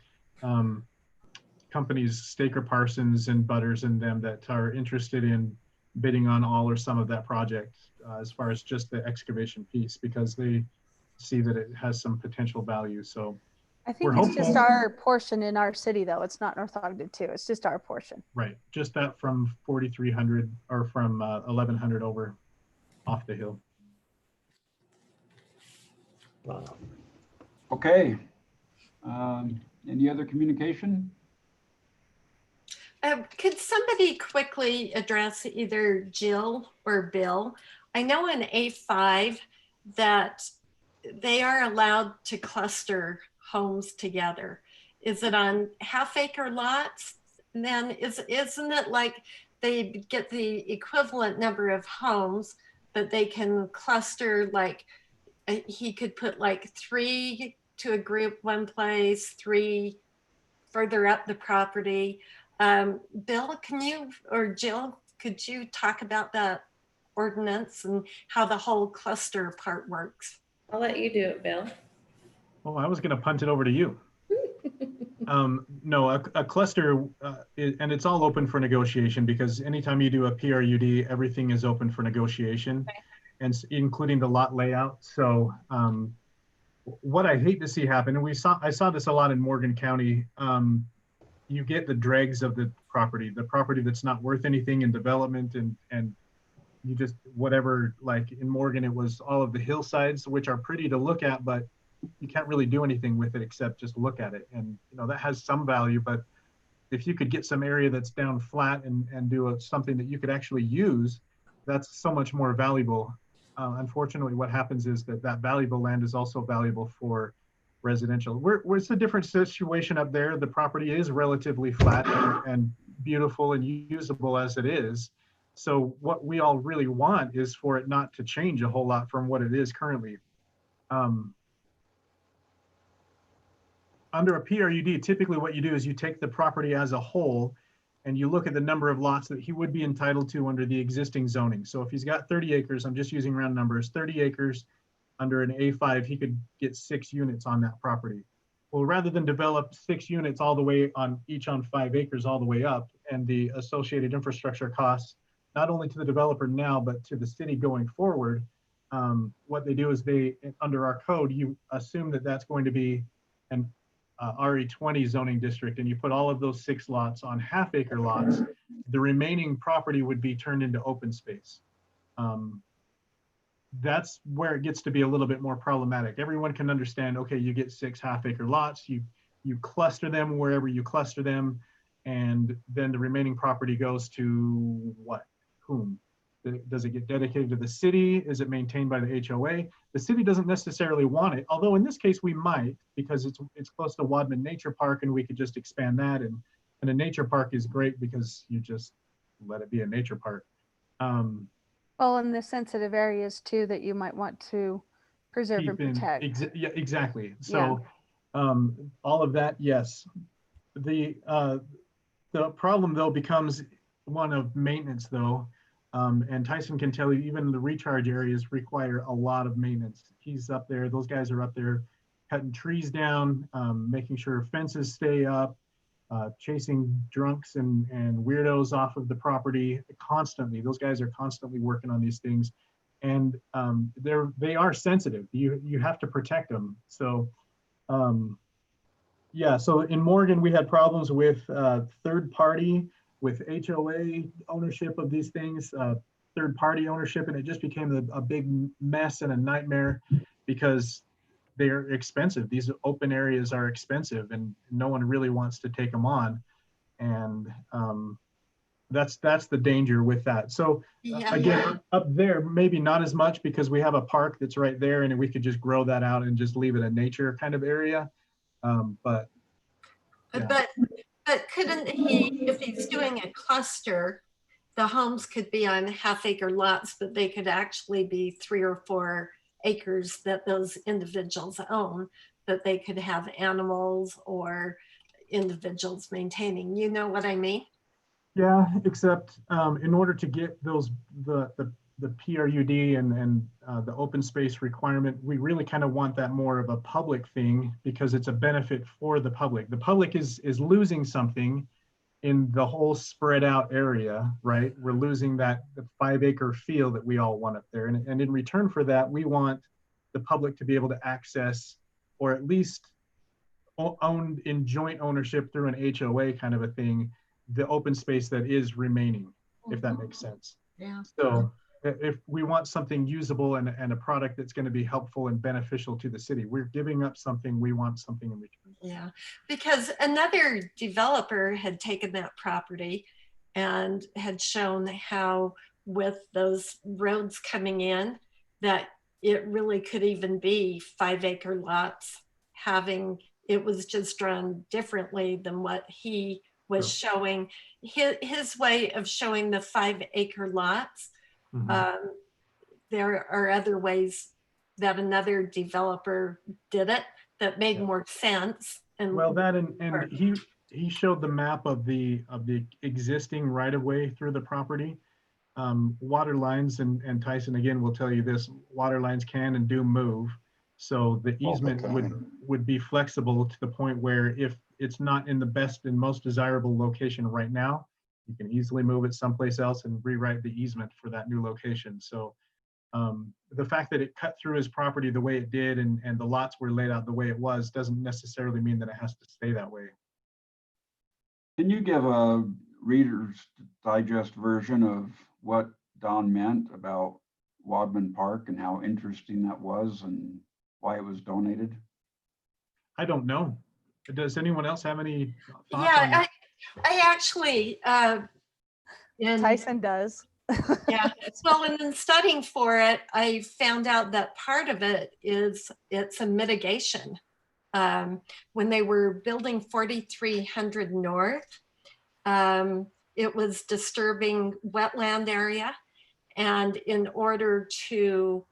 companies, Staker Parsons and Butters and them, that are interested in bidding on all or some of that project as far as just the excavation piece, because they see that it has some potential value. So I think we're it's just hopeful. our portion in our city, though. It's not North Ogden too. It's just our portion. Right, just that from 4,300 or from 1,100 over off the hill. Wow. Okay. Any other communication? Could somebody quickly address either Jill or Bill? I know in A5 that they are allowed to cluster homes together. Is it on half-acre lots? And then isn't it like they get the equivalent number of homes, but they can cluster, like he could put like 3 to a group one place, 3 further up the property. Bill, can you, or Jill, could you talk about that ordinance and how the whole cluster part works? I'll let you do it, Bill. Oh, I was going to punt it over to you. No, a cluster, and it's all open for negotiation, because anytime you do a PRUD, everything is open for negotiation, and including the lot layout. So what I hate to see happen, and I saw this a lot in Morgan County, you get the dregs of the property that's not worth anything in development, and you just, whatever, like in Morgan, it was all of the hillsides, which are pretty to look at, but you can't really do anything with it except just look at it. And that has some value, but if you could get some area that's down flat and do something that you could actually use, that's so much more valuable. Unfortunately, what happens is that valuable land is also valuable for residential. It's a different situation up there. The property is relatively flat and beautiful and usable as it is. So what we all really want is for it not to change a whole lot from what it is currently. Under a PRUD, typically what you do is you take the property as a whole and you look at the number of lots that he would be entitled to under the existing zoning. So if he's got 30 acres, I'm just using round numbers, 30 acres, under an A5, he could get 6 units on that property. Well, rather than develop 6 units all the way on each on 5 acres all the way up, and the associated infrastructure costs, not only to the developer now, but to the city going forward, what they do is they, under our code, you assume that that's going to be an RE20 zoning district, and you put all of those 6 lots on half-acre lots. The remaining property would be turned into open space. That's where it gets to be a little bit more problematic. Everyone can understand, okay, you get 6 half-acre lots, you cluster them wherever you cluster them, and then the remaining property goes to what? Whom? Does it get dedicated to the city? Is it maintained by the HOA? The city doesn't necessarily want it, although in this case we might, because it's close to Wadman Nature Park, and we could just expand that. And a nature park is great because you just let it be a nature park. Well, in the sensitive areas too that you might want to preserve and protect. Yeah, exactly. So all of that, yes. The problem though becomes one of maintenance though. And Tyson can tell you, even the recharge areas require a lot of maintenance. He's up there, those guys are up there cutting trees down, making sure fences stay up, chasing drunks and weirdos off of the property constantly. Those guys are constantly working on these things, and they are sensitive. You have to protect them. So yeah, so in Morgan we had problems with third party, with HOA ownership of these things, third party ownership, and it just became a big mess and a nightmare because they're expensive. These open areas are expensive and no one really wants to take them on. And that's the danger with that. So again, up there, maybe not as much because we have a park that's right there and we could just grow that out and just leave it a nature kind of area. But couldn't he, if he's doing a cluster, the homes could be on half-acre lots, but they could actually be 3 or 4 acres that those individuals own, that they could have animals or individuals maintaining. You know what I mean? Yeah, except in order to get those the PRUD and the open space requirement, we really kind of want that more of a public thing because it's a benefit for the public. The public is losing something in the whole spread out area, right? We're losing the 5-acre field that we all want up there. And in return for that, we want the public to be able to access, or at least owned in joint ownership through an HOA kind of a thing, the open space that is remaining, if that makes sense. Yeah. So if we want something usable and a product that's going to be helpful and beneficial to the city, we're giving up something, we want something in return. Yeah, because another developer had taken that property and had shown how with those roads coming in, that it really could even be 5-acre lots, it was just drawn differently than what he was showing. His way of showing the 5-acre lots, there are other ways that another developer did it that made more sense. And well, that and he showed the map of the existing right-of-way through the property. Water lines, and Tyson again will tell you this, water lines can and do move. So the easement would be flexible to the point where if it's not in the best and most desirable location right now, you can easily move it someplace else and rewrite the easement for that new location. So the fact that it cut through his property the way it did and the lots were laid out the way it was doesn't necessarily mean that it has to stay that way. Can you give a Reader's Digest version of what Don meant about Wadman Park and how interesting that was and why it was donated? I don't know. Does anyone else have any thoughts? Yeah, I actually, Tyson does. Yeah, well, and in studying for it, I found out that part of it is it's a mitigation. When they were building 4300 North, it was disturbing wetland area. And in order to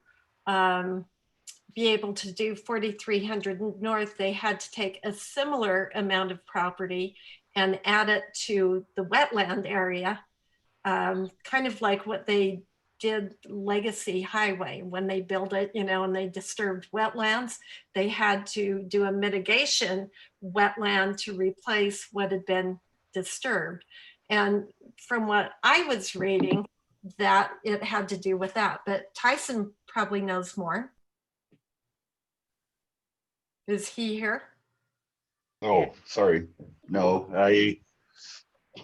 be able to do 4300 North, they had to take a similar amount of property and add it to the wetland area, kind of like what they did Legacy Highway when they built it, you know, and they disturbed wetlands. They had to do a mitigation wetland to replace what had been disturbed. And from what I was reading, that it had to do with that. But Tyson probably knows more. Is he here? Oh, sorry. No, it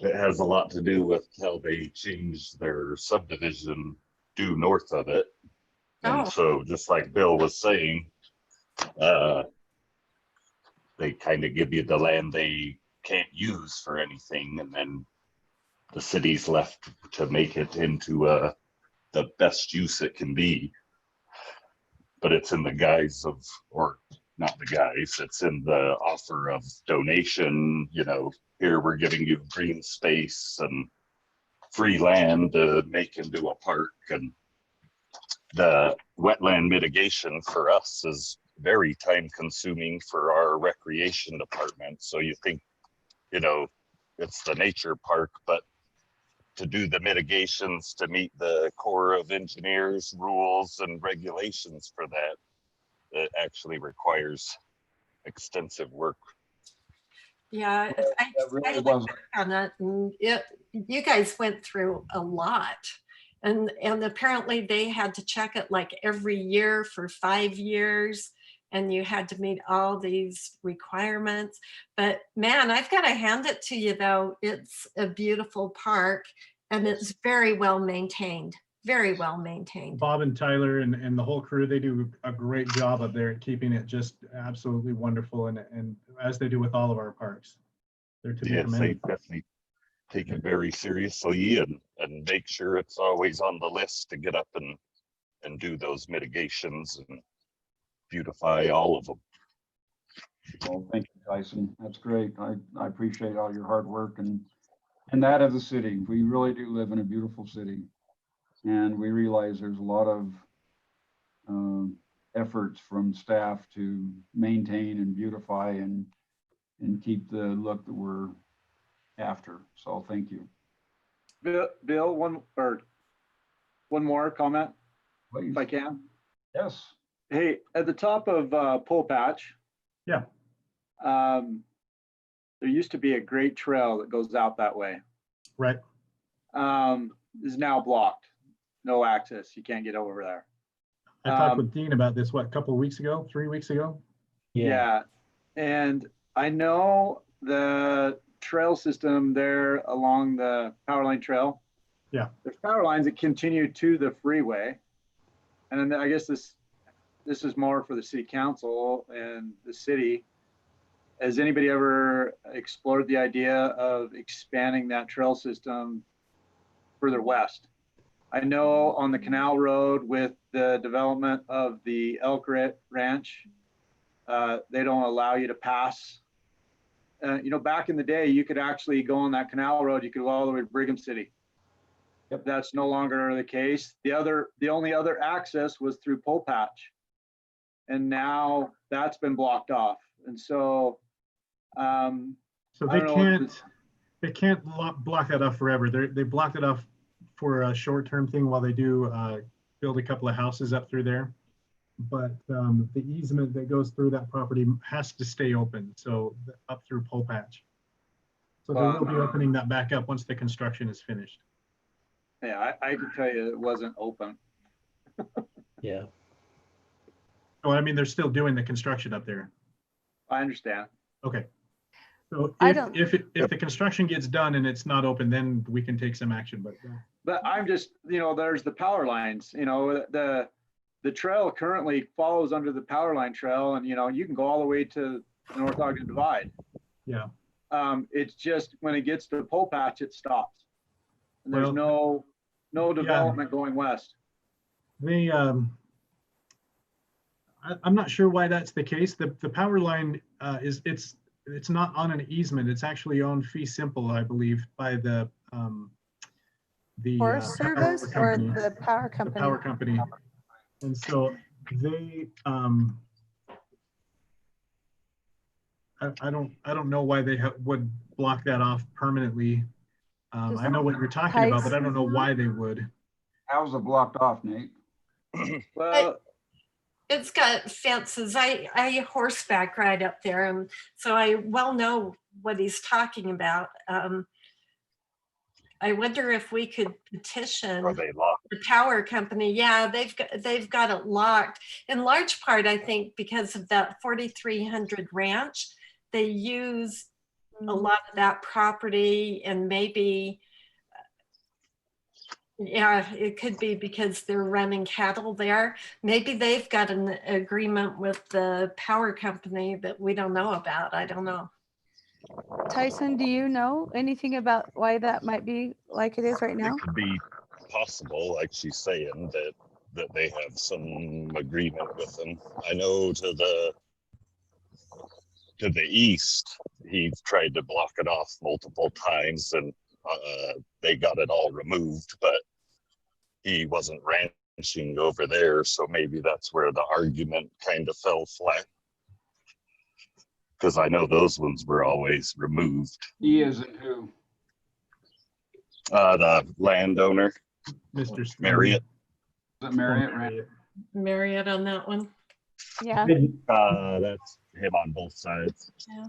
has a lot to do with how they changed their subdivision due north of it. And so just like Bill was saying, they kind of give you the land they can't use for anything, and then the city's left to make it into the best use it can be. But it's in the guise of, or not the guise, it's in the offer of donation, you know, here we're giving you green space and free land to make into a park. And the wetland mitigation for us is very time consuming for our recreation department. So you think, you know, it's the nature park, but to do the mitigations to meet the Corps of Engineers rules and regulations for that, it actually requires extensive work. Yeah, I looked back on it, and you guys went through a lot. And apparently they had to check it like every year for 5 years, and you had to meet all these requirements. But man, I've got to hand it to you though. It's a beautiful park and it's very well maintained, very well maintained. Bob and Tyler and the whole crew, they do a great job up there at keeping it just absolutely wonderful. And as they do with all of our parks, they're to be Yes, they commended. definitely take it very seriously and make sure it's always on the list to get up and do those mitigations and beautify all of them. Well, thank you, Tyson. That's great. I appreciate all your hard work and that of the city. We really do live in a beautiful city. And we realize there's a lot of efforts from staff to maintain and beautify and keep the look that we're after. So thank you. Bill, one more comment, Please. if I can. Yes. Hey, at the top of Pole Patch. Yeah. There used to be a great trail that goes out that way. Right. Is now blocked. No access. You can't get over there. I talked with Dean about this, what, a couple of weeks ago, 3 weeks ago? Yeah. And I know the trail system there along the power line trail. Yeah. There's power lines that continue to the freeway. And then I guess this is more for the city council and the city. Has anybody ever explored the idea of expanding that trail system further west? I know on the Canal Road with the development of the Elk Ranch, they don't allow you to pass. You know, back in the day, you could actually go on that Canal Road, you could go all the way to Brigham City. Yep, that's no longer the case. The only other access was through Pole Patch. And now that's been blocked off. And so, so they can't block that off forever. They blocked it off for a short-term thing while they do build a couple of houses up through there. But the easement that goes through that property has to stay open, so up through Pole Patch. So they will be opening that back up once the construction is finished. Yeah, I can tell you it wasn't open. Yeah. Oh, I mean, they're still doing the construction up there. I understand. Okay. So I don't- if the construction gets done and it's not open, then we can take some action, But I'm just, you know, there's the power lines, you know, the trail currently follows under the power line trail, and, you know, you can go all the way to the North Ogden Divide. yeah. It's just when it gets to Pole Patch, it stops. And there's Well, no development going west. They, I'm not sure why that's the case. The power line it's not on an easement. It's actually on fee simple, I believe, by the Forest Service or the power company? The power company. And so they, I don't know why they would block that off permanently. I know what you're talking about, but I don't know why they would. How's it blocked off, Nate? Well, it's got fences. I horseback ride up there, and so I well know what he's talking about. I wonder if we could petition the power company. Yeah, they've got it locked in large part, I think, because of that 4300 ranch. They use a lot of that property, and maybe, yeah, it could be because they're running cattle there. Maybe they've got an agreement with the power company that we don't know about. I don't know. Tyson, do you know anything about why that might be like it is right now? It could be possible, like she's saying, that they have some agreement with them. I know to the east, he's tried to block it off multiple times, and they got it all removed, but he wasn't ranching over there, so maybe that's where the argument kind of fell flat. Because I know those ones were always removed. He isn't who? The landowner, Mr. Marriott. Is it Marriott? Right? Marriott on that one. Yeah. That's him on both sides. Yeah.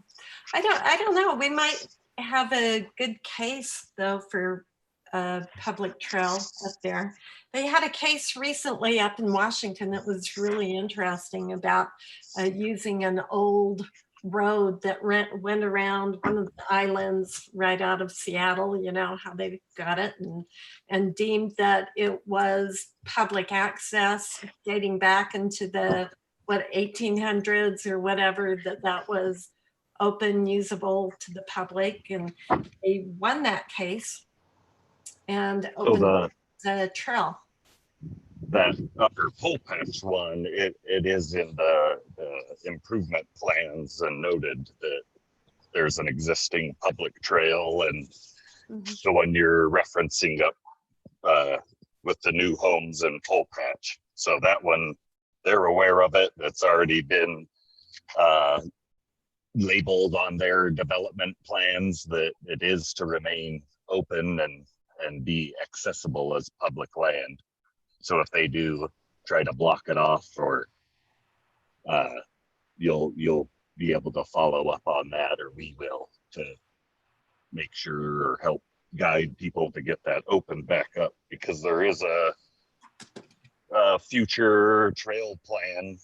I don't know. We might have a good case though for a public trail up there. They had a case recently up in Washington that was really interesting about using an old road that went around one of the islands right out of Seattle, you know, how they got it, and deemed that it was public access dating back into the 1800s or whatever, that was open, usable to the public, and they won that case and opened the trail. That upper pole patch one, it is in the improvement plans and noted that there's an existing public trail, and the one you're referencing up with the new homes and pole patch. So that one, they're aware of it. It's already been labeled on their development plans that it is to remain open and be accessible as public land. So if they do try to block it off, or you'll be able to follow up on that, or we will, to make sure or help guide people to get that open back up, because there is a future trail plan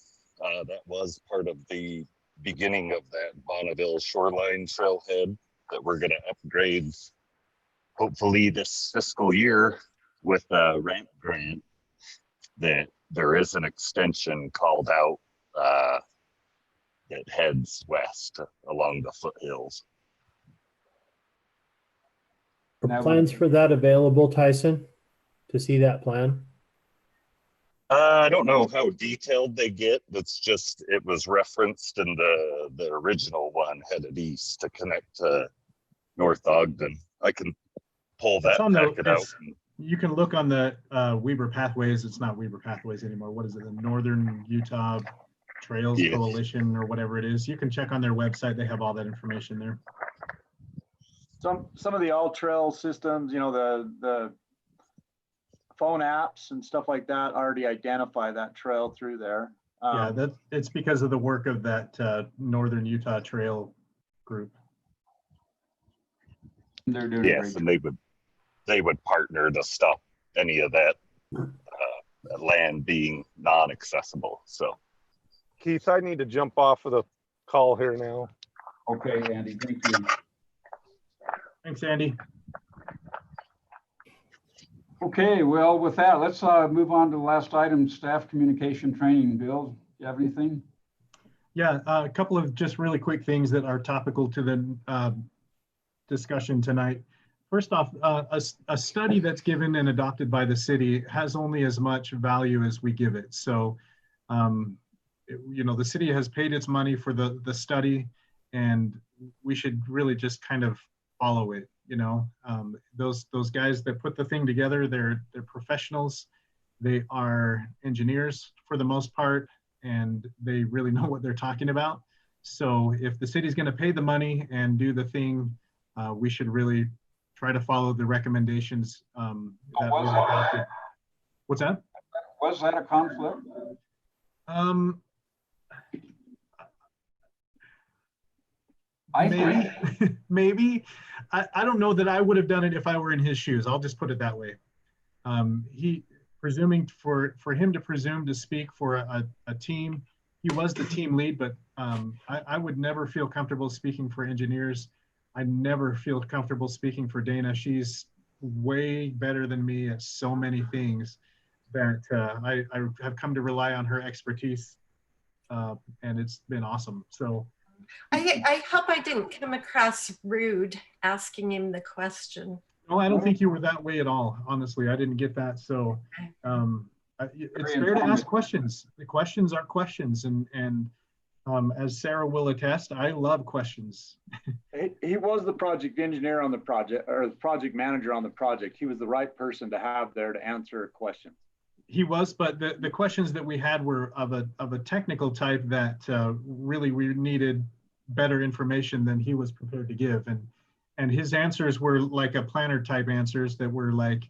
that was part of the beginning of that Bonneville Shoreline Trailhead that we're going to upgrade hopefully this fiscal year with a ramp grant. That there is an extension called out that heads west along the foothills. Are plans for that available, Tyson, to see that plan? I don't know how detailed they get. It's just, it was referenced in the original one headed east to connect to North Ogden. I can pull that packet out. You can look on the Weber Pathways. It's not Weber Pathways anymore. What is it? The Northern Utah Trails Coalition or whatever it is. You can check on their website. They have all that information there. Some of the all trail systems, you know, the phone apps and stuff like that already identify that trail through there. Yeah, it's because of the work of that Northern Utah Trail group. They're doing yes, and they would partner to stop any of that land being non-accessible. So, Keith, I need to jump off of the call here now. Okay, Andy, thank you. Thanks, Andy. Okay, well, with that, let's move on to the last item, staff communication training. Bill, do you have anything? Yeah, a couple of just really quick things that are topical to the discussion tonight. First off, a study that's given and adopted by the city has only as much value as we give it. So, you know, the city has paid its money for the study, and we should really just kind of follow it. You know, those guys that put the thing together, they're professionals. They are engineers for the most part, and they really know what they're talking about. So if the city's going to pay the money and do the thing, we should really try to follow the recommendations that were adopted. What's that? Was that a conflict? Maybe, maybe. I don't know that I would have done it if I were in his shoes. I'll just put it that way. Presuming for him to presume to speak for a team, he was the team lead, but I would never feel comfortable speaking for engineers. I never feel comfortable speaking for Dana. She's way better than me at so many things that I have come to rely on her expertise, and it's been awesome. So I hope I didn't come across rude asking him the question. no, I don't think you were that way at all. Honestly, I didn't get that. So it's fair to ask questions. The questions are questions, and as Sarah will attest, I love questions. He was the project engineer on the project, or the project manager on the project. He was the right person to have there to answer questions. He was, but the questions that we had were of a technical type that really we needed better information than he was prepared to give, and his answers were like a planner type answers that were like,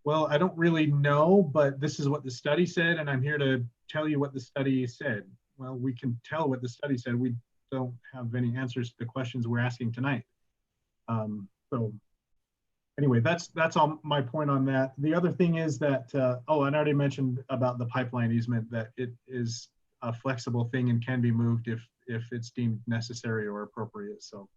well, I don't really know, but this is what the study said, and I'm here to tell you what the study said. Well, we can tell what the study said. We don't have any answers to the questions we're asking tonight. So anyway, that's all my point on that. The other thing is that, oh, and I already mentioned about the pipeline easement, that it is a flexible thing and can be moved if it's deemed necessary or appropriate. So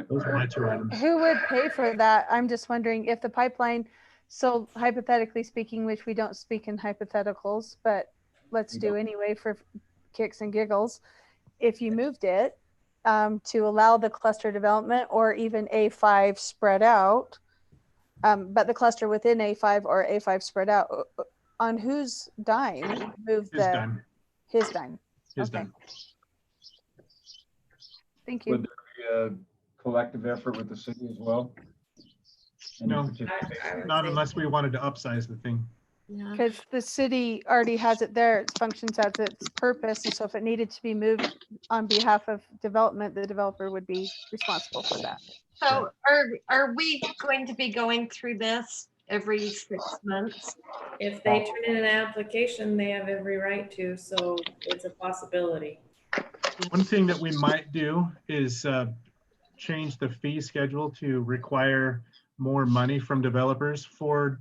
those are my two items. Who would pay for that? I'm just wondering if the pipeline, so hypothetically speaking, which we don't speak in hypotheticals, but let's do anyway for kicks and giggles. If you moved it to allow the cluster development or even A5 spread out, but the cluster within A5 or A5 spread out, on whose dime move His dime. His dime. His Okay. dime. Thank you. Would there be a collective effort with the city as well? No, not unless we wanted to upsize the thing. Because the city already has it there, it functions as its purpose, and so if it needed to be moved on behalf of development, the developer would be responsible for that. So are we going to be going through this every 6 months? If they turn in an application, they have every right to, so it's a possibility. One thing that we might do is change the fee schedule to require more money from developers for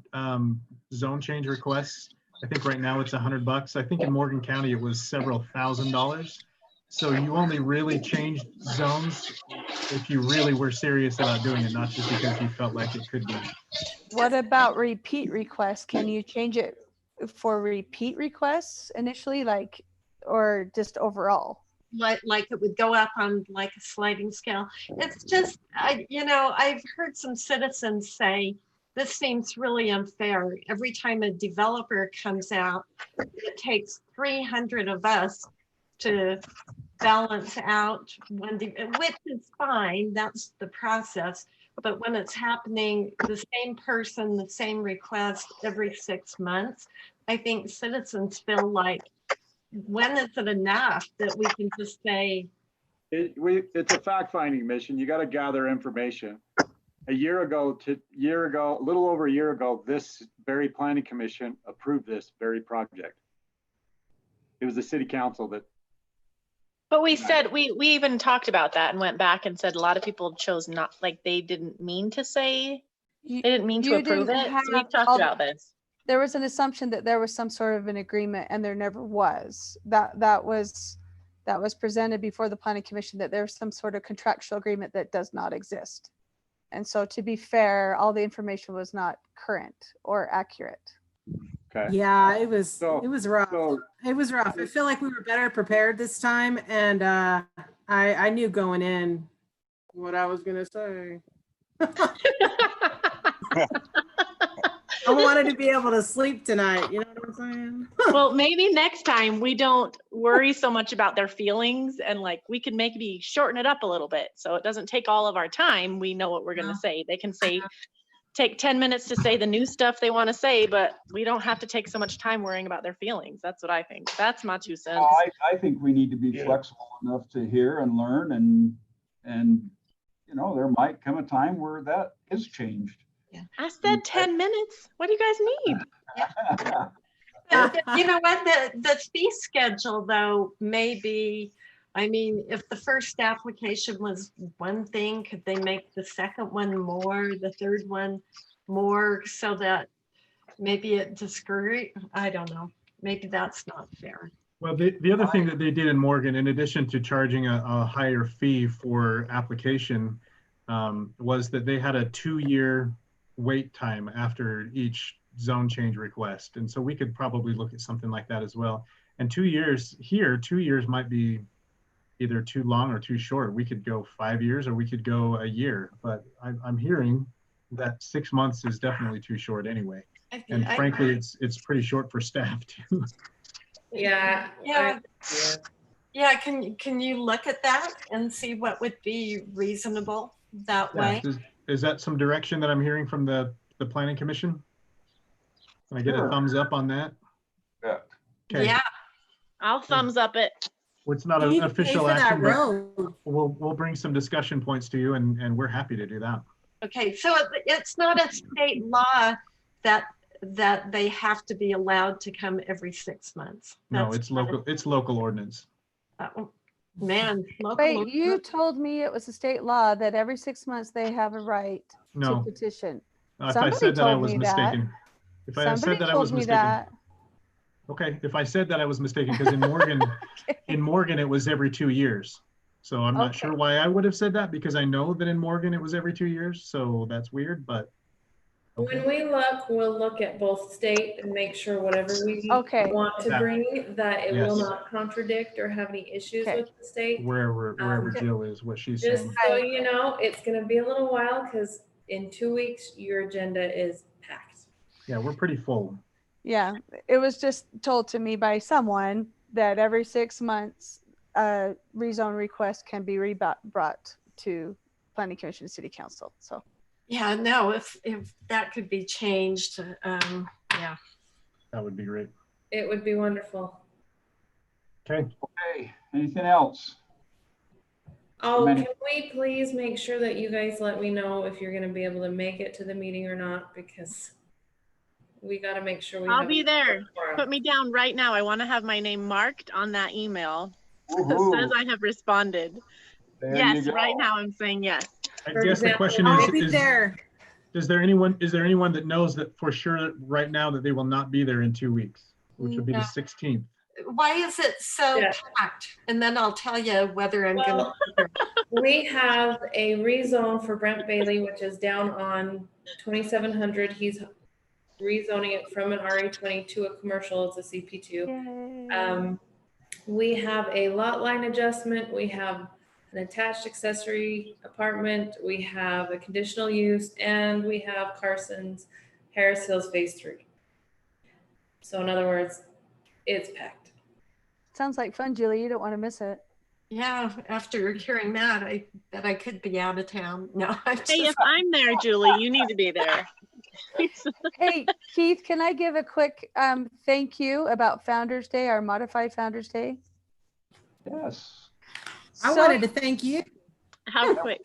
zone change requests. I think right now it's $100. I think in Morgan County it was several $1,000s. So you only really changed zones if you really were serious about doing it, not just because you felt like it could be. What about repeat requests? Can you change it for repeat requests initially, like, or just overall? Like it would go up on like a sliding scale. It's just, I've heard some citizens say, this seems really unfair. Every time a developer comes out, it takes 300 of us to balance out one, which is fine, that's the process. But when it's happening, the same person, the same request every 6 months, I think citizens feel like, when is it enough that we can just say? It's a fact-finding mission. You got to gather information. A little over a year ago, this very planning commission approved this very project. It was the city council that. But we said, we even talked about that and went back and said a lot of people chose not, like they didn't mean to say, they didn't mean to approve it. So we talked about this. There was an assumption that there was some sort of an agreement, and there never was. That was presented before the planning commission, that there's some sort of contractual agreement that does not exist. And so, to be fair, all the information was not current or accurate. Okay. Yeah, it was rough. It was rough. I feel like we were better prepared this time, and I knew going in what I was gonna say. I wanted to be able to sleep tonight. You know what I'm saying? Well, maybe next time we don't worry so much about their feelings, and like we can maybe shorten it up a little bit so it doesn't take all of our time. We know what we're going to say. They can say, take 10 minutes to say the new stuff they want to say, but we don't have to take so much time worrying about their feelings. That's what I think. That's my 2 cents. I think we need to be flexible enough to hear and learn, and there might come a time where that is changed. I said 10 minutes. What do you guys need? You know what, the fee schedule though, maybe, I mean, if the first application was one thing, could they make the second one more, the third one more, so that maybe it discourage, I don't know, maybe that's not fair. Well, the other thing that they did in Morgan, in addition to charging a higher fee for application, was that they had a 2-year wait time after each zone change request. And so we could probably look at something like that as well. And 2 years here, 2 years might be either too long or too short. We could go 5 years or we could go a year, but I'm hearing that 6 months is definitely too short anyway. And frankly, it's pretty short for staff too. Yeah. Yeah, can you look at that and see what would be reasonable that way? Is that some direction that I'm hearing from the planning commission? Can I get a thumbs up on that? Yeah. Okay. Yeah. I'll thumbs up it. Well, it's not You an need to pay official for that action, but road. we'll bring some discussion points to you, and we're happy to do that. Okay, so it's not a state law that they have to be allowed to come every 6 months. No, That's it's local ordinance. Man, Wait, you told me it was a state law that every 6 months they have a right No. to petition. If I Somebody said that, I told was me that. mistaken. If I said Somebody that, I was told me mistaken. that. Okay, if I said that, I was mistaken, because in Morgan, in Morgan, it was every 2 years. So I'm not sure why I would have said that, because I know that in Morgan, it was every 2 years. So that's weird, but. When we look, we'll look at both state and make sure whatever we want to bring, that it will Yes. not contradict or have any issues with the state. Wherever Jill is, what she's Just saying. so you know, it's gonna be a little while, because in 2 weeks, your agenda is packed. Yeah, we're pretty full. Yeah, it was just told to me by someone that every 6 months, rezone request can be brought to Planning Commission and City Council. So. Yeah, no, if that could be changed, yeah. That would be great. It would be wonderful. Okay. Okay, anything else? Oh, can we please make sure that you guys let me know if you're gonna be able to make it to the meeting or not, because we gotta make sure we I'll have be a there. quorum. Put me down right now. I want to have my name marked on that email that Woohoo. says I have responded. There Yes, you go. right now I'm saying yes. I guess the question I'll is, be there. is there anyone that knows that for sure right now that they will not be there in 2 weeks, which would be the No. 16th? Why is it so packed? And then I'll tell you whether I'm gonna. We have a rezone for Brent Bailey, which is down on 2700. He's rezoning it from an RA20 to a commercial. It's a CP2. We have a lot line adjustment. We have an attached accessory apartment. We have a conditional use, and we have Carson's Harris Hills Phase 3. So in other words, it's packed. Sounds like fun, Julie. You don't want to miss it. Yeah, after hearing that, I bet I could be out of town. No, I'm Hey, if I'm there, Julie, you need to be there. Hey, Keith, can I give a quick thank you about Founders Day, our modified Founders Day? Yes. I wanted to thank you. How quick?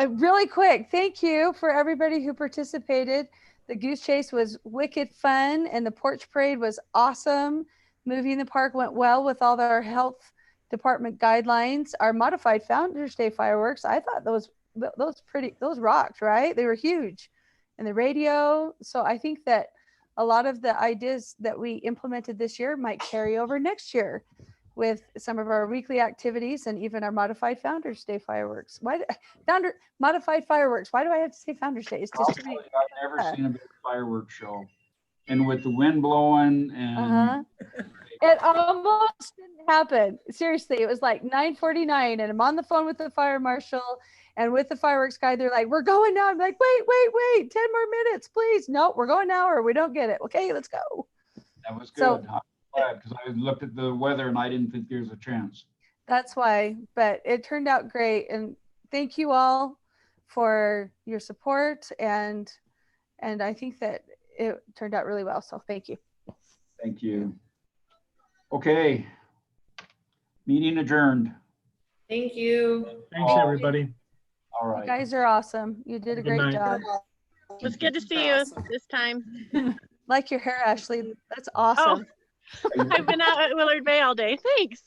Really quick, thank you for everybody who participated. The Goose Chase was wicked fun, and the porch parade was awesome. Movie in the park went well with all our health department guidelines. Our modified Founders Day fireworks, I thought those rocked, right? They were huge. And the radio. So I think that a lot of the ideas that we implemented this year might carry over next year with some of our weekly activities and even our modified Founders Day fireworks. Modified fireworks. Why do I have to say Founders Day? It's just too many. I've never seen a big fireworks show. And with the wind blowing and It almost didn't happen. Seriously, it was like 9:49 and I'm on the phone with the fire marshal and with the fireworks guy. They're like, we're going now. I'm like, wait, 10 more minutes, please. No, we're going now or we don't get it. Okay, let's go. that was good. So- I'm glad, because I looked at the weather and I didn't think there was a chance. That's why, but it turned out great. And thank you all for your support. And I think that it turned out really well. So thank you. Thank you. Okay. Meeting adjourned. Thank you. Thanks, everybody. All You right. guys are awesome. You did a Good great night. job. It was good to see you this time. Like your hair, Ashley. That's awesome. I've been out at Willard Bay all day. Thanks.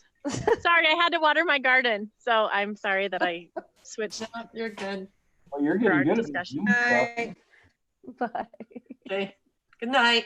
Sorry, I had to water my garden. So I'm sorry that I switched. No, you're good. Well, you're for our getting good at this discussion. Zoom stuff. Bye. Okay. Good night.